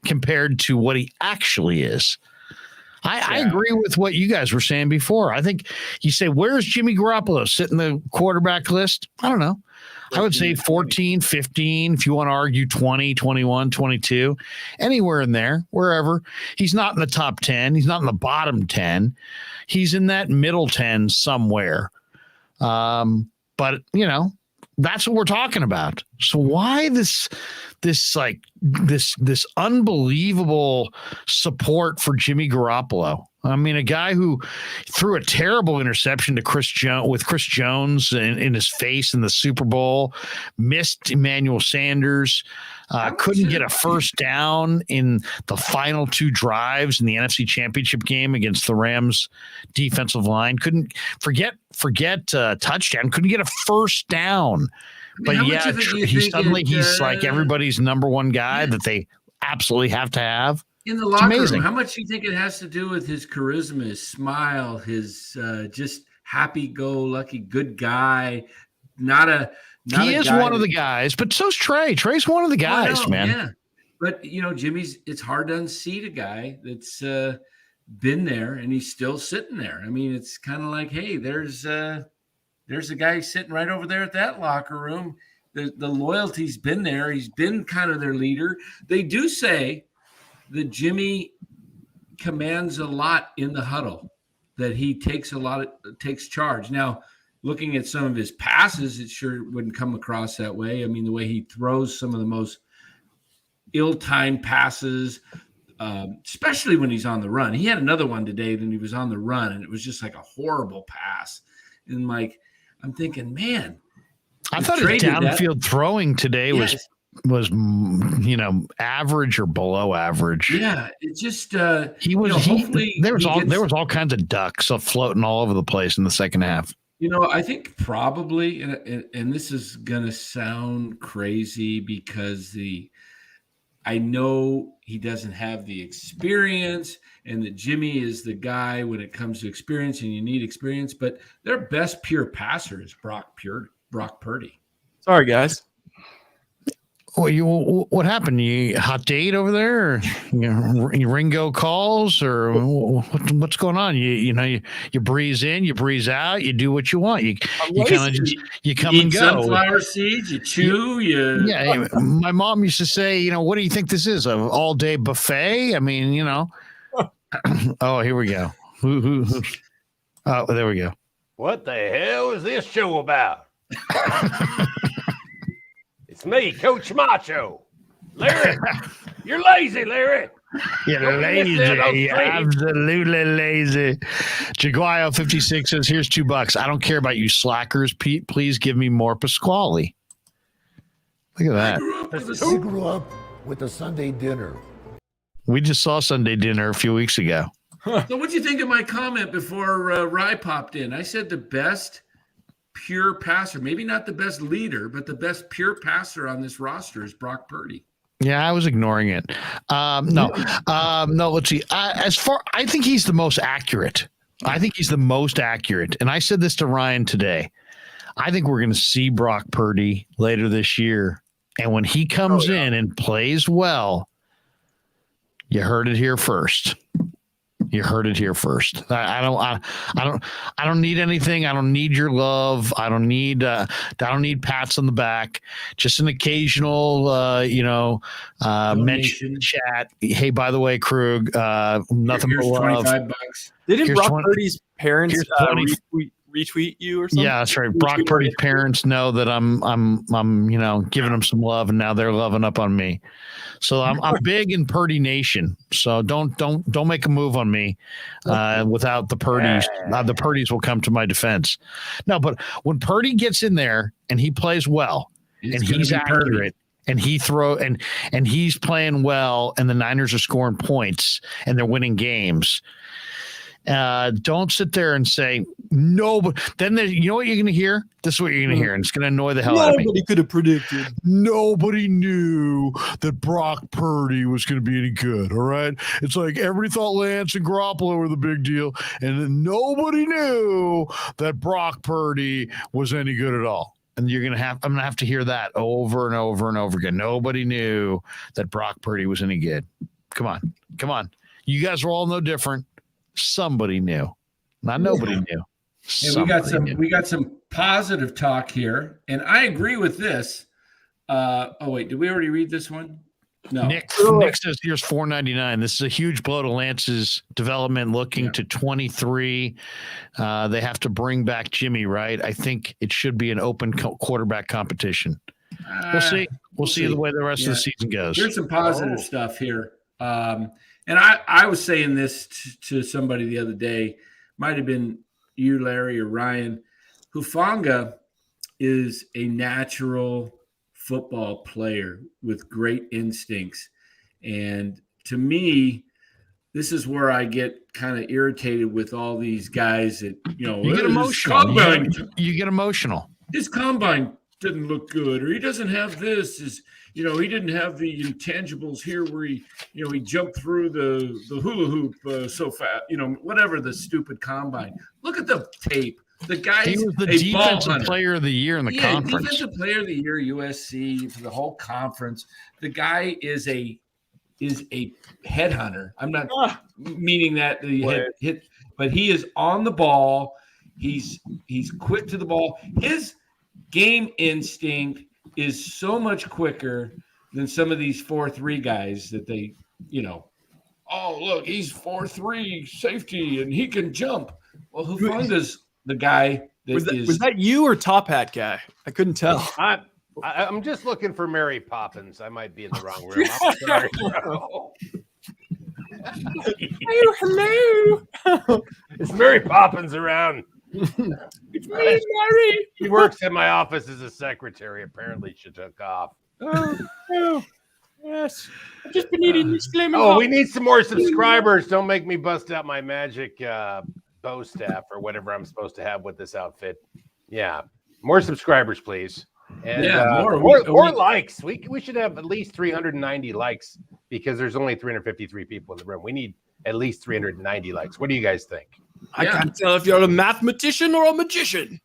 compared to what he actually is. I agree with what you guys were saying before. I think you say, where's Jimmy Garoppolo? Sit in the quarterback list? I don't know. I would say 14, 15, if you want to argue 20, 21, 22, anywhere in there, wherever. He's not in the top 10. He's not in the bottom 10. He's in that middle 10 somewhere. But, you know, that's what we're talking about. So why this unbelievable support for Jimmy Garoppolo? I mean, a guy who threw a terrible interception to Chris Jones in his face in the Super Bowl, missed Emmanuel Sanders, couldn't get a first down in the final 2 drives in the NFC Championship game against the Rams defensive line. Couldn't forget touchdown. Couldn't get a first down. But yeah, he's like everybody's number one guy that they absolutely have to have. In the locker room, how much do you think it has to do with his charisma, his smile, his just happy-go-lucky good guy? He is one of the guys, but so's Trey. Trey's one of the guys, man. Yeah, but you know, it's hard to unseat a guy that's been there and he's still sitting there. I mean, it's kind of like, hey, there's a guy sitting right over there at that locker room. The loyalty's been there. He's been kind of their leader. They do say that Jimmy commands a lot in the huddle, that he takes charge. Now, looking at some of his passes, it sure wouldn't come across that way. I mean, the way he throws some of the most ill-timed passes, especially when he's on the run. He had another one today when he was on the run, and it was just like a horrible pass. And like, I'm thinking, man. I thought his downfield throwing today was average or below average. Yeah, it just there was all kinds of ducks floating all over the place in the second half. You know, I think probably, and this is gonna sound crazy because I know he doesn't have the experience, and that Jimmy is the guy when it comes to experience, and you need experience. But their best pure passer is Brock Purdy. Sorry, guys. What happened? You hot date over there? Or, Ringo calls, or what's going on? You breeze in, you breeze out, you do what you want. You kind of you come and go. Sunflower seeds, you chew. Yeah. My mom used to say, what do you think this is? An all day buffet? I mean, Oh, here we go. Oh, there we go. What the hell is this show about? It's me, Coach Macho. Larry, you're lazy, Larry. You're lazy. Absolutely lazy. Jaguayo 56 says, here's $2. I don't care about you slackers. Pete, please give me more Pasquale. Look at that. We grew up with a Sunday dinner. We just saw Sunday Dinner a few weeks ago. So what'd you think of my comment before Rye popped in? I said the best pure passer, maybe not the best leader, but the best pure passer on this roster is Brock Purdy. Yeah, I was ignoring it. No, let's see. I think he's the most accurate. I think he's the most accurate. And I said this to Ryan today. I think we're going to see Brock Purdy later this year. And when he comes in and plays well, you heard it here first. You heard it here first. I don't need anything. I don't need your love. I don't need pats on the back. Just an occasional, mention in the chat. Hey, by the way, Krug, nothing but love. $25. Didn't Brock Purdy's parents retweet you or something? Yeah, that's right. Brock Purdy's parents know that I'm giving them some love, and now they're loving up on me. So I'm big in Purdy Nation. So don't make a move on me without the Purdy's. The Purdy's will come to my defense. No, but when Purdy gets in there and he plays well and he's accurate and and he's playing well and the Niners are scoring points and they're winning games. Don't sit there and say no, but then you know what you're going to hear? This is what you're going to hear, and it's going to annoy the hell out of me. Nobody could have predicted. Nobody knew that Brock Purdy was going to be any good, all right? It's like everybody thought Lance and Garoppolo were the big deal, and then nobody knew that Brock Purdy was any good at all. And I'm going to have to hear that over and over and over again. Nobody knew that Brock Purdy was any good. Come on. You guys are all no different. Somebody knew. Not nobody knew. And we got some positive talk here, and I agree with this. Did we already read this one? No. Nick says here's $4.99. This is a huge blow to Lance's development, looking to 23. They have to bring back Jimmy, right? I think it should be an open quarterback competition. We'll see. We'll see the way the rest of the season goes. There's some positive stuff here. And I was saying this to somebody the other day, might have been you, Larry, or Ryan. Hufanga is a natural football player with great instincts. And to me, this is where I get kind of irritated with all these guys that, you get emotional. You get emotional. His combine didn't look good, or he doesn't have this. He didn't have the intangibles here where he jumped through the hula hoop so fast, whatever the stupid combine. Look at the tape. The guy he was the defensive player of the year in the conference. Defensive player of the year, USC, for the whole conference. The guy is a headhunter. I'm not meaning that he hit, but he is on the ball. He's quick to the ball. His game instinct is so much quicker than some of these 4-3 guys that they, oh, look, he's 4-3 safety and he can jump. Well, Hufanga's the guy that was that you or Top Hat guy? I couldn't tell. I'm just looking for Mary Poppins. I might be in the wrong room. I'm sorry. Hello. Is Mary Poppins around? It's me, Mary. She works in my office as a secretary. Apparently, she took off. Oh, yes. I've just been eating these flaming. Oh, we need some more subscribers. Don't make me bust out my magic bow staff or whatever I'm supposed to have with this outfit. Yeah, more subscribers, please. And more likes. We should have at least 390 likes because there's only 353 people in the room. We need at least 390 likes. What do you guys think? I can't tell if you're a mathematician or a magician.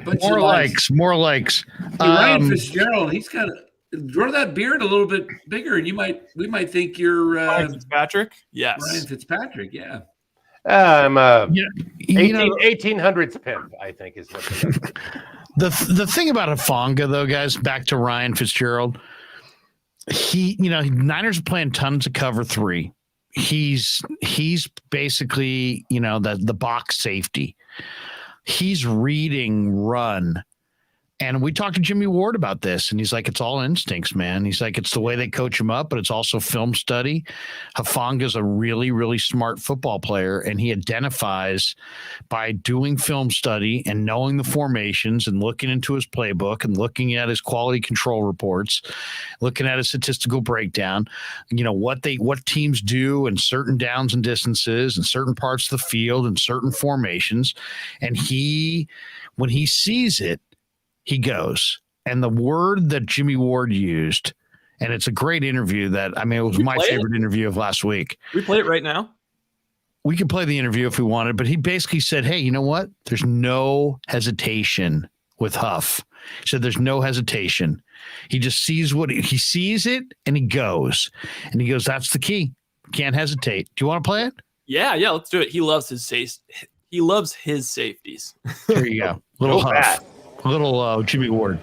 But more likes. Ryan Fitzgerald, he's got to grow that beard a little bit bigger, and we might think you're Ryan Fitzpatrick. Yes, Ryan Fitzpatrick. Yeah. I'm 1800s pimp, I think is what the thing about Hufanga, though, guys, back to Ryan Fitzgerald. Niners are playing tons of cover 3. He's basically, the box safety. He's reading run And we talked to Jimmy Ward about this, and he's like, it's all instincts, man. He's like, it's the way they coach him up, but it's also film study. Hafanga's a really, really smart football player, and he identifies by doing film study and knowing the formations and looking into his playbook and looking at his quality control reports, looking at his statistical breakdown, what teams do in certain downs and distances and certain parts of the field and certain formations. And when he sees it, he goes. And the word that Jimmy Ward used, and it's a great interview it was my favorite interview of last week. We play it right now. We could play the interview if we wanted, but he basically said, hey, you know what? There's no hesitation with Huff. He said there's no hesitation. He just sees he sees it and he goes. And he goes, that's the key. Can't hesitate. Do you want to play it? Yeah, let's do it. He loves his safeties. There you go. Little Huff. Little Jimmy Ward.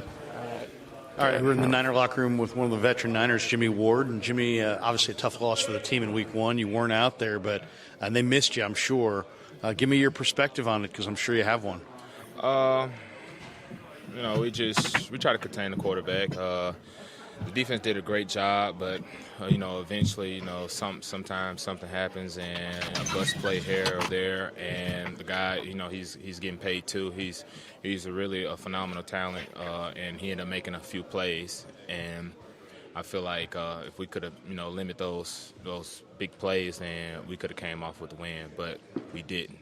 All right, we're in the Niner locker room with one of the veteran Niners, Jimmy Ward. And Jimmy, obviously a tough loss for the team in week 1. You weren't out there, but they missed you, I'm sure. Give me your perspective on it, because I'm sure you have one. We try to contain the quarterback. The defense did a great job, but eventually, sometimes something happens and a bust play here or there, and the guy, he's getting paid too. He's really a phenomenal talent, and he ended up making a few plays. And I feel like if we could have, limit those big plays, then we could have came off with the win, but we didn't.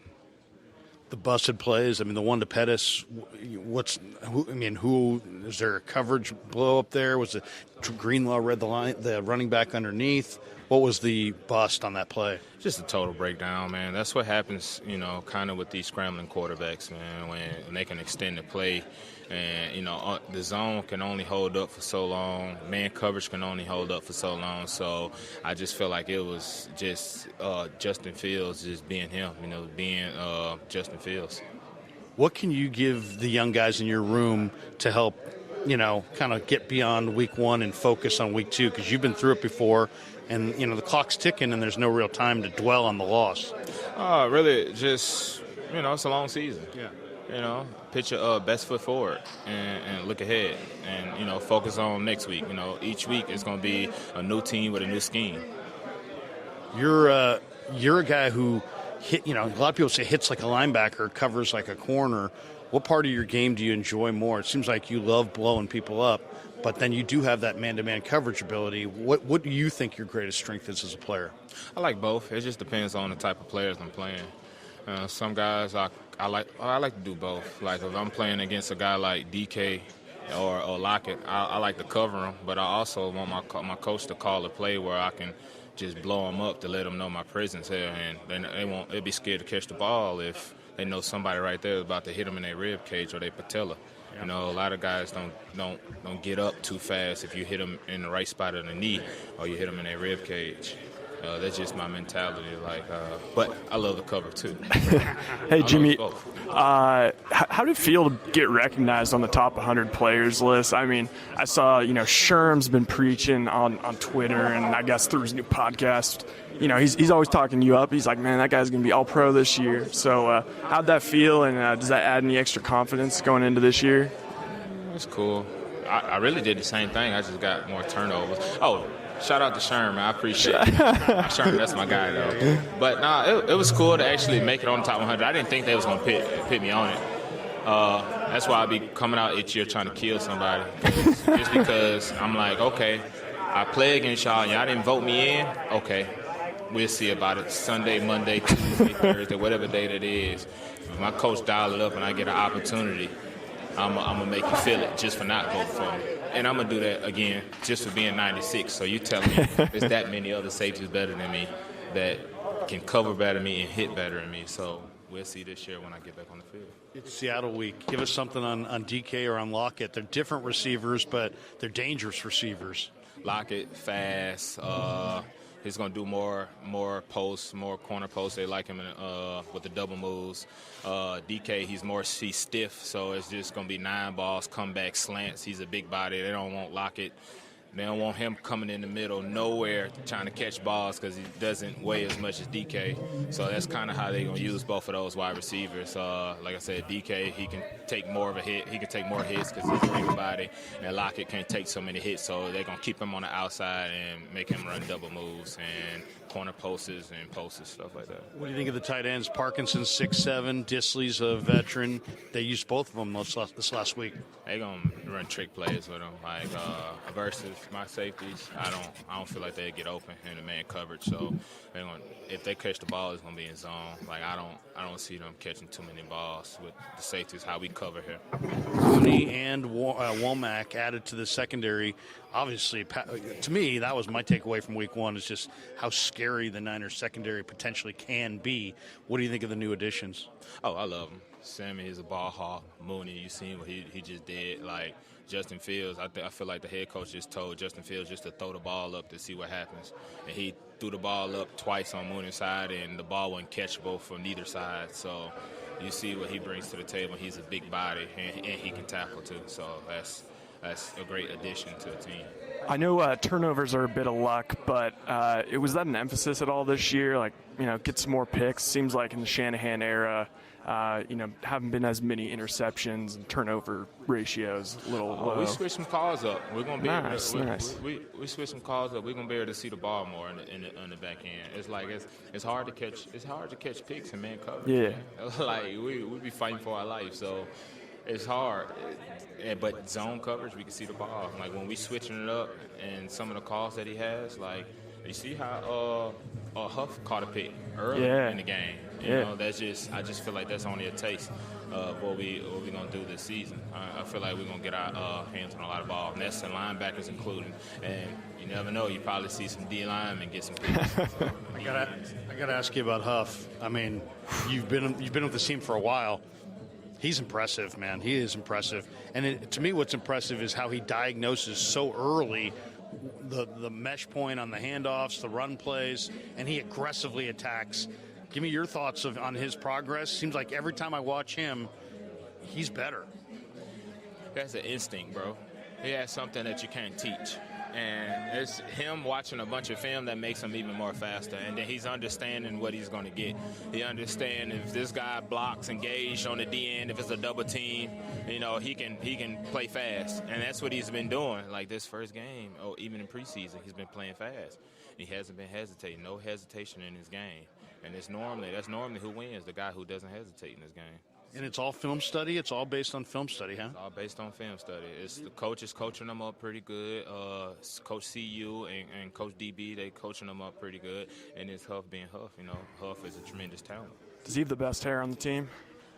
The busted plays, the one to Pettis, who is there a coverage blow up there? Was it Greenlaw read the running back underneath? What was the bust on that play? Just a total breakdown, man. That's what happens, kind of with these scrambling quarterbacks, man, when they can extend the play. And, the zone can only hold up for so long. Man coverage can only hold up for so long. So I just feel like it was just Justin Fields just being him, being Justin Fields. What can you give the young guys in your room to help, kind of get beyond week 1 and focus on week 2? Because you've been through it before, and, the clock's ticking and there's no real time to dwell on the loss. Really, just, it's a long season. Yeah. Pitch your best foot forward and look ahead and, focus on next week. Each week is going to be a new team with a new scheme. You're a guy who a lot of people say hits like a linebacker, covers like a corner. What part of your game do you enjoy more? It seems like you love blowing people up, but then you do have that man-to-man coverage ability. What do you think your greatest strength is as a player? I like both. It just depends on the type of players I'm playing. Some guys I like to do both. Like if I'm playing against a guy like DK or Lockett, I like to cover him, but I also want my coach to call a play where I can just blow them up to let them know my presence here, and they'll be scared to catch the ball if they know somebody right there is about to hit them in their rib cage or their patella. A lot of guys don't get up too fast if you hit them in the right spot of the knee or you hit them in their rib cage. That's just my mentality. But I love the cover too. Hey Jimmy, how did it feel to get recognized on the top 100 players list? I saw Sherm's been preaching on Twitter, and I guess through his new podcast, he's always talking you up. He's like, man, that guy's gonna be all pro this year. So how'd that feel, and does that add any extra confidence going into this year? It's cool. I really did the same thing. I just got more turnovers. Oh. Shout out to Sherm, I appreciate it. Sherm, that's my guy, though. But, it was cool to actually make it on the top 100. I didn't think they was going to pit me on it. That's why I be coming out each year trying to kill somebody. Just because I'm like, okay, I play against y'all, and y'all didn't vote me in. Okay, we'll see about it. Sunday, Monday, Tuesday, Thursday, whatever day that is. If my coach dial it up and I get an opportunity, I'm going to make you feel it just for not voting for me. And I'm going to do that again just for being 96. So you telling me there's that many other safeties better than me that can cover better than me and hit better than me. So we'll see this year when I get back on the field. It's Seattle week. Give us something on DK or on Lockett. They're different receivers, but they're dangerous receivers. Lockett, fast. He's going to do more posts, more corner posts. They like him with the double moves. DK, he's stiff, so it's just going to be 9 balls, comeback slants. He's a big body. They don't want Lockett They don't want him coming in the middle, nowhere, trying to catch balls because he doesn't weigh as much as DK. So that's kind of how they're going to use both of those wide receivers. Like I said, DK, he can take more of a hit. He can take more hits because he's a bigger body. And Lockett can't take so many hits, so they're going to keep him on the outside and make him run double moves and corner posts and posts, stuff like that. What do you think of the tight ends? Parkinson's 6'7", Disley's a veteran. They used both of them this last week. They're going to run trick plays with them, like versus my safeties. I don't feel like they get open in the man coverage. So if they catch the ball, it's going to be in zone. Like I don't see them catching too many balls with the safeties. How we cover here. Mooney and Womack added to the secondary. Obviously, to me, that was my takeaway from week one, is just how scary the Niners secondary potentially can be. What do you think of the new additions? Oh, I love him. Sammy is a ball hawk. Mooney, you seen what he just did. Like Justin Fields, I feel like the head coach just told Justin Fields just to throw the ball up to see what happens. And he threw the ball up twice on Mooney's side, and the ball wasn't catchable from neither side. So you see what he brings to the table. He's a big body, and he can tackle too. So that's a great addition to the team. I know turnovers are a bit of luck, but was that an emphasis at all this year? Like, get some more picks. Seems like in the Shanahan era, haven't been as many interceptions and turnover ratios. A little low. We switched some calls up. We're gonna be nice. We switched some calls up. We're gonna be able to see the ball more on the back end. It's like it's hard to catch. It's hard to catch picks in man coverage. Yeah. Like we be fighting for our life. So. It's hard, but zone coverage, we can see the ball. Like when we switching it up and some of the calls that he has, like you see how Huff caught a pick early in the game. You know, that's I just feel like that's only a taste of what we gonna do this season. I feel like we're gonna get our hands on a lot of ball, and that's the linebackers including. And you never know, you probably see some D linemen get some picks. So, I gotta ask you about Huff. I mean, you've been with the team for a while. He's impressive, man. He is impressive. And to me, what's impressive is how he diagnoses so early the mesh point on the handoffs, the run plays, and he aggressively attacks. Give me your thoughts on his progress. Seems like every time I watch him, he's better. That's an instinct, bro. He has something that you can't teach. And it's him watching a bunch of film that makes him even more faster. And then he's understanding what he's going to get. He understands if this guy blocks engaged on the D end, if it's a double team, he can play fast. And that's what he's been doing. Like this first game, or even in preseason, he's been playing fast. He hasn't been hesitating. No hesitation in his game. And that's normally who wins, the guy who doesn't hesitate in this game. And it's all film study? It's all based on film study, huh? It's all based on film study. It's the coaches coaching them up pretty good. Coach CU and Coach DB, they coaching them up pretty good. And it's Huff being Huff. Huff is a tremendous talent. Does he have the best hair on the team?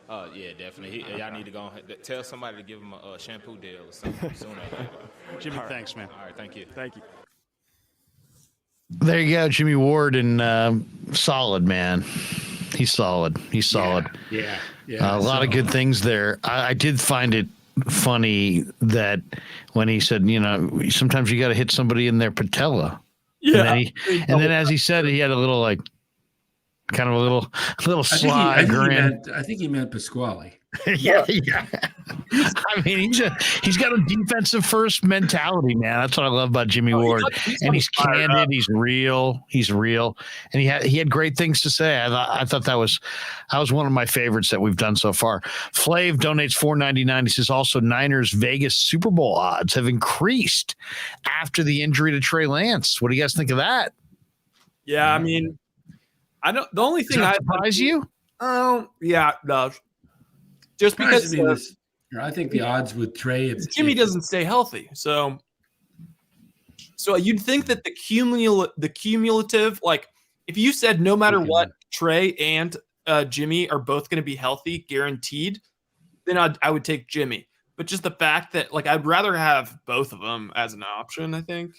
Yeah, definitely. Y'all need to go tell somebody to give him a shampoo deal or something sooner or later. Jimmy, thanks, man. All right, thank you. Thank you. There you go, Jimmy Ward, and solid, man. He's solid. Yeah. A lot of good things there. I did find it funny that when he said, sometimes you got to hit somebody in their patella. Yeah. And then as he said, he had a little kind of a little sly grin. I think he meant Pasquale. yeah. I mean, he's got a defensive first mentality, man. That's what I love about Jimmy Ward. And he's candid. He's real. And he had great things to say. I thought that was one of my favorites that we've done so far. Flav donates $4.99. He says also Niners Vegas Super Bowl odds have increased after the injury to Trey Lance. What do you guys think of that? Yeah, I mean, I don't. The only thing Does that surprise you? Oh, yeah, it does. Just because I think the odds with Trey, Jimmy doesn't stay healthy, so you'd think that the cumulative, like if you said no matter what, Trey and Jimmy are both going to be healthy, guaranteed, then I would take Jimmy. But just the fact that I'd rather have both of them as an option, I think.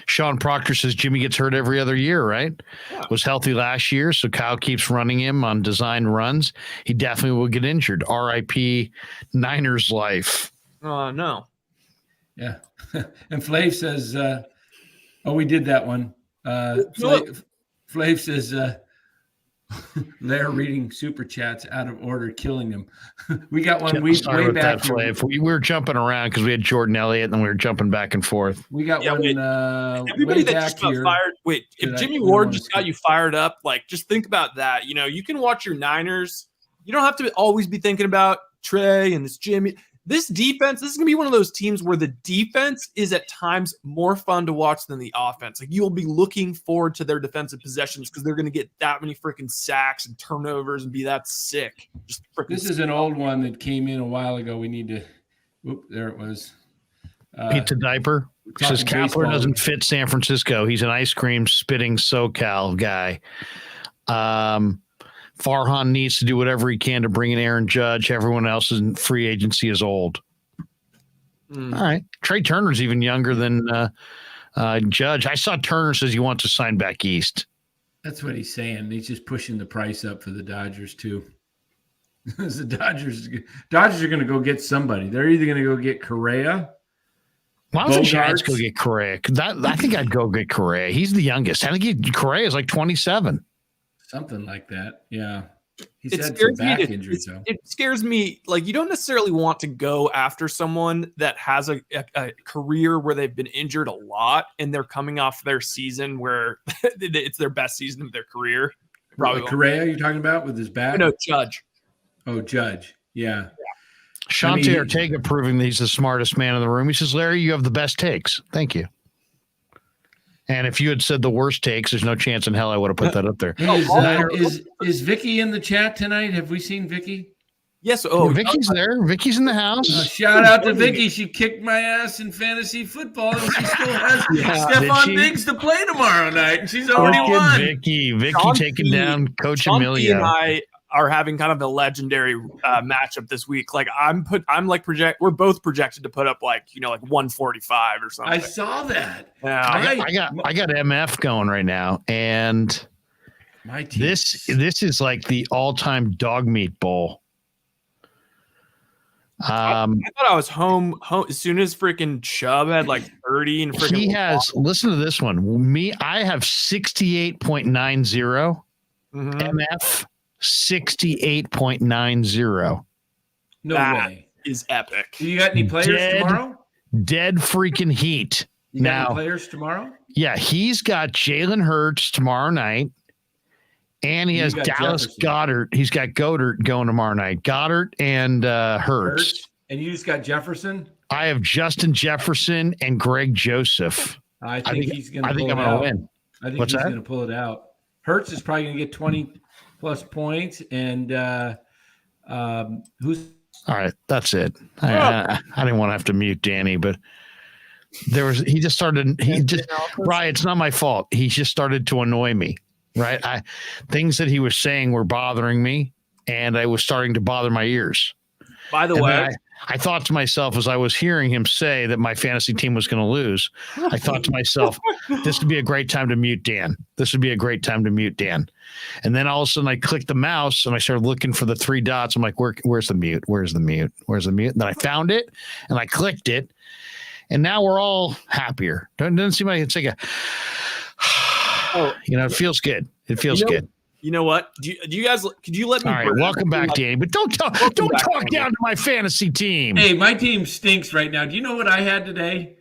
Sean Proctor says Jimmy gets hurt every other year, right? Yeah. Was healthy last year, so Kyle keeps running him on designed runs. He definitely will get injured. RIP Niners life. No. Yeah. And Flav says, we did that one. Flav says, They're reading super chats out of order, killing them. We got one Sorry way about back that, here. Flav. We were jumping around because we had Jordan Elliott, and then we were jumping back and forth. We got one everybody way that back just got here. fired. Wait, if Jimmy Ward just got you fired up, like just think about that. You know, you can watch your Niners. You don't have to always be thinking about Trey and this Jimmy. This defense, this is going to be one of those teams where the defense is at times more fun to watch than the offense. Like you'll be looking forward to their defensive possessions because they're going to get that many freaking sacks and turnovers and be that sick. Just This is an old one that came in a while ago. We need to. Whoop, there it was. Pizza diaper says talking Kapler baseball. doesn't fit San Francisco. He's an ice cream spitting SoCal guy. Farhan needs to do whatever he can to bring in Aaron Judge. Everyone else in free agency is old. All right. Trey Turner's even younger than Judge. I saw Turner says he wants to sign back east. That's what he's saying. He's just pushing the price up for the Dodgers too. The Dodgers are going to go get somebody. They're either going to go get Correa. Why don't the Giants go get Correa? I think I'd go get Correa. He's the youngest. I think Correa is like 27. Something like that. Yeah. He's It had some scares me back to- injuries though. It scares me. Like you don't necessarily want to go after someone that has a career where they've been injured a lot and they're coming off their season where it's their best season of their career. Probably Correa you're talking about with his back? No, Judge. Oh, Judge. Yeah. Shantae Ortega proving that he's the smartest man in the room. He says, Larry, you have the best takes. Thank you. And if you had said the worst takes, there's no chance in hell I would have put that up there. Is Vicky in the chat tonight? Have we seen Vicky? Yes. Vicky's there. Vicky's in the house. Shout out to Vicky. She kicked my ass in fantasy football, and she still has Stephon Diggs to play tomorrow night, and she's already won. Vicky Sean taking P. down Coach Sean P. Emilio. and I are having kind of a legendary matchup this week. Like we're both projected to put up like 145 or something. I saw that. Yeah, I got MF going right now, and my team. This is like the all-time dog meat bowl. I thought I was home as soon as freaking Chubb had like 30 and freaking. He has. Listen to this one. I have 68.90. MF 68.90. No way. Is epic. Do you got any players tomorrow? Dead freaking heat. You got any players tomorrow? Yeah, he's got Jalen Hurts tomorrow night, and he has Dallas Jefferson. Goddard. He's got Goddard going tomorrow night. Goddard and Hurts. And you just got Jefferson? I have Justin Jefferson and Greg Joseph. I think he's going to I think pull I'm it going out. to win. I think What's he's that? going to pull it out. Hurts is probably going to get 20-plus points, and who's All right, that's it. I didn't want to have to mute Danny, but he just started. Right, it's not my fault. He just started to annoy me. Right, things that he was saying were bothering me, and I was starting to bother my ears. By the way, I thought to myself as I was hearing him say that my fantasy team was going to lose, I thought to myself, this would be a great time to mute Dan. This would be a great time to mute Dan. And then all of a sudden I clicked the mouse and I started looking for the three dots. I'm like, where's the mute? Where's the mute? Where's the mute? And then I found it and I clicked it. And now we're all happier. Doesn't seem like it's like it feels good. It feels good. You know what? Do you guys? Could you let me? All right, welcome back, Danny. But don't talk down to my fantasy team. Hey, my team stinks right now. Do you know what I had today?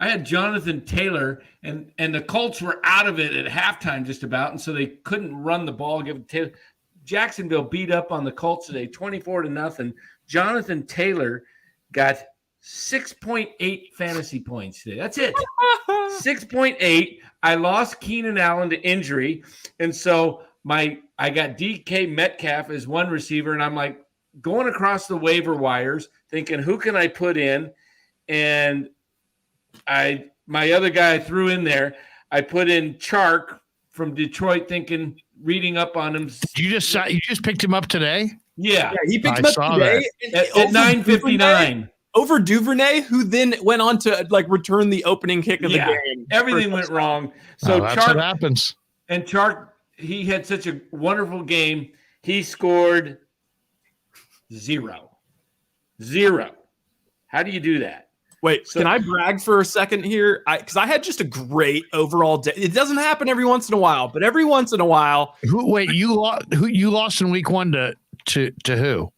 I had Jonathan Taylor, and the Colts were out of it at halftime just about, and so they couldn't run the ball. Give Taylor. Jacksonville beat up on the Colts today, 24-0. Jonathan Taylor got 6.8 fantasy points today. That's it. 6.8. I lost Keenan Allen to injury, and so I got DK Metcalf as one receiver, and I'm like going across the waiver wires thinking, who can I put in? And my other guy I threw in there, I put in Chark from Detroit, reading up on him. You just picked him up today? Yeah. He picked him up today at 9:59 over Duvernay, who then went on to return the opening kick of the game. Everything went wrong. So that's what happens. And Chark, he had such a wonderful game. He scored 0. How do you do that? Wait, can I brag for a second here? Because I had just a great overall day. It doesn't happen every once in a while, but every once in a while. You lost in week 1 to who?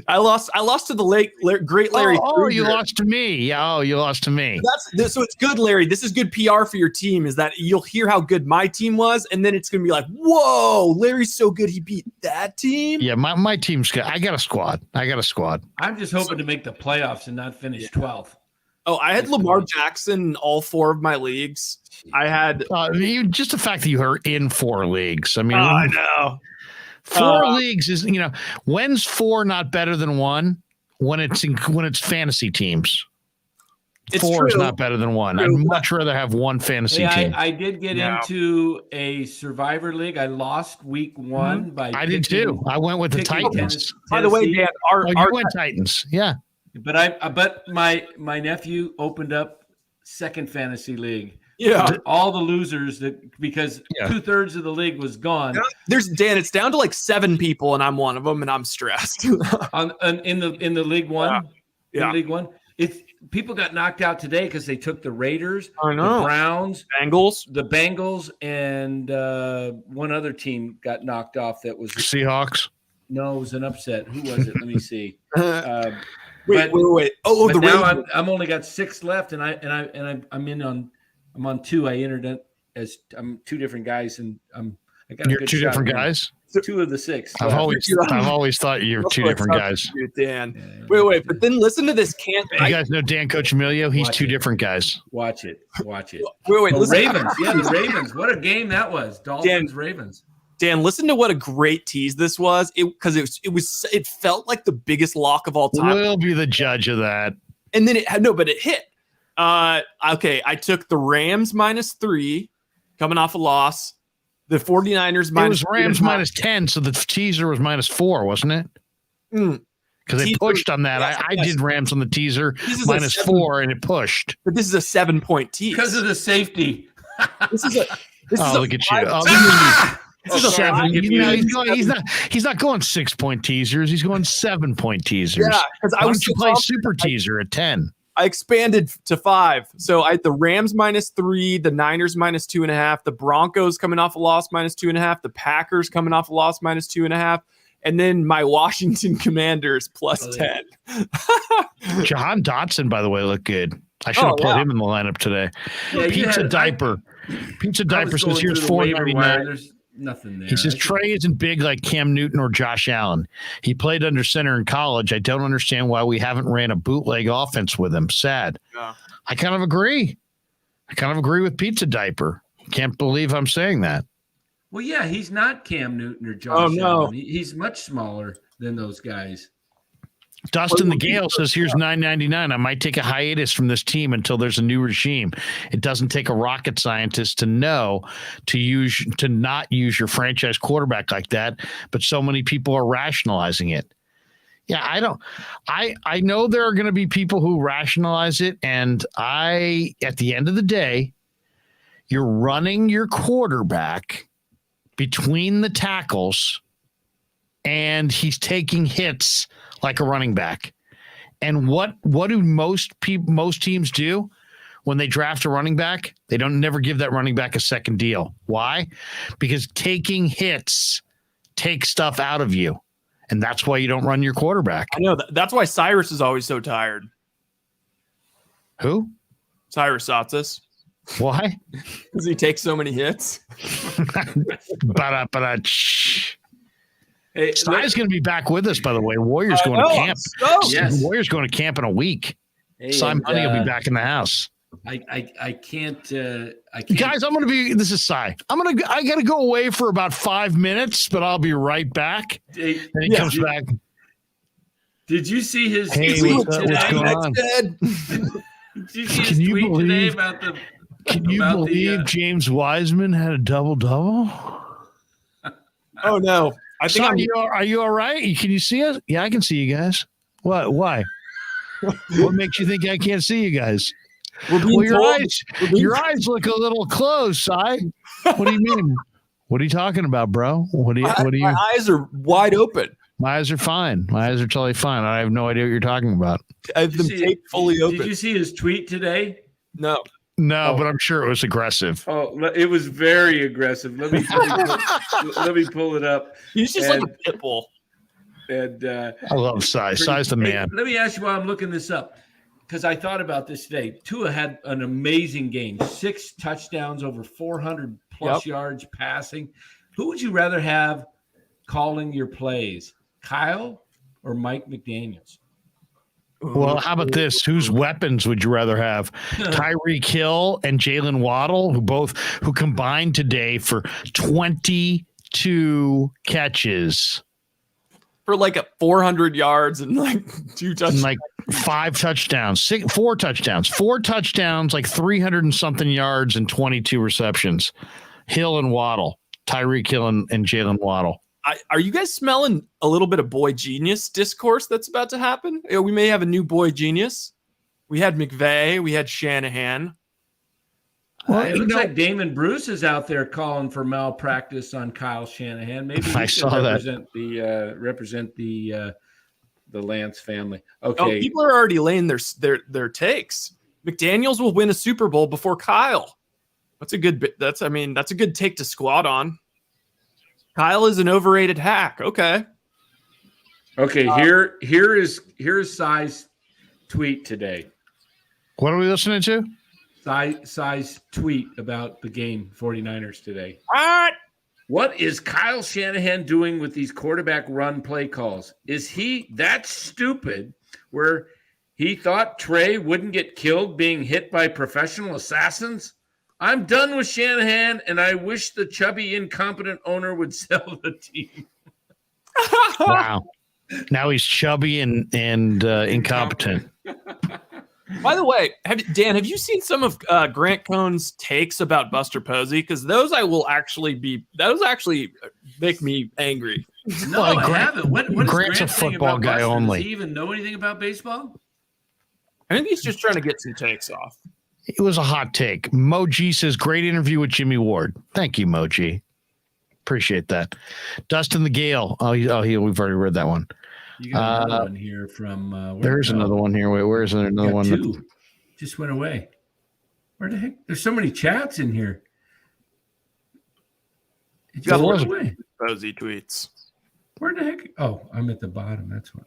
I lost to the great Larry. Oh, you lost to me. Yeah, you lost to me. So it's good, Larry. This is good PR for your team. Is that you'll hear how good my team was, and then it's gonna be like, whoa, Larry's so good he beat that team. Yeah, my team's good. I got a squad. I'm just hoping to make the playoffs and not finish 12th. Oh, I had Lamar Jackson in all 4 of my leagues. I had just the fact that you are in 4 leagues. I mean, I know. 4 leagues is, when's 4 not better than 1? When it's fantasy teams. 4 is not better than 1. I'd much rather have 1 fantasy team. I did get into a Survivor League. I lost week 1 by. I did too. I went with the Titans. By the way, Dan, you went Titans. Yeah. But my nephew opened up second fantasy league. Yeah, all the losers because 2/3 of the league was gone. There's Dan. It's down to like 7 people, and I'm one of them, and I'm stressed. in the League One, in League One, it's people got knocked out today because they took the Raiders, the Browns, the Bengals, and one other team got knocked off. That was Seahawks. No, it was an upset. Who was it? Let me see. Wait. Oh, the now I'm only got 6 left, and I'm on 2. I entered it as I'm 2 different guys, and I got You're 2 different guys. 2 of the 6. I've always thought you're 2 different guys. Dan. Wait, but then listen to this. You guys know Dan Coach Emilio? He's 2 different guys. Watch it. Wait. The Ravens. The Ravens. What a game that was. Dolphins, Ravens. Dan, listen to what a great tease this was. It felt like the biggest lock of all time. We'll be the judge of that. And then it hit. Okay, I took the Rams -3 coming off a loss. The 49ers minus. It was Rams -10, so the teaser was -4, wasn't it? Because they pushed on that. I did Rams on the teaser -4, and it pushed. But this is a 7-point tease because of the safety. Look at you! This is a 7. He's not going 6-point teasers. He's going 7-point teasers. Yeah, because why don't you play super teaser at 10? I expanded to 5. So I had the Rams -3, the Niners -2.5, the Broncos coming off a loss -2.5, the Packers coming off a loss -2.5, and then my Washington Commanders +10. Jahan Dotson, by the way, looked good. I should have put him in the lineup today. Yeah, Pizza Diaper says here's $4.99. There's nothing there. He says Trey isn't big like Cam Newton or Josh Allen. He played under center in college. I don't understand why we haven't ran a bootleg offense with him. Sad. Yeah. I kind of agree. With Pizza Diaper. Can't believe I'm saying that. Well, yeah, he's not Cam Newton or Josh Allen. He's much smaller than those guys. Dustin the Gale says, here's $9.99. I might take a hiatus from this team until there's a new regime. It doesn't take a rocket scientist to know to not use your franchise quarterback like that, but so many people are rationalizing it. Yeah, I know there are going to be people who rationalize it, and at the end of the day, you're running your quarterback between the tackles, and he's taking hits like a running back. And what do most teams do when they draft a running back? They never give that running back a second deal. Why? Because taking hits takes stuff out of you. And that's why you don't run your quarterback. I know. That's why Cyrus is always so tired. Who? Cyrus Satsas. Why? Because he takes so many hits. Hey, Sai's going to be back with us, by the way. Warriors going to camp. Yes. Warriors going to camp in a week. Hey, Sai Money will be back in the house. I can't. Guys, this is Sai. I got to go away for about 5 minutes, but I'll be right back. Hey, and he comes back. Did you see his tweet today? What's going on? Did you see his tweet today about the? Can you believe James Wiseman had a double-double? Oh no. I think are you all right? Can you see us? Yeah, I can see you guys. What? Why? What makes you think I can't see you guys? Your eyes look a little closed, Si. What do you mean? What are you talking about, bro? What do you? My eyes are wide open. My eyes are fine. My eyes are totally fine. I have no idea what you're talking about. I have them taped fully open. Did you see his tweet today? No. No, but I'm sure it was aggressive. Oh, it was very aggressive. Let me pull it up. He's just like a pit bull. And I love Size. Size the man. Let me ask you why I'm looking this up, because I thought about this today. Tua had an amazing game. 6 touchdowns, over 400 plus yards passing. Who would you rather have calling your plays, Kyle or Mike McDaniels? Well, how about this? Whose weapons would you rather have? Tyreek Hill and Jalen Waddle, who combined today for 22 catches. For like 400 yards and like 2 touchdowns. And like 5 touchdowns, 4 touchdowns, like 300 and something yards and 22 receptions. Hill and Waddle, Tyreek Hill and Jalen Waddle. Are you guys smelling a little bit of boy genius discourse that's about to happen? We may have a new boy genius. We had McVay. We had Shanahan. Well, it looks like Damon Bruce is out there calling for malpractice on Kyle Shanahan. Maybe he should represent the Lance family. Okay, oh, people are already laying their takes. McDaniels will win a Super Bowl before Kyle. That's a good take to squat on. Kyle is an overrated hack. Okay. Here is Size tweet today. What are we listening to? Size tweet about the game 49ers today. What is Kyle Shanahan doing with these quarterback run play calls? Is he that stupid where he thought Trey wouldn't get killed being hit by professional assassins? I'm done with Shanahan, and I wish the chubby, incompetent owner would sell the team. Wow. Now he's chubby and incompetent. By the way, Dan, have you seen some of Grant Cohn's takes about Buster Posey? Because those actually make me angry. No, I haven't. What Grant's a football guy only. Does he even know anything about baseball? I think he's just trying to get some takes off. It was a hot take. Moji says, great interview with Jimmy Ward. Thank you, Moji. Appreciate that. Dustin the Gale. We've already read that one. You got another one here from there's another one here. Wait, where is there another one? 2. Just went away. Where the heck? There's so many chats in here. It just went away. Posey tweets. Where the heck? Oh, I'm at the bottom. That's what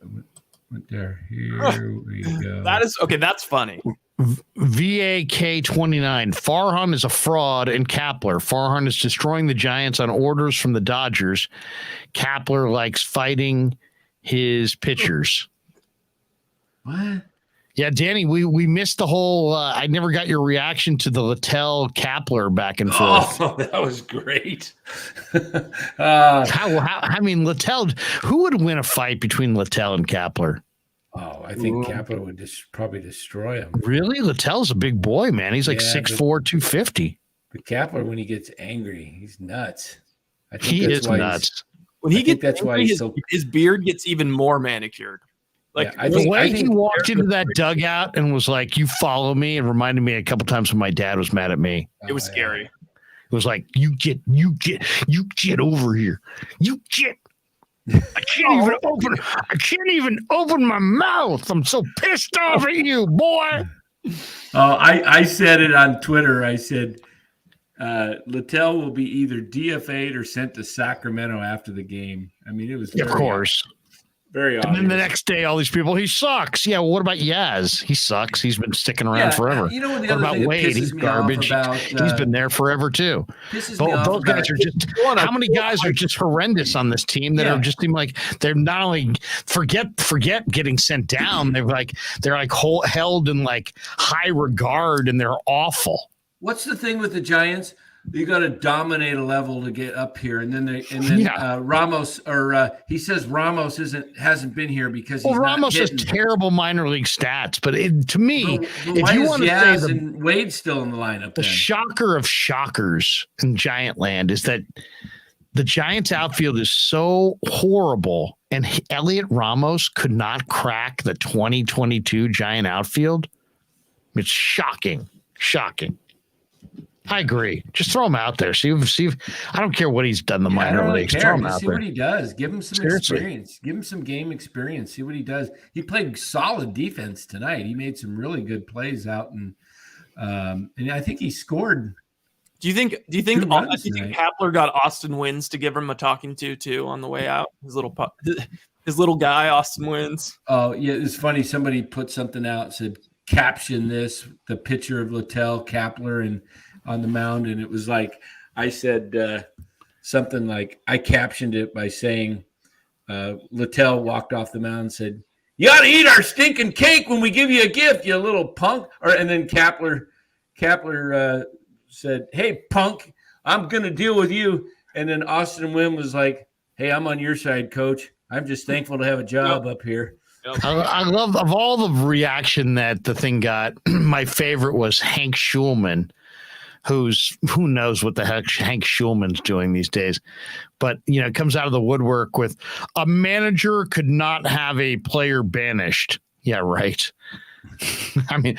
went there. Here we go. That is okay. That's funny. VAK29. Farhan is a fraud and Kapler. Farhan is destroying the Giants on orders from the Dodgers. Kapler likes fighting his pitchers. What? Yeah, Danny, we missed the whole I never got your reaction to the Littell Kapler back and forth. Oh, that was great. I mean, Littell, who would win a fight between Littell and Kapler? Oh, I think Kapler would probably destroy him. Really? Littell's a big boy, man. He's like 6'4", 250. But Kapler, when he gets angry, he's nuts. I think he is nuts. When he gets angry, his beard gets even more manicured. Like the way he walked into that dugout and was like, "You follow me," and reminded me a couple times when my dad was mad at me. It was scary. It was like, you get over here. You get. I can't even open my mouth. I'm so pissed off at you, boy. Oh, I said it on Twitter. I said Littell will be either DFA'd or sent to Sacramento after the game. I mean, it was of course. Very obvious. And then the next day, all these people, he sucks. Yeah, well, what about Yaz? He sucks. He's been sticking around forever. You know what about Wade? He's garbage. He's been there forever too. Those guys are just. How many guys are just horrendous on this team that are just like they're not only forget getting sent down. They're like held in like high regard and they're awful. What's the thing with the Giants? You got to dominate a level to get up here, and then Ramos, he says Ramos hasn't been here because Ramos has terrible minor league stats. But to me, if you want to say and Wade's still in the lineup, the shocker of shockers in Giant land is that the Giants outfield is so horrible, and Elliot Ramos could not crack the 2022 Giant outfield. It's shocking. I agree. Just throw him out there. See if I don't care what he's done in the minor really leagues. Throw him Just out see there. what he does. Give him some Seriously. experience. Give him some game experience. See what he does. He played solid defense tonight. He made some really good plays out, and I think he scored. Do you think Kapler got Austin Wins to give him a talking to too on the way out? His little guy, Austin Wins. Oh yeah, it's funny. Somebody put something out, said caption this, the picture of Littell Kapler and on the mound, and it was like I said something like I captioned it by saying Littell walked off the mound and said, "You ought to eat our stinking cake when we give you a gift, you little punk." And then Kapler said, "Hey, punk, I'm going to deal with you." And then Austin Wynn was like, "Hey, I'm on your side, coach. I'm just thankful to have a job up here." I love, of all the reaction that the thing got, my favorite was Hank Schulman, who knows what the heck Hank Schulman's doing these days. But, it comes out of the woodwork with a manager could not have a player banished. Yeah, right. I mean,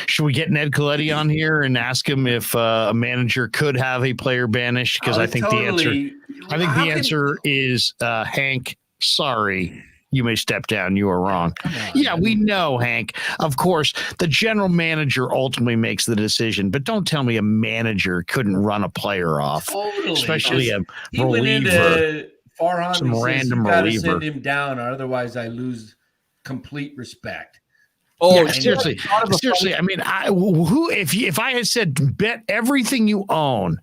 should we get Ned Coletti on here and ask him if a manager could have a player banished? Because I think the answer is Hank. Sorry, you may step down. You are wrong. Yeah, we know, Hank. Of course, the general manager ultimately makes the decision, but don't tell me a manager couldn't run a player off, especially a reliever. Farhan, some random reliever. Send him down, or otherwise I lose complete respect. Oh, yeah, seriously. I mean, if I had said bet everything you own,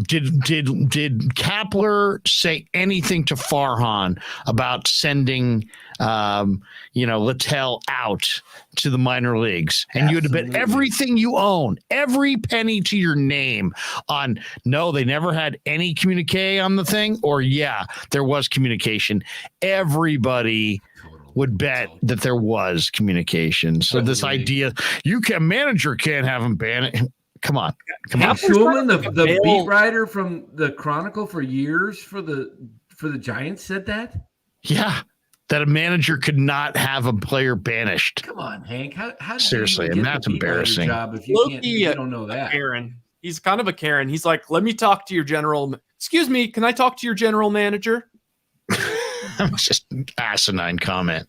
did Kapler say anything to Farhan about sending Littell out to the minor leagues? And you had to bet everything you own, every penny to your name on no, they never had any communique on the thing, or yeah, there was communication. Everybody would bet that there was communication. So this idea, a manager can't have him ban it. Come on. Schulman, the beat writer from the Chronicle for years for the Giants, said that. Yeah, that a manager could not have a player banished. Come on, Hank. How seriously, and that's embarrassing. Job if you don't know that. Karen. He's kind of a Karen. He's like, let me talk to your general. Excuse me, can I talk to your general manager? That was just an asinine comment.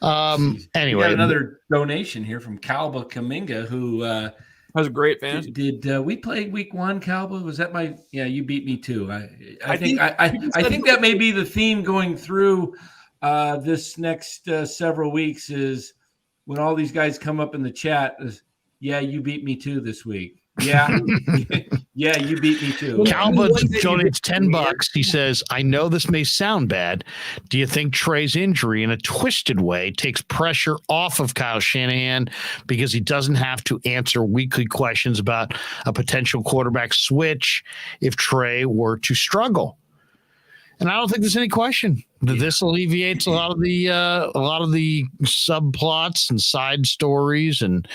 Anyway, we got another donation here from Kalba Kaminga, who was a great fan. Did we play week one, Kalba? Was that my? Yeah, you beat me too. I think that may be the theme going through this next several weeks is when all these guys come up in the chat. Yeah, you beat me too this week. Yeah. Yeah, you beat me too. Kalba donates $10. He says, I know this may sound bad. Do you think Trey's injury in a twisted way takes pressure off of Kyle Shanahan because he doesn't have to answer weekly questions about a potential quarterback switch if Trey were to struggle? And I don't think there's any question that this alleviates a lot of the subplots and side stories and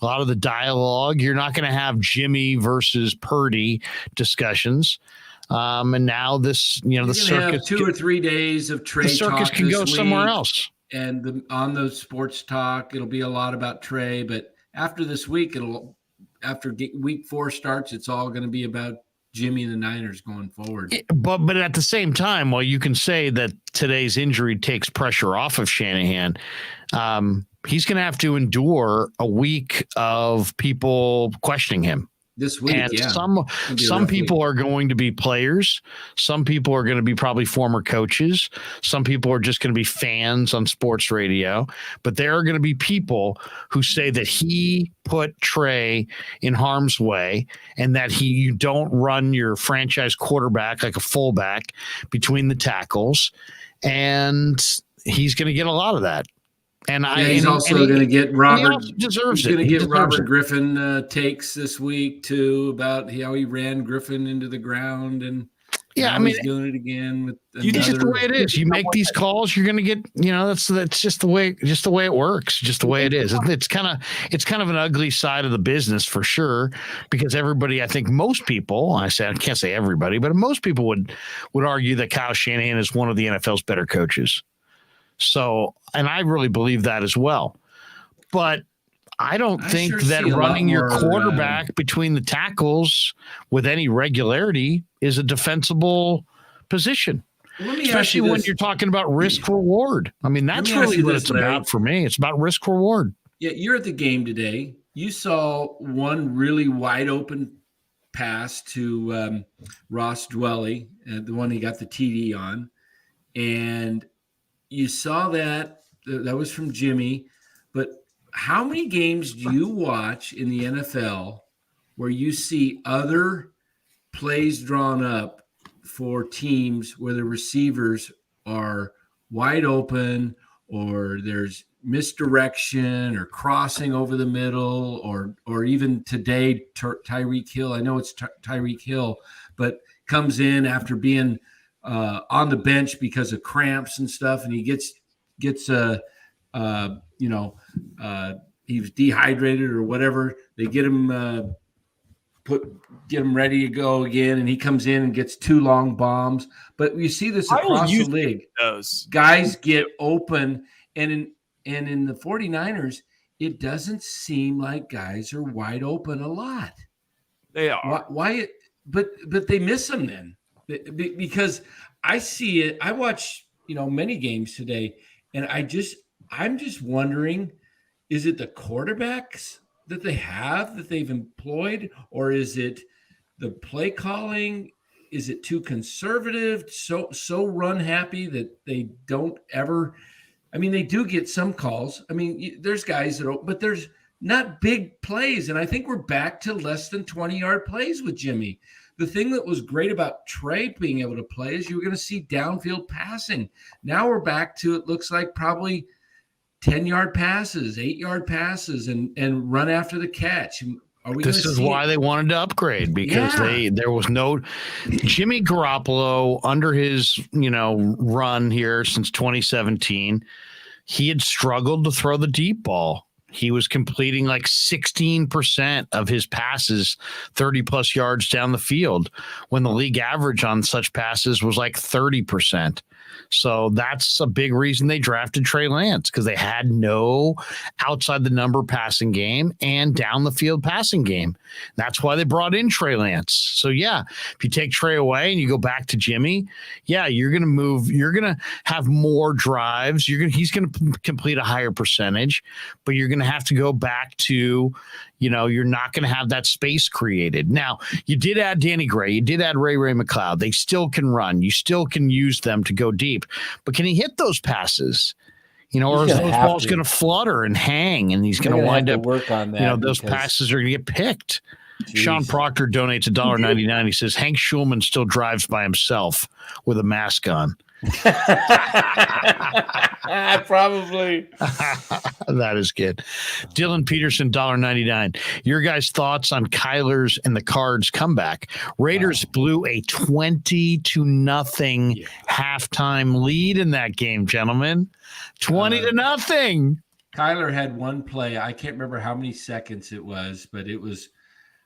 a lot of the dialogue. You're not going to have Jimmy versus Purdy discussions. And now this, the circus have 2 or 3 days of Trey. The circus can go somewhere else. And on the sports talk, it'll be a lot about Trey. But after this week, after week 4 starts, it's all going to be about Jimmy and the Niners going forward. But at the same time, while you can say that today's injury takes pressure off of Shanahan, he's going to have to endure a week of people questioning him. This week, and some people are going to be players. Some people are going to be probably former coaches. Some people are just going to be fans on sports radio. But there are going to be people who say that he put Trey in harm's way and that you don't run your franchise quarterback like a fullback between the tackles. And he's going to get a lot of that. And he's also going to get Robert. Deserves he's going to get Robert Griffin takes this week too about how he ran Griffin into the ground and he's doing it again with. It's just the way it is. You make these calls, you're going to get. That's just the way it works. Just the way it is. It's kind of an ugly side of the business for sure because everybody. I think most people. I can't say everybody, but most people would argue that Kyle Shanahan is one of the NFL's better coaches. So, and I really believe that as well. But I don't think sure that see a lot running your more, quarterback between the tackles with any regularity is a defensible position. Let me Especially when you're talking about risk reward. I mean, that's really what it's about for me. It's about risk reward. Yeah, you're at the game today. You saw one really wide open pass to Ross Dwelly, the one he got the TD on, and you saw that was from Jimmy. But how many games do you watch in the NFL where you see other plays drawn up for teams where the receivers are wide open, or there's misdirection or crossing over the middle, or even today Tyreek Hill? I know it's Tyreek Hill, but comes in after being on the bench because of cramps and stuff, and he gets he was dehydrated or whatever. They get him get him ready to go again, and he comes in and gets 2 long bombs. But you see this across the league. Guys get open, and in the 49ers, it doesn't seem like guys are wide open a lot. They are. Why? But they miss them then, because I see it. I watch many games today, and I'm just wondering, is it the quarterbacks that they've employed, or is it the play calling? Is it too conservative, so run happy that they don't ever? I mean, they do get some calls. I mean, there's guys but there's not big plays, and I think we're back to less than 20-yard plays with Jimmy. The thing that was great about Trey being able to play is you were going to see downfield passing. Now we're back to, it looks like, probably 10-yard passes, 8-yard passes, and run after the catch. This is why they wanted to upgrade, because there was no Jimmy Garoppolo under his run here since 2017. He had struggled to throw the deep ball. He was completing like 16% of his passes 30 plus yards down the field, when the league average on such passes was like 30%. So that's a big reason they drafted Trey Lance, because they had no outside the number passing game and down the field passing game. That's why they brought in Trey Lance. So if you take Trey away and you go back to Jimmy, you're going to have more drives. He's going to complete a higher percentage, but you're going to have to go back to, you're not going to have that space created. Now, you did add Danny Gray. You did add Ray McLeod. They still can run. You still can use them to go deep. But can he hit those passes? Or is those balls going to flutter and hang, and he's going to wind up work on that? Those passes are going to get picked. Jeez. Sean Proctor donates $1.99. He says Hank Schulman still drives by himself with a mask on. Probably. That is good. Dylan Peterson, $1.99. Your guys' thoughts on Kyler's and the Cards comeback? Raiders blew a 20-0 halftime lead in that game, gentlemen. 20-0. Kyler had one play. I can't remember how many seconds it was, but it was,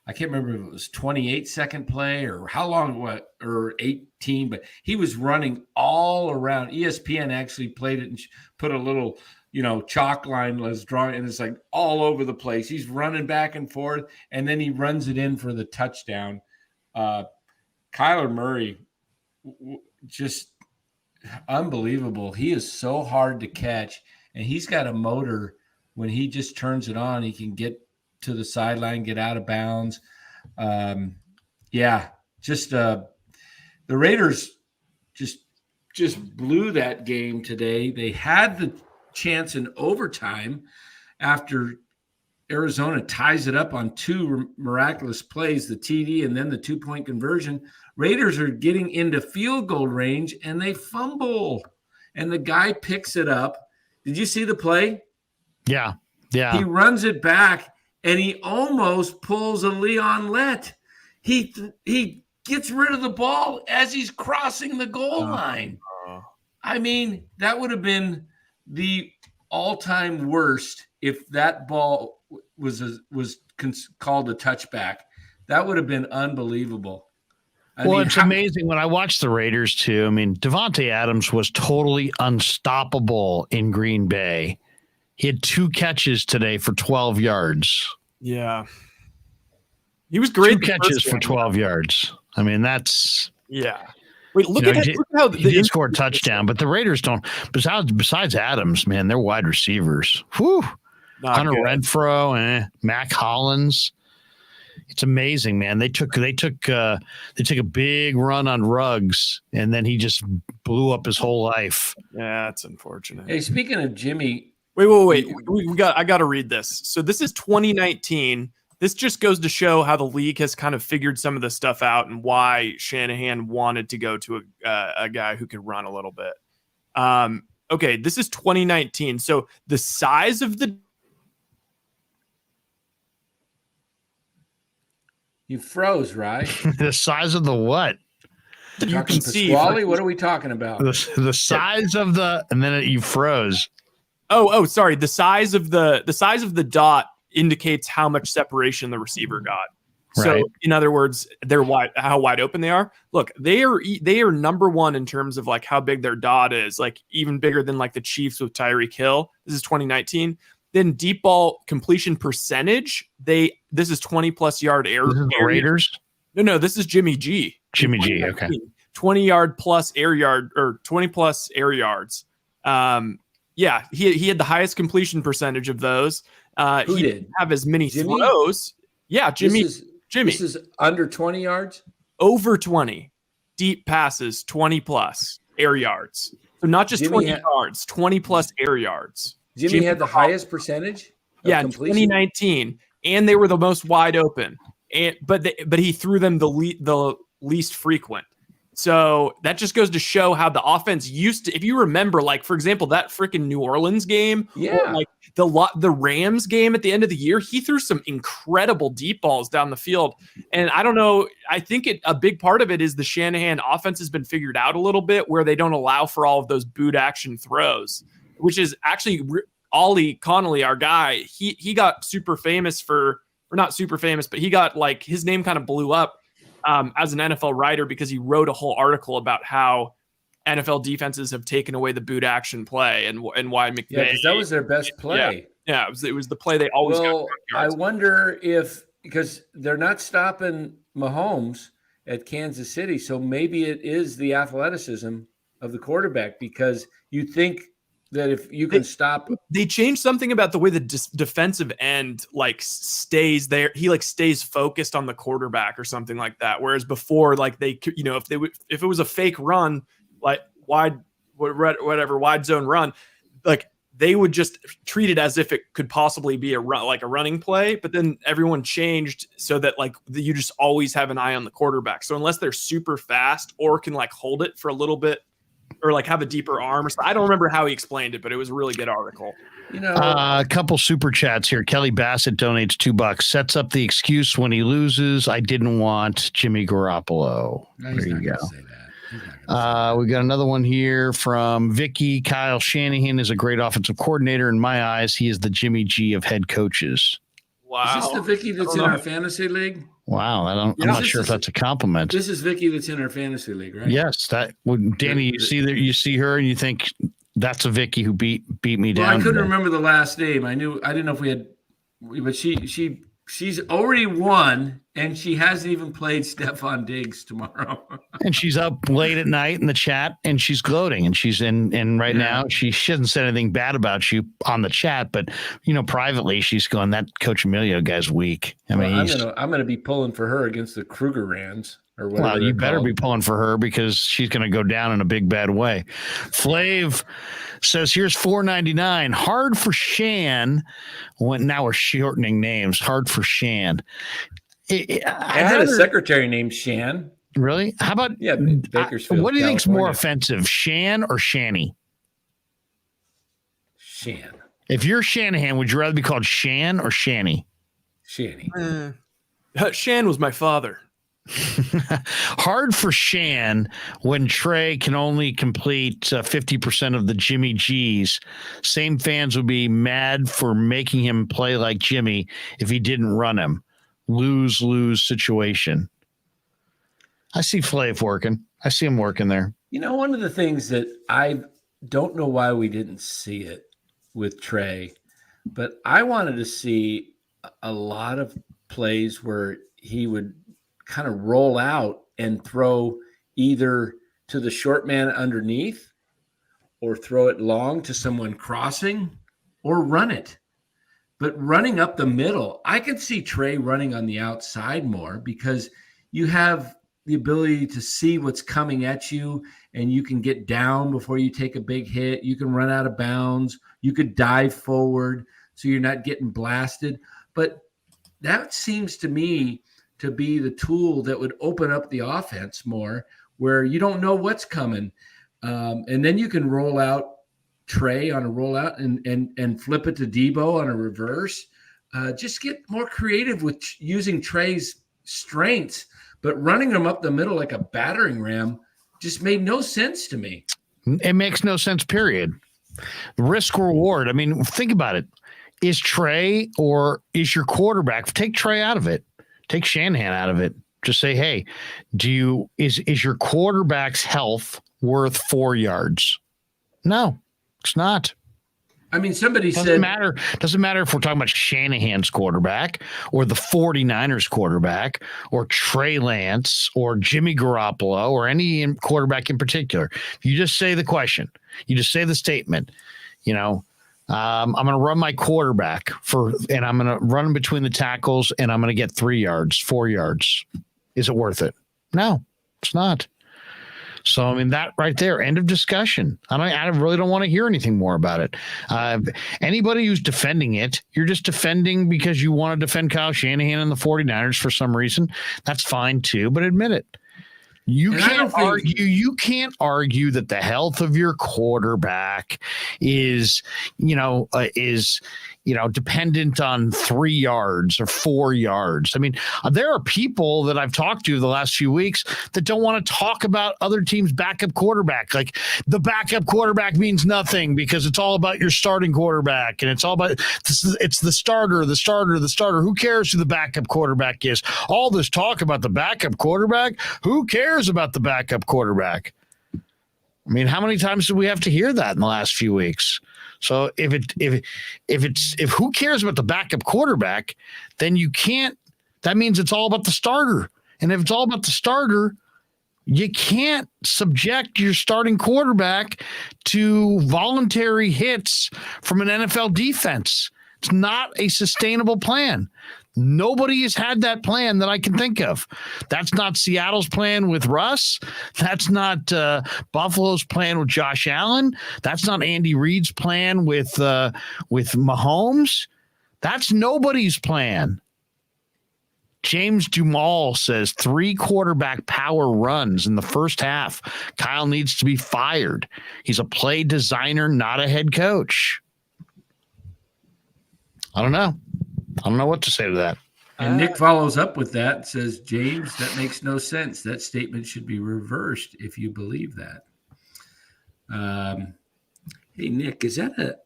I can't remember if it was 28-second play or how long, or 18, but he was running all around. ESPN actually played it and put a little, chalk line was drawing, and it's like all over the place. He's running back and forth, and then he runs it in for the touchdown. Kyler Murray, just unbelievable. He is so hard to catch, and he's got a motor. When he just turns it on, he can get to the sideline, get out of bounds. The Raiders just blew that game today. They had the chance in overtime after Arizona ties it up on 2 miraculous plays, the TD and then the 2-point conversion. Raiders are getting into field goal range, and they fumble, and the guy picks it up. Did you see the play? Yeah. He runs it back, and he almost pulls a Leon Lett. He gets rid of the ball as he's crossing the goal line. I mean, that would have been the all-time worst if that ball was called a touchback. That would have been unbelievable. It's amazing when I watch the Raiders too. I mean, Devontae Adams was totally unstoppable in Green Bay. He had 2 catches today for 12 yards. Yeah. He was great. 2 catches for 12 yards. I mean, that's yeah. Wait, look at how he did score a touchdown, but the Raiders don't. Besides Adams, man, they're wide receivers. Whew. Hunter Renfrow, Mac Hollins. It's amazing, man. They took a big run on Ruggs, and then he just blew up his whole life. Yeah, that's unfortunate. Hey, speaking of Jimmy, wait. I got to read this. So this is 2019. This just goes to show how the league has kind of figured some of the stuff out and why Shanahan wanted to go to a guy who could run a little bit. Okay, this is 2019. So the size of the you froze, right? The size of the what? You can see. What are we talking about? The size of the, and then you froze. Oh, sorry. The size of the dot indicates how much separation the receiver got. So, Right. in other words, how wide open they are. Look, they are number one in terms of like how big their dot is, like even bigger than like the Chiefs with Tyreek Hill. This is 2019. Then deep ball completion percentage. This is 20+ yard air. This is the Raiders. No, this is Jimmy G. Jimmy G. Okay. 20 yard plus air yard or 20+ air yards. Yeah, he had the highest completion percentage of those. He didn't have as many throws. Yeah, Jimmy. This is under 20 yards? Over 20. Deep passes, 20+ air yards. So not just 20 yards, 20+ air yards. Jimmy had the highest percentage? Yeah, in 2019. And they were the most wide open. But he threw them the least frequent. So that just goes to show how the offense used to, if you remember, like, for example, that freaking New Orleans game, or like the Rams game at the end of the year, he threw some incredible deep balls down the field. And I don't know, I think a big part of it is the Shanahan offense has been figured out a little bit where they don't allow for all of those boot action throws, which is actually Ollie Connolly, our guy. He got super famous or not super famous, but he got like his name kind of blew up as an NFL writer because he wrote a whole article about how NFL defenses have taken away the boot action play and why McVay. Yeah, because that was their best play. Yeah, it was the play they always got. I wonder because they're not stopping Mahomes at Kansas City, so maybe it is the athleticism of the quarterback, because you think that if you can stop. They changed something about the way the defensive end like stays there. He like stays focused on the quarterback or something like that. Whereas before, like they, if it was a fake run, like wide zone run, like they would just treat it as if it could possibly be a run, like a running play. But then everyone changed so that like you just always have an eye on the quarterback. So unless they're super fast or can like hold it for a little bit, or like have a deeper arm or something. I don't remember how he explained it, but it was a really good article. A couple super chats here. Kelly Bassett donates $2. Sets up the excuse when he loses. I didn't want Jimmy Garoppolo. No, there you go. Say that. We got another one here from Vicky. Kyle Shanahan is a great offensive coordinator. In my eyes, he is the Jimmy G of head coaches. Wow. Is this the Vicky that's in our fantasy league? Wow. I'm not sure if that's a compliment. This is Vicky that's in our fantasy league, right? Yes. That would Danny, you see her and you think that's a Vicky who beat me down. Well, I couldn't remember the last name. I didn't know if we had, but she's already won, and she hasn't even played Stephon Diggs tomorrow. And she's up late at night in the chat, and she's gloating. And she's in right now. She hasn't said anything bad about you on the chat, but privately she's going, that Coach Emilio guy's weak. I mean, I'm gonna be pulling for her against the Krugerrands or whatever. Well, you better be pulling for her because she's going to go down in a big bad way. Flav says, here's $4.99. Hard for Shan. Now we're shortening names. Hard for Shan. I had a secretary named Shan. Really? How about Bakersfield? What do you think's more offensive, Shan or Shanny? Shan. If you're Shanahan, would you rather be called Shan or Shanny? Shanny. Shan was my father. Hard for Shan when Trey can only complete 50% of the Jimmy G's. Same fans would be mad for making him play like Jimmy if he didn't run him. Lose-lose situation. I see Flav working. I see him working there. One of the things that I don't know why we didn't see it with Trey, but I wanted to see a lot of plays where he would kind of roll out and throw either to the short man underneath or throw it long to someone crossing or run it. But running up the middle, I could see Trey running on the outside more because you have the ability to see what's coming at you and you can get down before you take a big hit. You can run out of bounds. You could dive forward so you're not getting blasted. But that seems to me to be the tool that would open up the offense more, where you don't know what's coming. And then you can roll out Trey on a rollout and flip it to Debo on a reverse. Just get more creative with using Trey's strengths, but running them up the middle like a battering ram just made no sense to me. It makes no sense, period. Risk reward. I mean, think about it. Is Trey or is your quarterback? Take Trey out of it. Take Shanahan out of it. Just say, hey, is your quarterback's health worth 4 yards? No, it's not. I mean, somebody doesn't said matter. Doesn't matter if we're talking about Shanahan's quarterback or the 49ers quarterback or Trey Lance or Jimmy Garoppolo or any quarterback in particular. You just say the question. You just say the statement. I'm going to run my quarterback and I'm going to run him between the tackles and I'm going to get 3 yards, 4 yards. Is it worth it? No, it's not. So, I mean, that right there, end of discussion. I really don't want to hear anything more about it. Anybody who's defending it, you're just defending because you want to defend Kyle Shanahan and the 49ers for some reason. That's fine too, but admit it. You can't argue that the health of your quarterback is dependent on 3 yards or 4 yards. I mean, there are people that I've talked to the last few weeks that don't want to talk about other teams' backup quarterback. Like the backup quarterback means nothing because it's all about your starting quarterback and it's all about it's the starter. Who cares who the backup quarterback is? All this talk about the backup quarterback. Who cares about the backup quarterback? I mean, how many times do we have to hear that in the last few weeks? So if who cares about the backup quarterback, then you can't. That means it's all about the starter. And if it's all about the starter, you can't subject your starting quarterback to voluntary hits from an NFL defense. It's not a sustainable plan. Nobody has had that plan that I can think of. That's not Seattle's plan with Russ. That's not Buffalo's plan with Josh Allen. That's not Andy Reid's plan with Mahomes. That's nobody's plan. James Dumal says 3 quarterback power runs in the first half. Kyle needs to be fired. He's a play designer, not a head coach. I don't know what to say to that. And Nick follows up with that and says, James, that makes no sense. That statement should be reversed if you believe that. Hey, Nick, is that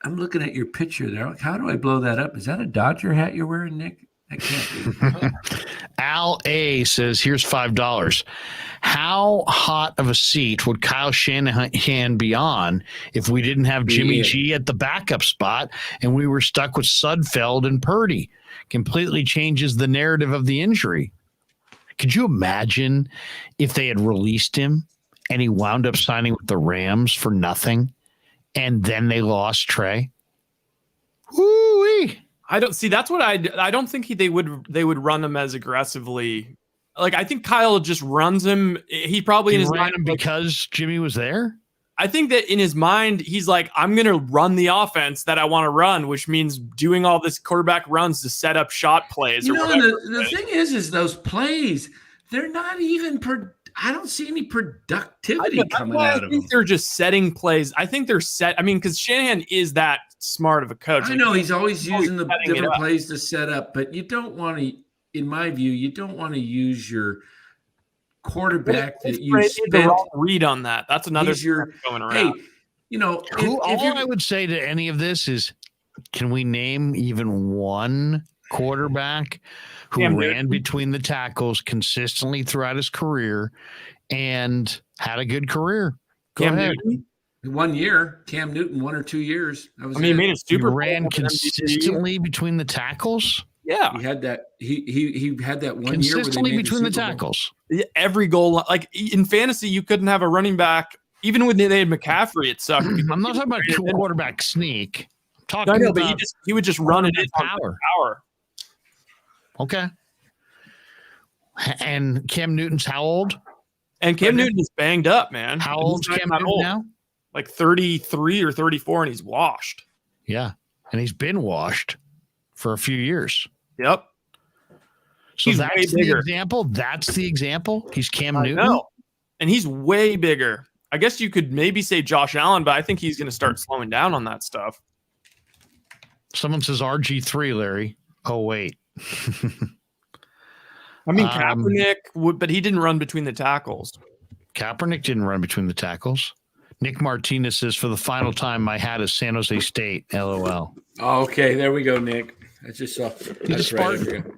I'm looking at your picture there. How do I blow that up? Is that a Dodger hat you're wearing, Nick? That can't be. Al A says, here's $5. How hot of a seat would Kyle Shanahan be on if we didn't have Jimmy G at the backup spot and we were stuck with Sudfeld and Purdy? Completely changes the narrative of the injury. Could you imagine if they had released him and he wound up signing with the Rams for nothing and then they lost Trey? Woo-wee. I don't see. That's what I don't think they would run him as aggressively. Like I think Kyle just runs him. He probably in his mind because Jimmy was there. I think that in his mind he's like, I'm going to run the offense that I want to run, which means doing all this quarterback runs to set up shot plays. The thing is those plays, they're not even. I don't see any productivity coming out of them. I think they're just setting plays. I think they're set. I mean, because Shanahan is that smart of a coach. I know he's always using the different plays to set up, but you don't want to, in my view, you don't want to use your quarterback that you spent. The wrong read on that. That's another going around. Hey, all I would say to any of this is, can we name even one quarterback who ran between the tackles consistently throughout his career and had a good career? Go ahead. 1 year, Cam Newton, 1 or 2 years. He made a Super Bowl. Ran consistently between the tackles. Yeah, he had that. He had that 1 year consistently between the tackles. Every goal, like in fantasy, you couldn't have a running back. Even when they had McCaffrey, it sucked. I'm not talking about quarterback sneak. I'm talking I know, about but he would just run it in power. Okay. And Cam Newton's how old? And Cam Newton is banged up, man. How old's Cam Newton now? Like 33 or 34, and he's washed. Yeah, and he's been washed for a few years. Yep. So that's the example. That's the example. He's Cam Newton. No, and he's way bigger. I guess you could maybe say Josh Allen, but I think he's going to start slowing down on that stuff. Someone says RG3, Larry. Oh, wait. I mean, Kaepernick would, but he didn't run between the tackles. Kaepernick didn't run between the tackles. Nick Martinez says, for the final time, my hat is San Jose State. LOL. Oh, okay, there we go, Nick. I just saw.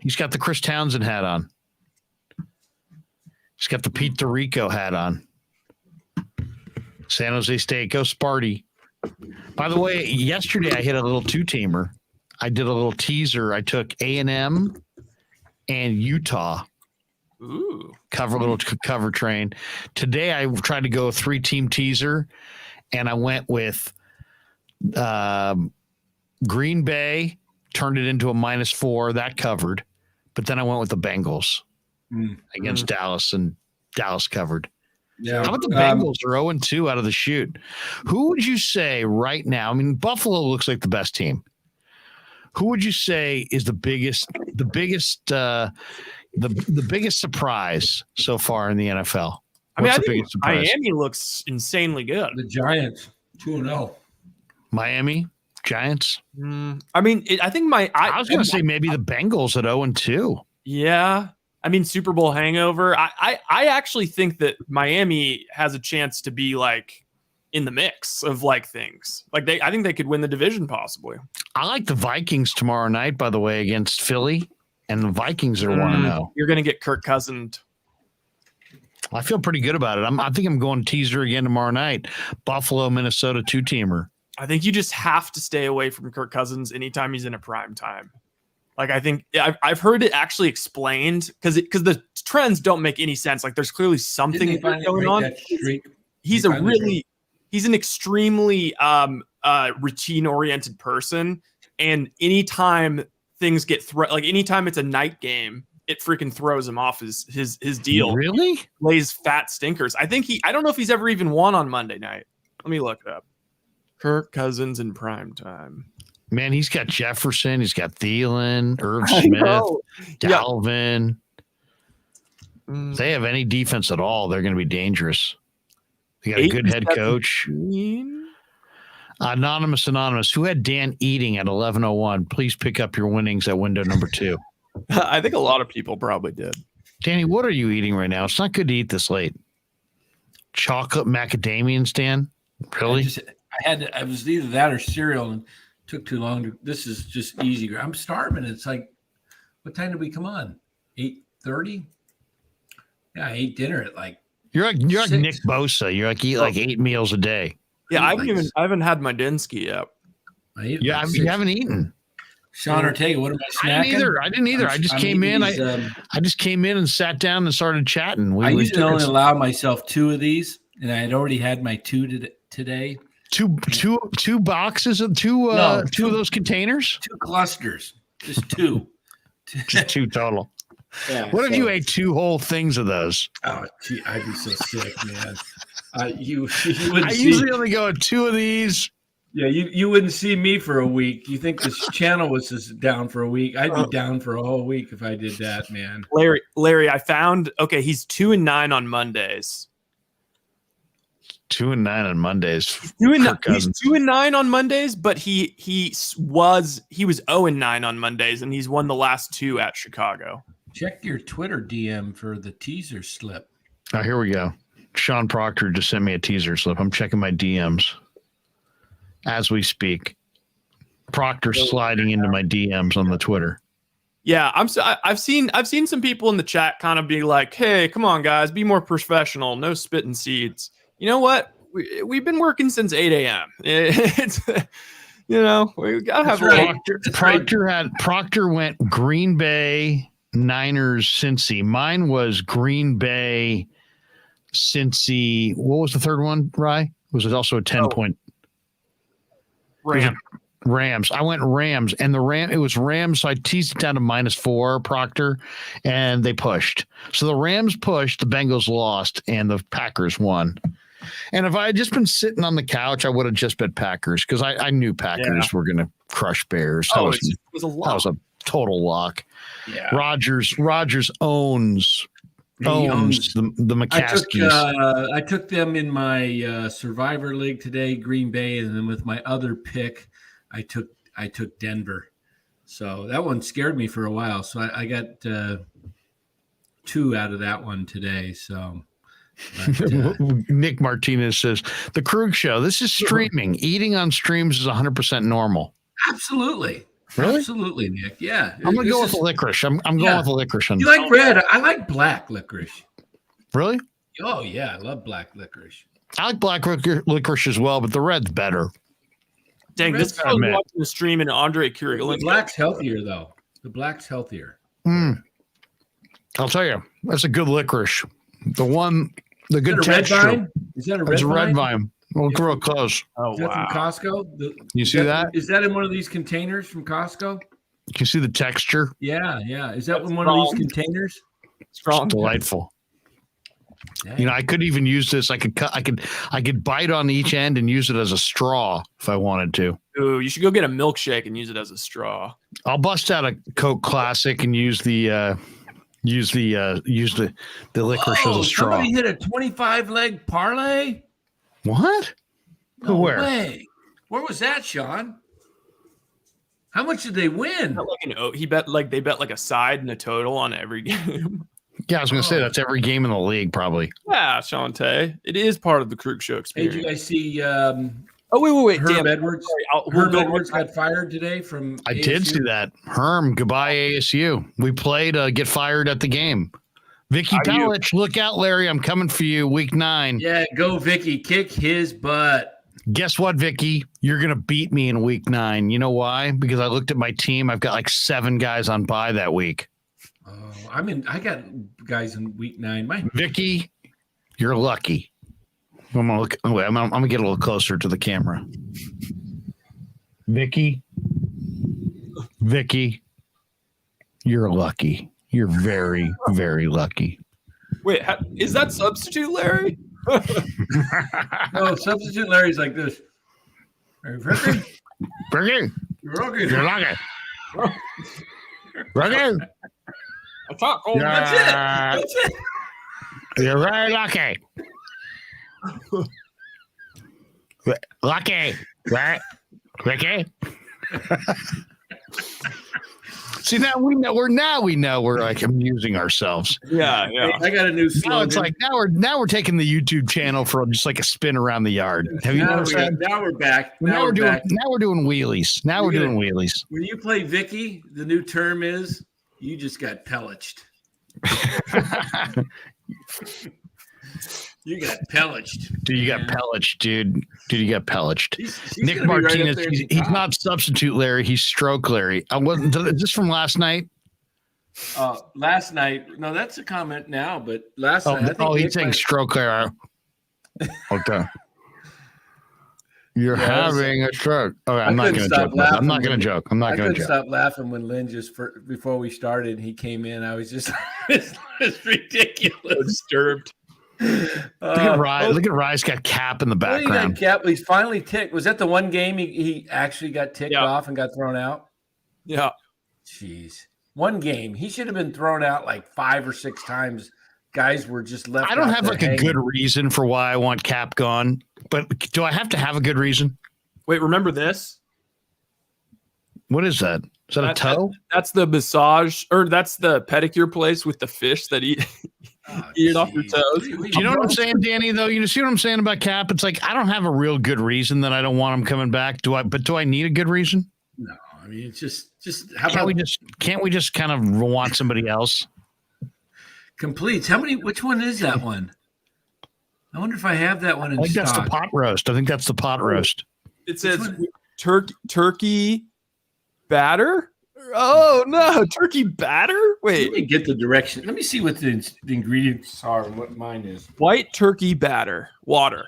He's got the Chris Townsend hat on. He's got the Pete DeRico hat on. San Jose State, go Sparty. By the way, yesterday I hit a little two-teamer. I did a little teaser. I took A&M and Utah. Ooh. Cover train. Today I tried to go a 3-team teaser, and I went with Green Bay, turned it into a -4. That covered. But then I went with the Bengals against Dallas, and Dallas covered. Yeah. How about the Bengals are 0-2 out of the chute? Who would you say right now? I mean, Buffalo looks like the best team. Who would you say is the biggest surprise so far in the NFL? I mean, I think Miami looks insanely good. The Giants, 2-0. Miami Giants. I mean, I think I was going to say maybe the Bengals at 0-2. Yeah. I mean, Super Bowl hangover. I actually think that Miami has a chance to be like in the mix of like things. Like I think they could win the division possibly. I like the Vikings tomorrow night, by the way, against Philly, and the Vikings are 1-0. You're going to get Kirk Cousins. I feel pretty good about it. I think I'm going teaser again tomorrow night. Buffalo, Minnesota 2-teamer. I think you just have to stay away from Kirk Cousins anytime he's in a prime time. Like, I think I've heard it actually explained because the trends don't make any sense. Like, there's clearly something going on. He's an extremely routine oriented person. And anytime things get anytime it's a night game, it freaking throws him off his deal. Really? Lays fat stinkers. I don't know if he's ever even won on Monday night. Let me look it up. Kirk Cousins in prime time. Man, he's got Jefferson. He's got Thielen, Irv Smith, Dalvin. If they have any defense at all, they're going to be dangerous. They got a good head coach. Anonymous. Who had Dan eating at 11:01? Please pick up your winnings at window number 2. I think a lot of people probably did. Danny, what are you eating right now? It's not good to eat this late. Chocolate macadamians, Dan? Really? I was either that or cereal, and took too long. This is just easy. I'm starving. It's like, what time did we come on? 8:30? Yeah, I ate dinner at like. You're like Nick Bosa. You're like eat like 8 meals a day. Yeah, I haven't had my Dinsky yet. You haven't eaten. Sean Ortega, what am I snacking? I didn't either. I just came in. I just came in and sat down and started chatting. I usually only allow myself 2 of these, and I had already had my 2 today. Two boxes of two of those containers? 2 clusters. Just 2. Just 2 total. Yeah, what if you ate 2 whole things of those? Oh, gee, I'd be so sick, man. You I usually only go with 2 of these. Yeah, you wouldn't see me for a week. You think this channel was just down for a week? I'd be down for a whole week if I did that, man. Larry, I found he's 2-9 on Mondays. 2-9 on Mondays. He's 2-9 on Mondays, but he was 0-9 on Mondays, and he's won the last 2 at Chicago. Check your Twitter DM for the teaser slip. Oh, here we go. Sean Proctor just sent me a teaser slip. I'm checking my DMs as we speak. Proctor's sliding into my DMs on the Twitter. Yeah, I've seen some people in the chat kind of be like, "Hey, come on, guys, be more professional. No spitting seeds." You know what? we've been working since 8 a.m. It's we gotta have Proctor went Green Bay, Niners, Cincy. Mine was Green Bay, Cincy. What was the third one, Rye? Was it also a 10-point? Rams. I went Rams, and it was Rams, so I teased it down to -4, Proctor, and they pushed. So the Rams pushed, the Bengals lost, and the Packers won. And if I had just been sitting on the couch, I would have just bet Packers because I knew Packers were going to crush Bears. That was a total lock. Yeah. Rodgers owns the McCaskies. I took them in my Survivor League today, Green Bay, and then with my other pick, I took Denver. So that one scared me for a while. So I got 2 out of that one today. So. But, Nick Martinez says the Krueg show. This is streaming. Eating on streams is 100% normal. Absolutely. Really? Absolutely, Nick. Yeah. I'm going to go with the licorice. I'm going with the licorice. You like red? I like black licorice. Really? Oh, yeah. I love black licorice. I like black licorice as well, but the red's better. Dang, this guy was watching the stream and Andre Krueg. The black's healthier, though. The black's healthier. I'll tell you, that's a good licorice. The good texture. Red vine? Is that a red vine? It's a red vine. We'll go real close. Oh, is that from Costco? You see that? Is that in one of these containers from Costco? Can you see the texture? Yeah. Is that in one of these containers? Strong. It's delightful. Dang. I could even use this. I could bite on each end and use it as a straw if I wanted to. Ooh, you should go get a milkshake and use it as a straw. I'll bust out a Coke Classic and use the licorice as a straw. Somebody hit a 25-leg parlay. What? No Where? way. Where was that, Sean? How much did they win? They bet like a side and a total on every game. Yeah, I was going to say that's every game in the league, probably. Yeah, Shante. It is part of the Krueg show experience. Hey, did you guys see? Wait. Herm Edwards. Herm Edwards got fired today from. I ASU. did see that. Herm, goodbye ASU. We played get fired at the game. Vicky Pelich, look out, Larry. I'm coming for you. Week 9. Yeah, go Vicky. Kick his butt. Guess what, Vicky? You're going to beat me in week 9. You know why? Because I looked at my team. I've got like 7 guys on bye that week. Oh, I got guys in week 9. Vicky, you're lucky. I'm gonna look. I'm gonna get a little closer to the camera. Vicky, you're lucky. You're very, very lucky. Wait, is that substitute Larry? No, substitute Larry's like this. Vicky, you're lucky. Vicky. That's it. You're very lucky. Lucky, right, Ricky? See, now we know we're like amusing ourselves. Yeah. I got a new slogan. Now it's like now we're taking the YouTube channel for just like a spin around the yard. Have you noticed that? Now we're back. Now we're doing wheelies. Now we're doing wheelies. When you play Vicky, the new term is you just got pelliched. You got pelliched. Dude, you got pelliched, dude. You got pelliched. Nick Martinez, he's not substitute Larry. He's stroke Larry. Is this from last night? Last night. No, that's a comment now, but last night. He's saying stroke Larry. Okay. You're having a stroke. Okay, I'm not going to joke. I'm not going to joke. I couldn't stop laughing when Lynn before we started, he came in. I was just, it's ridiculous. Disturbed. Look at Rye. Look at Rye's got Cap in the background. Cap. He's finally ticked. Was that the one game he actually got ticked off and got thrown out? Yeah. Jeez. One game. He should have been thrown out like 5 or 6 times. Guys were just left. I don't have like a good reason for why I want Cap gone, but do I have to have a good reason? Wait, remember this? What is that? Is that a toe? That's the massage, or that's the pedicure place with the fish that eat it off your toes. Do you know what I'm saying, Danny? Though you see what I'm saying about Cap? It's like I don't have a real good reason that I don't want him coming back. Do I need a good reason? No, I mean it's just can't we just kind of want somebody else? Completes. Which one is that one? I wonder if I have that one in I think stock. that's the pot roast. I think that's the pot roast. It says turkey batter. Oh no, turkey batter. Wait, let me get the direction. Let me see what the ingredients are and what mine is. White turkey batter, water,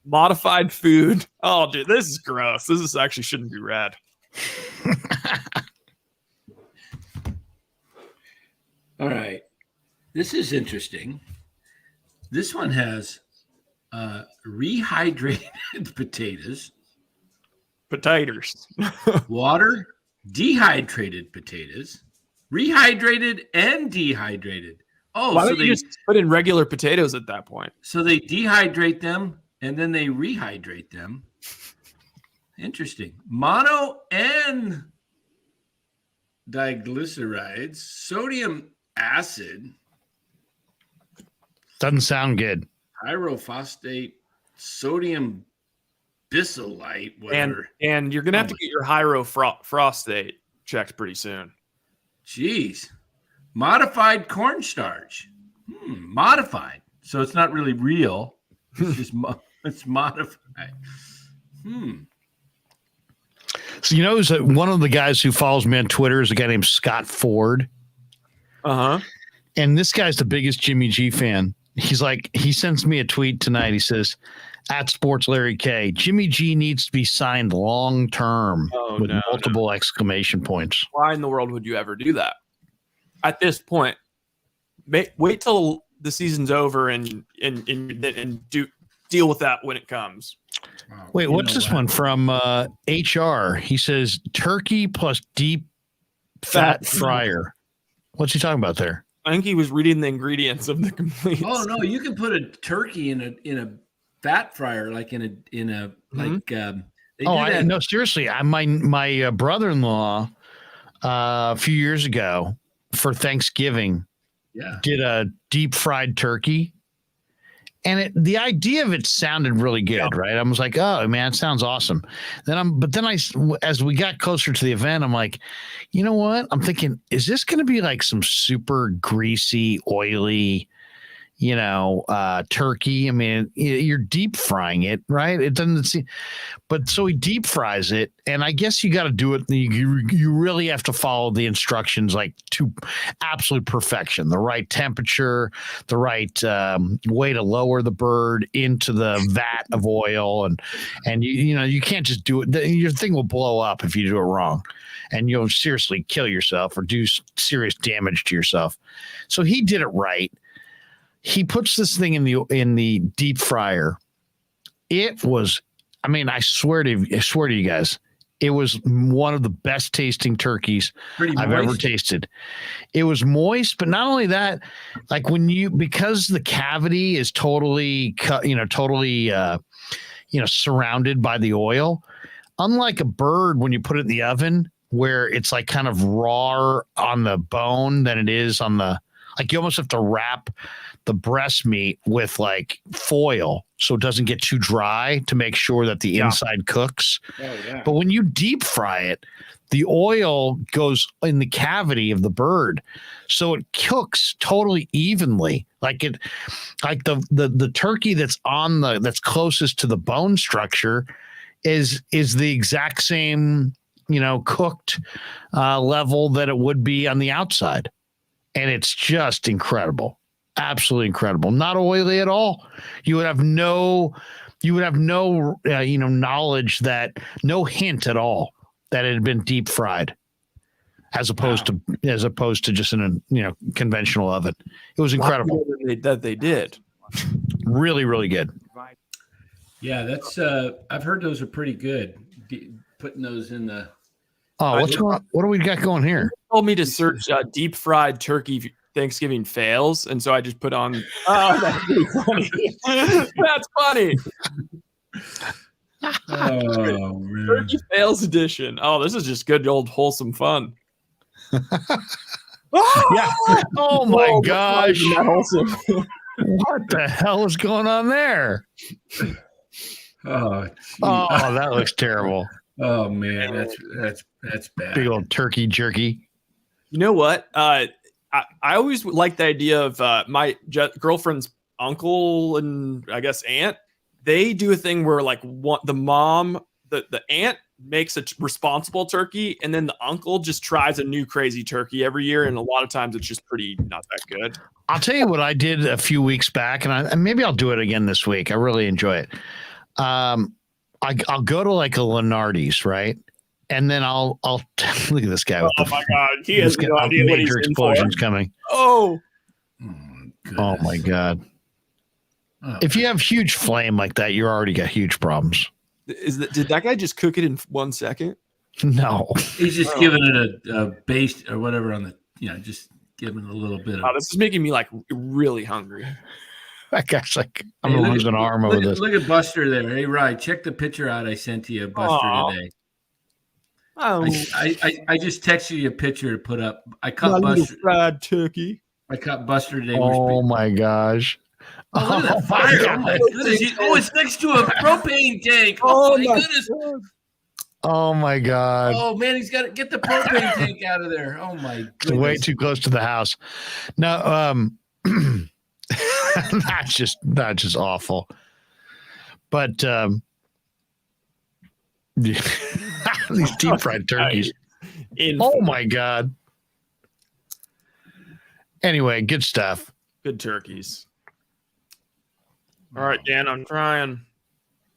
modified food. Oh, dude, this is gross. This actually shouldn't be read. All right, this is interesting. This one has rehydrated potatoes, water, dehydrated potatoes, rehydrated and dehydrated. Oh, why so don't you just put in regular potatoes at that point? So they dehydrate them and then they rehydrate them. Interesting. Mono and diglycerides, sodium acid. Doesn't sound good. Pyrophosphate, sodium bisolite, whatever. And you're gonna have to get your pyrophosphate checked pretty soon. Jeez. Modified cornstarch. Modified. So it's not really real. It's just it's modified. So you know, one of the guys who follows me on Twitter is a guy named Scott Ford. And this guy's the biggest Jimmy G fan. He's like, he sends me a tweet tonight. He says, at Sports Larry K, Jimmy G needs to be signed long term with multiple exclamation points. Why in the world would you ever do that? At this point, wait till the season's over and deal with that when it comes. Wait, what's this one from HR? He says turkey plus deep fat fryer. What's he talking about there? I think he was reading the ingredients of the complete. Oh no, you can put a turkey in a fat fryer, like in a no, seriously. My brother-in-law a few years ago for Thanksgiving did a deep fried turkey. And the idea of it sounded really good, right? I was like, "Oh man, it sounds awesome." As we got closer to the event, I'm like, you know what? I'm thinking, is this going to be like some super greasy, oily, turkey? I mean, you're deep frying it, right? It doesn't seem, but so he deep fries it, and I guess you got to do it. You really have to follow the instructions like to absolute perfection. The right temperature, the right way to lower the bird into the vat of oil, and you can't just do it. Your thing will blow up if you do it wrong, and you'll seriously kill yourself or do serious damage to yourself. So he did it right. He puts this thing in the deep fryer. It was, I mean, I swear to you guys, it was one of the best tasting turkeys I've ever tasted. It was moist, but not only that, like because the cavity is totally surrounded by the oil. Unlike a bird, when you put it in the oven, where it's like kind of raw on the bone than it is on you almost have to wrap the breast meat with like foil so it doesn't get too dry to make sure that the inside cooks. But when you deep fry it, the oil goes in the cavity of the bird, so it cooks totally evenly. Like the turkey that's closest to the bone structure is the exact same cooked level that it would be on the outside. And it's just incredible. Absolutely incredible. Not oily at all. You would have no knowledge no hint at all that it had been deep fried as opposed to just in a conventional oven. It was incredible. That they did. Really, really good. Yeah, that's I've heard those are pretty good. Putting those in the what's going on? What do we got going here? You told me to search deep fried turkey Thanksgiving fails, and so I just put on. Oh, that's really funny. That's funny. Oh man. Turkey fails edition. Oh, this is just good old wholesome fun. Yeah. Oh my gosh. Wholesome. What the hell is going on there? Oh, that looks terrible. Oh man, that's bad. Big old turkey jerky. You know what? I always like the idea of my girlfriend's uncle and I guess aunt, they do a thing where like the mom, the aunt makes a responsible turkey, and then the uncle just tries a new crazy turkey every year, and a lot of times it's just pretty not that good. I'll tell you what I did a few weeks back, and maybe I'll do it again this week. I really enjoy it. I'll go to like a Lenardi's, right? And then I'll look at this guy. With my God. He has no idea what he's in explosions for. Coming. Oh my God. Oh. If you have huge flame like that, you already got huge problems. Did that guy just cook it in 1 second? No. He's just giving it a base or whatever on the, just giving it a little bit of. Oh, this is making me like really hungry. That guy's like, I'm going to lose an arm over this. Look at Buster there. Hey, Ryan, check the picture out I sent to you, Buster, today. Oh. I just texted you a picture to put up. I cut Buster. Fried turkey. I cut Buster today. Oh, my gosh. Oh, look at that fire. Oh, my goodness. It's next to a propane tank. Oh, my goodness. Oh, my God. Oh, man, he's got to get the propane tank out of there. Oh, my goodness. It's way too close to the house. No, that's just awful. But these deep fried turkeys. Oh, my God. Anyway, good stuff. Good turkeys. All right, Dan, I'm trying.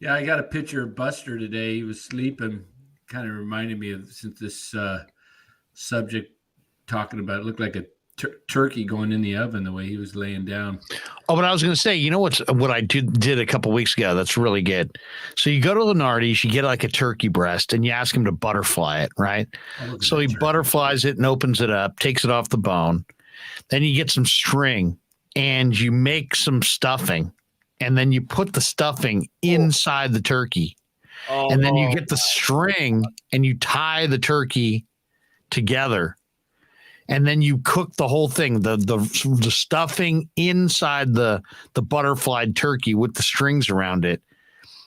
Yeah, I got a picture of Buster today. He was sleeping. Kind of reminded me of, since this subject talking about it looked like a turkey going in the oven the way he was laying down. Oh, but I was going to say, you know what I did a couple weeks ago that's really good. So you go to Lenardi's, you get like a turkey breast, and you ask him to butterfly it, right? So he butterflies it and opens it up, takes it off the bone. Then you get some string, and you make some stuffing. And then you put the stuffing inside the turkey. And then you get the string and you tie the turkey together. And then you cook the whole thing, the stuffing inside the butterflied turkey with the strings around it,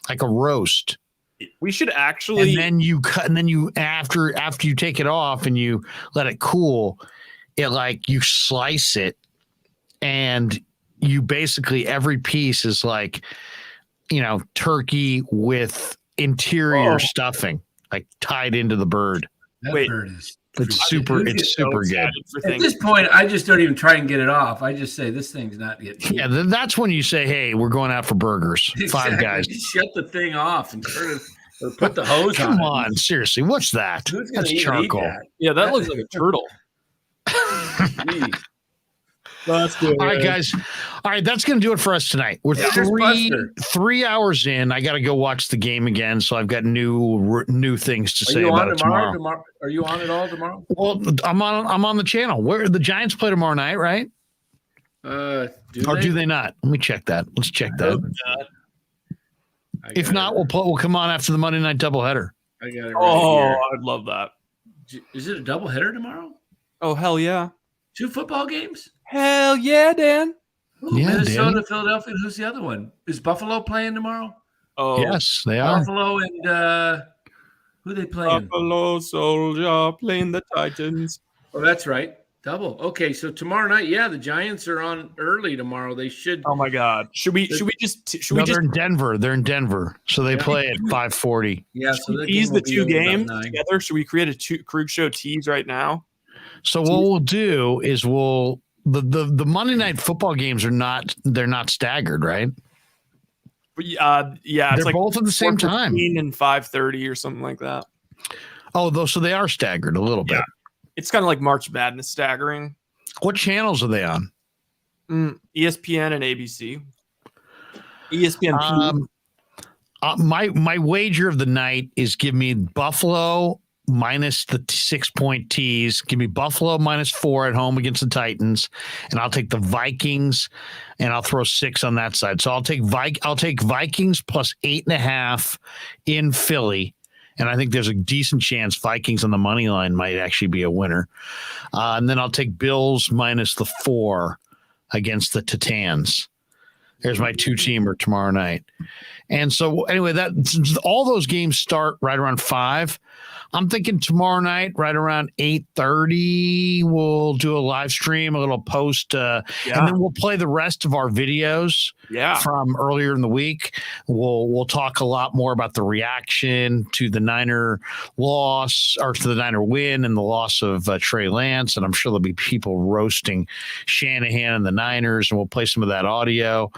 like a roast. We should actually. And then you cut, and then you after you take it off and you let it cool, you slice it, and you basically every piece is like, turkey with interior stuffing, like tied into the bird. That bird is. It's super good. At this point, I just don't even try and get it off. I just say this thing's not getting. Yeah, then that's when you say, "Hey, we're going out for burgers." Exactly. 5 guys. Just shut the thing off and turn it, or put the hose on. Come on, seriously, what's that? That's charcoal. That? Yeah, that looks like a turtle. That's good. All right, guys. All right, that's going to do it for us tonight. We're 3 hours in. I got to go watch the game again, so I've got new things to say about it tomorrow. Are you on it all tomorrow? Well, I'm on the channel. Where the Giants play tomorrow night, right? Do they not? Let me check that. Let's check that. If not, we'll come on after the Monday night doubleheader. I got it. I'd love that. Is it a doubleheader tomorrow? Oh, hell yeah! 2 football games? Hell yeah, Dan. Ooh, yeah, Minnesota, Philadelphia. Who's the other one? Is Buffalo playing tomorrow? Oh, yes, they are. Buffalo and who are they playing? Buffalo Soldier playing the Titans. Oh, that's right. Double. Okay, so tomorrow night, the Giants are on early tomorrow. They should. Oh my God! Should we just? They're in Denver. They're in Denver, so they play at 5:40. Yeah, so we tease the 2 games together. Should we create a Krueg Show tease right now? So what we'll do is the Monday night football games they're not staggered, right? Yeah, they're it's both at the same time and 5:30 or something like that. Oh, so they are staggered a little bit. It's kind of like March Madness staggering. What channels are they on? ESPN and ABC. ESPN. My wager of the night is give me Buffalo minus the 6-point tees. Give me Buffalo -4 at home against the Titans, and I'll take the Vikings, and I'll throw 6 on that side. So I'll take Vikings plus 8.5 in Philly, and I think there's a decent chance Vikings on the money line might actually be a winner. And then I'll take Bills minus the 4 against the Titans. There's my 2-teamer tomorrow night. And so anyway, all those games start right around 5. I'm thinking tomorrow night, right around 8:30, we'll do a live stream, a little post, and then we'll play the rest of our videos from earlier in the week. We'll talk a lot more about the reaction to the Niner loss, or to the Niner win and the loss of Trey Lance, and I'm sure there'll be people roasting Shanahan and the Niners, and we'll play some of that audio.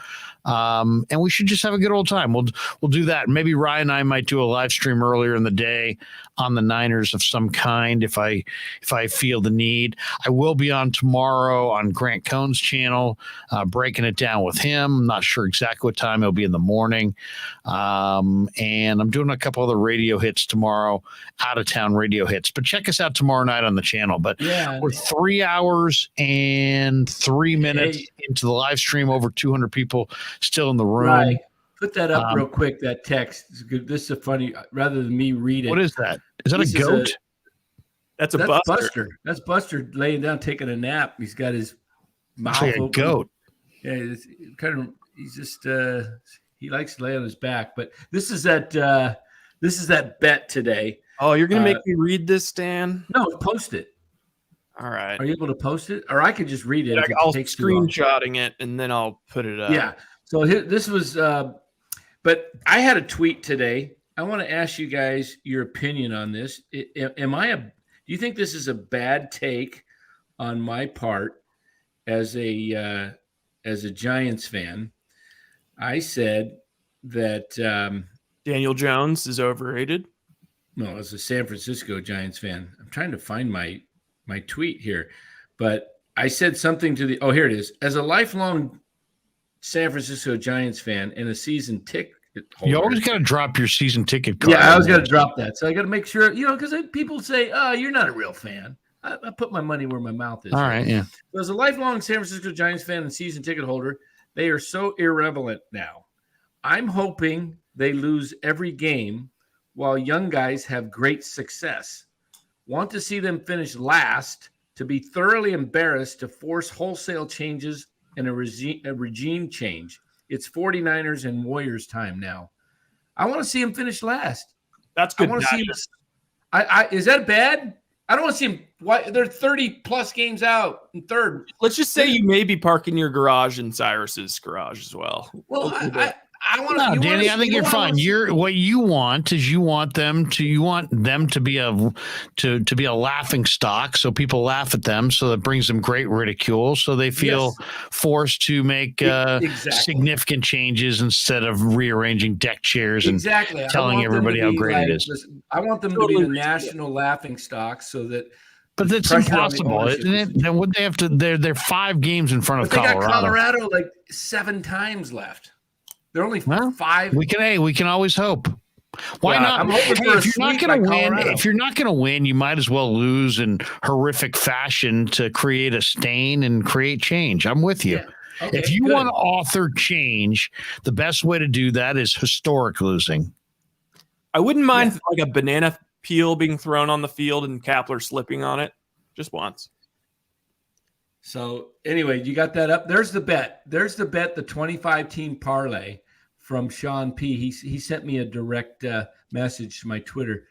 And we should just have a good old time. We'll do that. Maybe Ryan and I might do a live stream earlier in the day on the Niners of some kind if I feel the need. I will be on tomorrow on Grant Cohn's channel, breaking it down with him. I'm not sure exactly what time. It'll be in the morning. And I'm doing a couple other radio hits tomorrow, out of town radio hits. But check us out tomorrow night on the channel. But we're 3 hours and 3 minutes into the live stream, over 200 people still in the room. Right. Put that up real quick, that text. It's good. This is a funny, rather than me read it. What is that? Is that a goat? That's Buster. That's Buster laying down, taking a nap. He's got his mouth like a open. Goat. Yeah, it's kind of, he's just, he likes to lay on his back. But this is that bet today. Oh, you're going to make me read this, Stan? No, post it. All right. Are you able to post it? Or I could just read it. Yeah, I'll screenshotting it and then I'll put it up. Yeah. So this was, but I had a tweet today. I want to ask you guys your opinion on this. Do you think this is a bad take on my part as a Giants fan? I said that Daniel Jones is overrated. No, as a San Francisco Giants fan, I'm trying to find my tweet here, but I said something to here it is. As a lifelong San Francisco Giants fan and a season ticket holder, you always got to drop your season ticket card. Yeah, I was going to drop that. So I got to make sure, because people say, "Oh, you're not a real fan." I put my money where my mouth is. All right, yeah. So as a lifelong San Francisco Giants fan and season ticket holder, they are so irrelevant now. I'm hoping they lose every game while young guys have great success. Want to see them finish last, to be thoroughly embarrassed, to force wholesale changes and a regime change. It's 49ers and Warriors time now. I want to see him finish last. That's good. I want to see him. Is that bad? I don't want to see him. Why they're 30 plus games out in third. Let's just say you may be parking your garage in Cyrus's garage as well. Well, I want to. No, Danny, I think you're fine. What you want is you want them to be a laughing stock, so people laugh at them, so that brings them great ridicule, so they feel forced to make significant changes instead of rearranging deck chairs and telling everybody how great it is. I want them to be the national laughing stock, so that. But that's impossible, isn't it? Then would they have to? They're 5 games in front of Colorado. They got Colorado like 7 times left. They're only 5. We can always hope. Why not? I'm hoping for if you're not going to win, you might as well lose in horrific fashion to create a stain and create change. I'm with you. Yeah. Okay, if you want to author change, the best way to do that is historic losing. I wouldn't mind like a banana peel being thrown on the field and Kapler slipping on it just once. So anyway, you got that up. There's the bet. The 25-team parlay from Sean P. He sent me a direct message to my Twitter.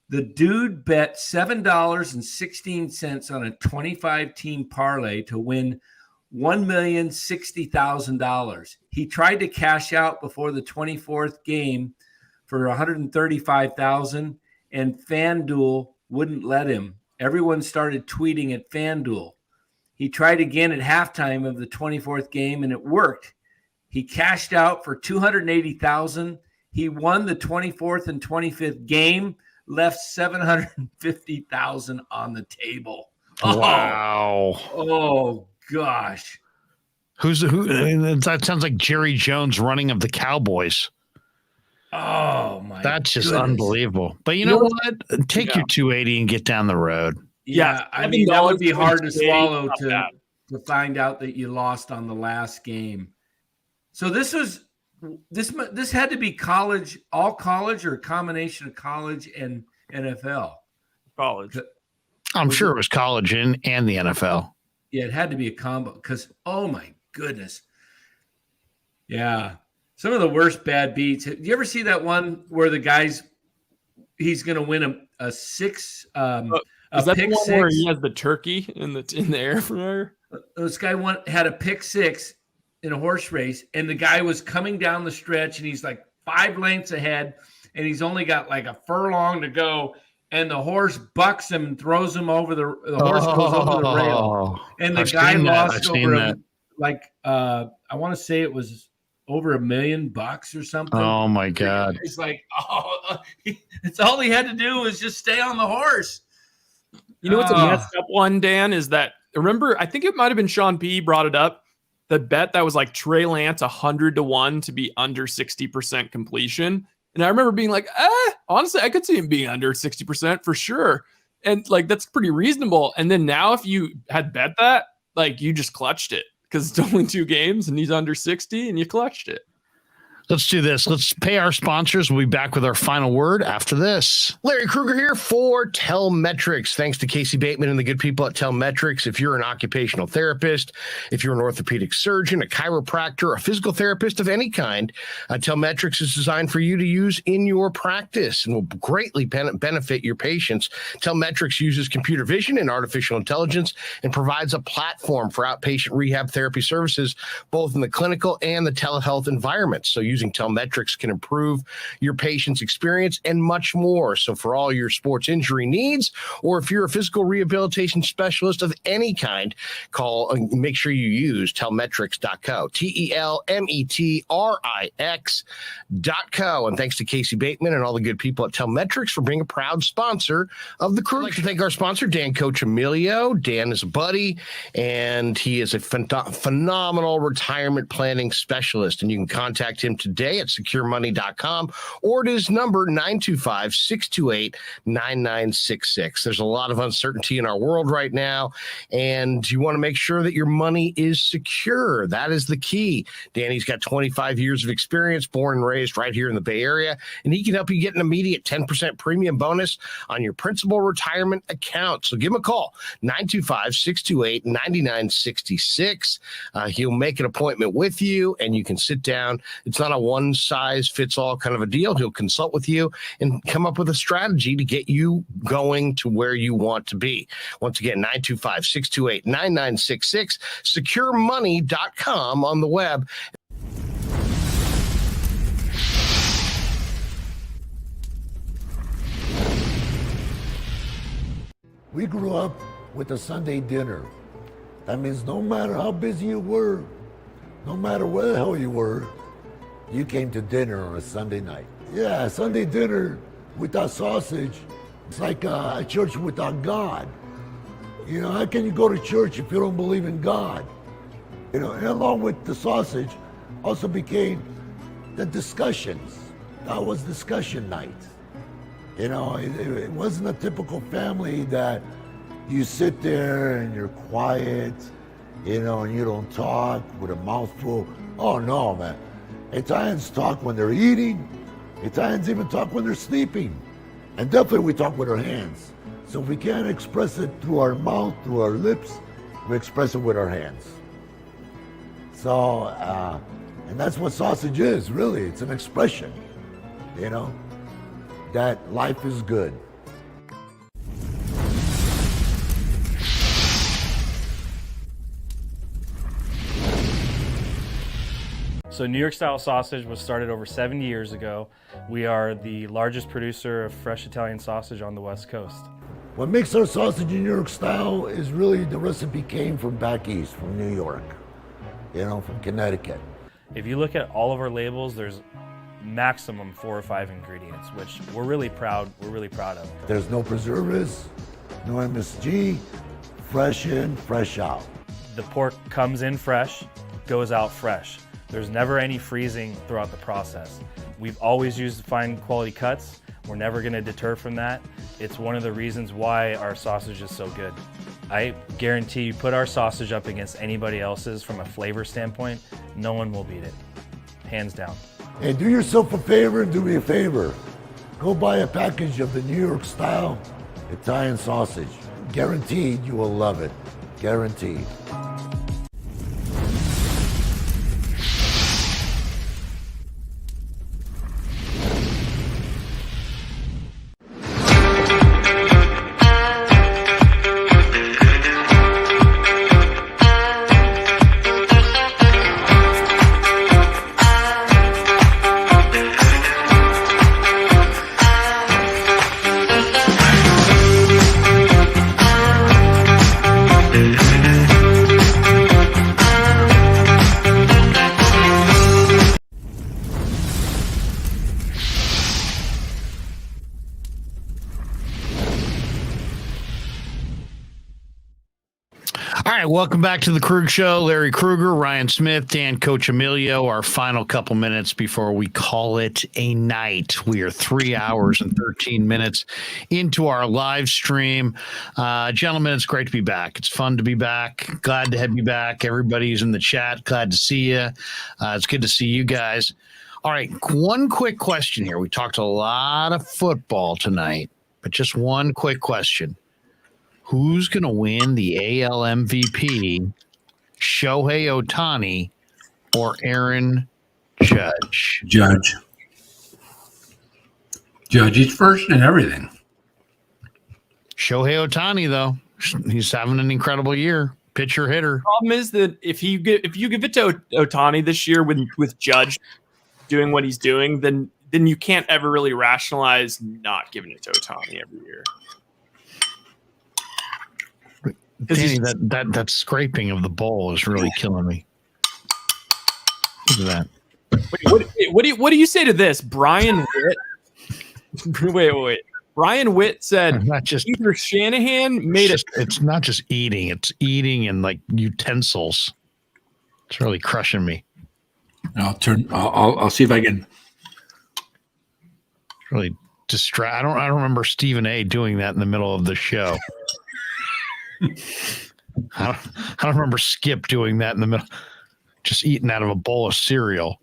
The dude bet $7.16 on a 25-team parlay to win $1,060,000. He tried to cash out before the 24th game for $135,000, and FanDuel wouldn't let him. Everyone started tweeting at FanDuel. He tried again at halftime of the 24th game, and it worked. He cashed out for $280,000. He won the 24th and 25th game, left $750,000 on the table. Wow! Oh gosh! Who? That sounds like Jerry Jones running of the Cowboys. Oh my! That's just unbelievable. But you know what? Take your 280 and get down the road. Yeah, I mean, that would be hard to swallow to find out that you lost on the last game. So this had to be college, all college, or a combination of college and NFL? College. I'm sure it was college and the NFL. Yeah, it had to be a combo because, oh my goodness. Yeah. Some of the worst bad beats. Do you ever see that one where the guy's he's going to win a six? Is that the one six? where he has the turkey in the air fryer? This guy had a pick six in a horse race, and the guy was coming down the stretch, and he's like 5 lengths ahead, and he's only got like a furlong to go, and the horse bucks him and throws him over the horse goes over the rail, and the guy lost over him, like I want to say it was over $1 million or something. Oh my God! He's like, it's all he had to do was just stay on the horse. You know what's a messed up one, Dan, is that, remember, I think it might have been Sean P. brought it up, the bet that was like Trey Lance 100-1 to be under 60% completion. And I remember being like, honestly, I could see him being under 60% for sure. And like, that's pretty reasonable. And then now if you had bet that, like you just clutched it because it's only 2 games and he's under 60 and you clutched it. Let's do this. Let's pay our sponsors. We'll be back with our final word after this. Larry Kruger here for Telmetrics. Thanks to Casey Bateman and the good people at Telmetrics. If you're an occupational therapist, if you're an orthopedic surgeon, a chiropractor, a physical therapist of any kind, Telmetrics is designed for you to use in your practice and will greatly benefit your patients. Telmetrics uses computer vision and artificial intelligence and provides a platform for outpatient rehab therapy services, both in the clinical and the telehealth environment. So using Telmetrics can improve your patient's experience and much more. So for all your sports injury needs, or if you're a physical rehabilitation specialist of any kind, make sure you use telmetrics.co, Telmetrix.co. And thanks to Casey Bateman and all the good people at Telmetrics for being a proud sponsor of the Krueg. I'd like to thank our sponsor, Dan Coach Emilio. Dan is a buddy, and he is a phenomenal retirement planning specialist. And you can contact him today at securemoney.com or at his number 925-628-9966. There's a lot of uncertainty in our world right now, and you want to make sure that your money is secure. That is the key. Danny's got 25 years of experience, born and raised right here in the Bay Area, and he can help you get an immediate 10% premium bonus on your principal retirement account. So give him a call, 925-628-9966. He'll make an appointment with you, and you can sit down. It's not a one-size-fits-all kind of a deal. He'll consult with you and come up with a strategy to get you going to where you want to be. Once again, 925-628-9966, securemoney.com on the web. We grew up with a Sunday dinner. That means no matter how busy you were, no matter where the hell you were, you came to dinner on a Sunday night. Yeah, Sunday dinner without sausage, it's like a church without God. You know, how can you go to church if you don't believe in God? You know, and along with the sausage also became the discussions. That was discussion night. You know, it wasn't a typical family that you sit there and you're quiet, you know, and you don't talk with a mouthful. Oh no, man. Italians talk when they're eating. Italians even talk when they're sleeping. And definitely we talk with our hands. So if we can't express it through our mouth, through our lips, we express it with our hands. So, and that's what sausage is, really. It's an expression, you know, that life is good. So New York Style Sausage was started over 70 years ago. We are the largest producer of fresh Italian sausage on the West Coast. What makes our sausage in New York Style is really the recipe came from back east, from New York, you know, from Connecticut. If you look at all of our labels, there's maximum 4 or 5 ingredients, which we're really proud of. There's no preservatives, no MSG, fresh in, fresh out. The pork comes in fresh, goes out fresh. There's never any freezing throughout the process. We've always used fine quality cuts. We're never gonna deter from that. It's one of the reasons why our sausage is so good. I guarantee you put our sausage up against anybody else's from a flavor standpoint, no one will beat it, hands down. Hey, do yourself a favor and do me a favor. Go buy a package of the New York Style Italian sausage. Guaranteed you will love it, guaranteed. welcome back to the Krueg Show. Larry Krueger, Ryan Smith, Dan Coach Emilio. Our final couple minutes before we call it a night. We are 3 hours and 13 minutes into our live stream. Gentlemen, it's great to be back. It's fun to be back. Glad to have you back. Everybody's in the chat. Glad to see you. It's good to see you guys. All right, one quick question here. We talked a lot of football tonight, but just one quick question. Who's going to win the AL MVP, Shohei Ohtani or Aaron Judge? Judge is first in everything. Shohei Ohtani, though, he's having an incredible year. Pitcher, hitter. Problem is that if you give it to Ohtani this year with Judge doing what he's doing, then you can't ever really rationalize not giving it to Ohtani every year. Danny, that scraping of the bowl is really killing me. Look at that. What do you say to this? Brian Witt. Wait. Brian Witt said not just either Shanahan made it. It's not just eating; it's eating in like utensils. It's really crushing me. I'll see if I can. Really distract. I don't remember Stephen A. doing that in the middle of the show. I don't remember Skip doing that in the middle, just eating out of a bowl of cereal.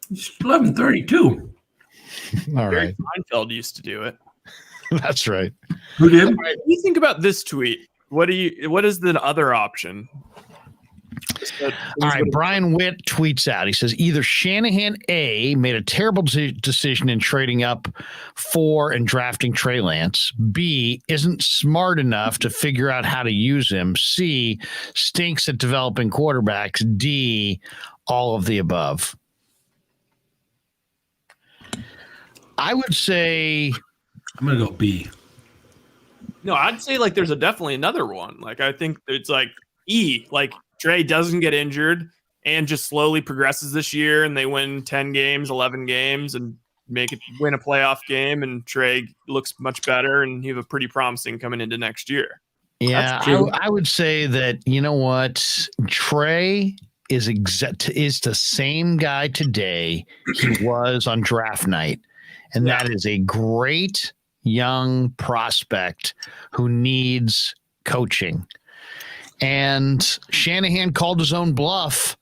It's 11:32. All right. Seinfeld used to do it. That's right. Who did? All right, what do you think about this tweet? What is the other option? All right, Brian Witt tweets out. He says either Shanahan A made a terrible decision in trading up for and drafting Trey Lance. B isn't smart enough to figure out how to use him. C stinks at developing quarterbacks. D all of the above. I would say I'm gonna go B. No, I'd say like there's definitely another one. Like I think it's like E. Like Trey doesn't get injured and just slowly progresses this year, and they win 10 games, 11 games, and win a playoff game. And Trey looks much better, and you have a pretty promising coming into next year. Yeah, I would say that, you know what, Trey is the same guy today he was on draft night, and that is a great young prospect who needs coaching. And Shanahan called his own bluff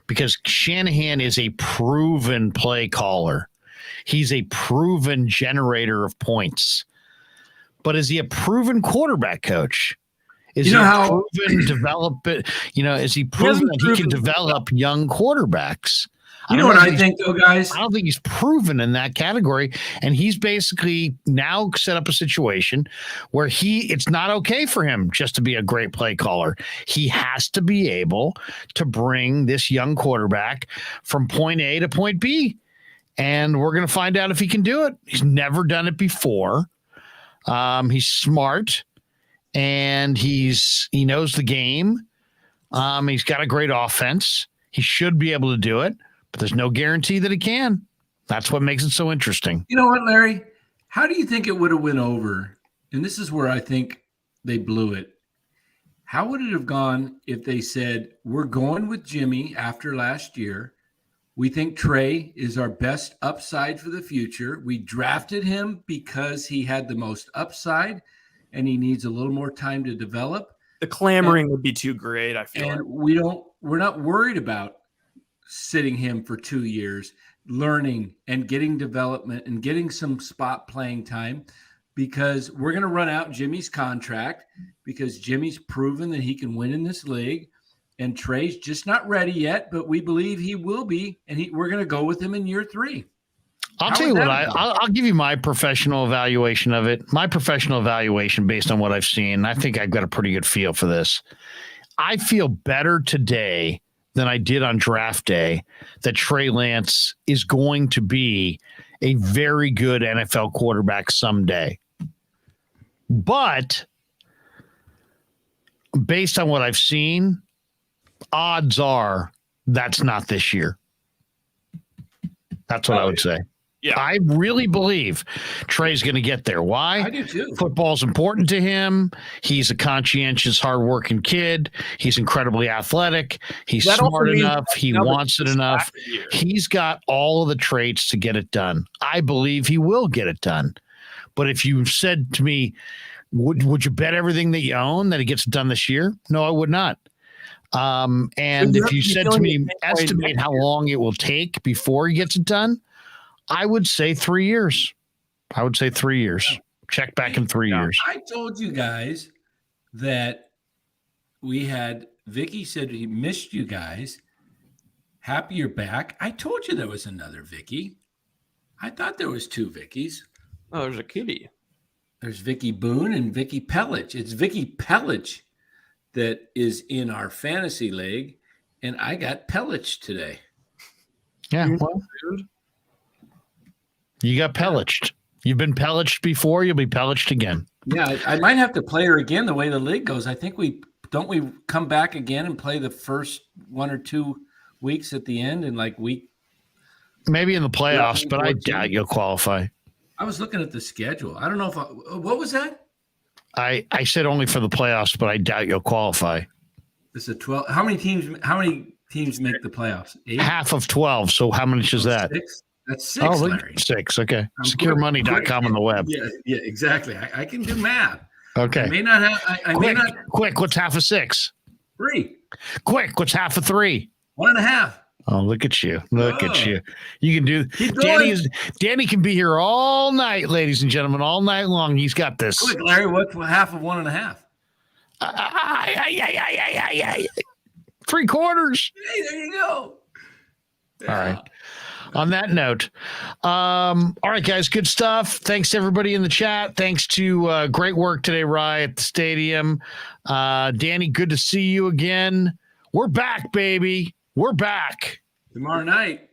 because Shanahan is a proven play caller. He's a proven generator of points. But is he a proven quarterback coach? Is he proven is he proven that he can develop young quarterbacks? You know what I think, though, guys? I don't think he's proven in that category. And he's basically now set up a situation where it's not okay for him just to be a great play caller. He has to be able to bring this young quarterback from point A to point B. And we're going to find out if he can do it. He's never done it before. He's smart, and he knows the game. He's got a great offense. He should be able to do it. But there's no guarantee that he can. That's what makes it so interesting. You know what, Larry? How do you think it would have went over? And this is where I think they blew it. How would it have gone if they said, we're going with Jimmy after last year. We think Trey is our best upside for the future. We drafted him because he had the most upside and he needs a little more time to develop. The clamoring would be too great, I feel. And we're not worried about sitting him for 2 years, learning and getting development and getting some spot playing time, because we're going to run out Jimmy's contract because Jimmy's proven that he can win in this league, and Trey's just not ready yet, but we believe he will be, and we're going to go with him in year 3. I'll tell you what, I'll give you my professional evaluation of it. My professional evaluation based on what I've seen. I think I've got a pretty good feel for this. I feel better today than I did on draft day that Trey Lance is going to be a very good NFL quarterback someday. But based on what I've seen, odds are that's not this year. That's what I would say. Yeah, I really believe Trey's going to get there. Why? I do too. Football's important to him. He's a conscientious, hardworking kid. He's incredibly athletic. He's smart enough. He wants it enough. He's got all of the traits to get it done. I believe he will get it done. But if you said to me, would you bet everything that you own that he gets it done this year? No, I would not. And if you said to me, estimate how long it will take before he gets it done, I would say 3 years. Check back in 3 years. I told you guys that we had Vicky said he missed you guys. Happy you're back. I told you there was another Vicky. I thought there was 2 Vickies. Oh, there's a kitty. There's Vicky Boone and Vicky Pellich. It's Vicky Pellich that is in our fantasy league, and I got Pellich today. Yeah, well, you got pelliched. You've been pelliched before. You'll be pelliched again. Yeah, I might have to play her again the way the league goes. I think we come back again and play the first 1 or 2 weeks at the end and like week. Maybe in the playoffs, but I doubt you'll qualify. I was looking at the schedule. I don't know if what was that? I said only for the playoffs, but I doubt you'll qualify. It's a 12. How many teams make the playoffs? 8? Half of 12. So how much is that? 6? That's 6, Larry. 6. Okay. SecureMoney.com on the web. Yeah, exactly. I can do math. Okay. I may not have. Quick. What's half of 6? 3. Quick. What's half of 3? 1.5. Oh, look at you. Look at you. You can do. Danny can be here all night, ladies and gentlemen, all night long. He's got this. Quick, Larry, what's half of 1.5? 3/4. Hey, there you go. Yeah. All right. On that note, all right, guys, good stuff. Thanks to everybody in the chat. Thanks to great work today, Rye, at the stadium. Danny, good to see you again. We're back, baby. We're back. Tomorrow night.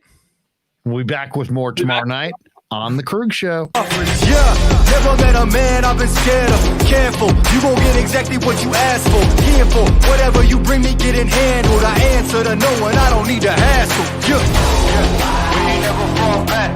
We'll be back with more tomorrow night on the Krueg Show. Yeah, never met a man I've been scared of. Careful, you gon' get exactly what you asked for. Careful, whatever you bring me getting handled. I answer to no one, I don't need to hassle. Yeah, we ain't never fall back.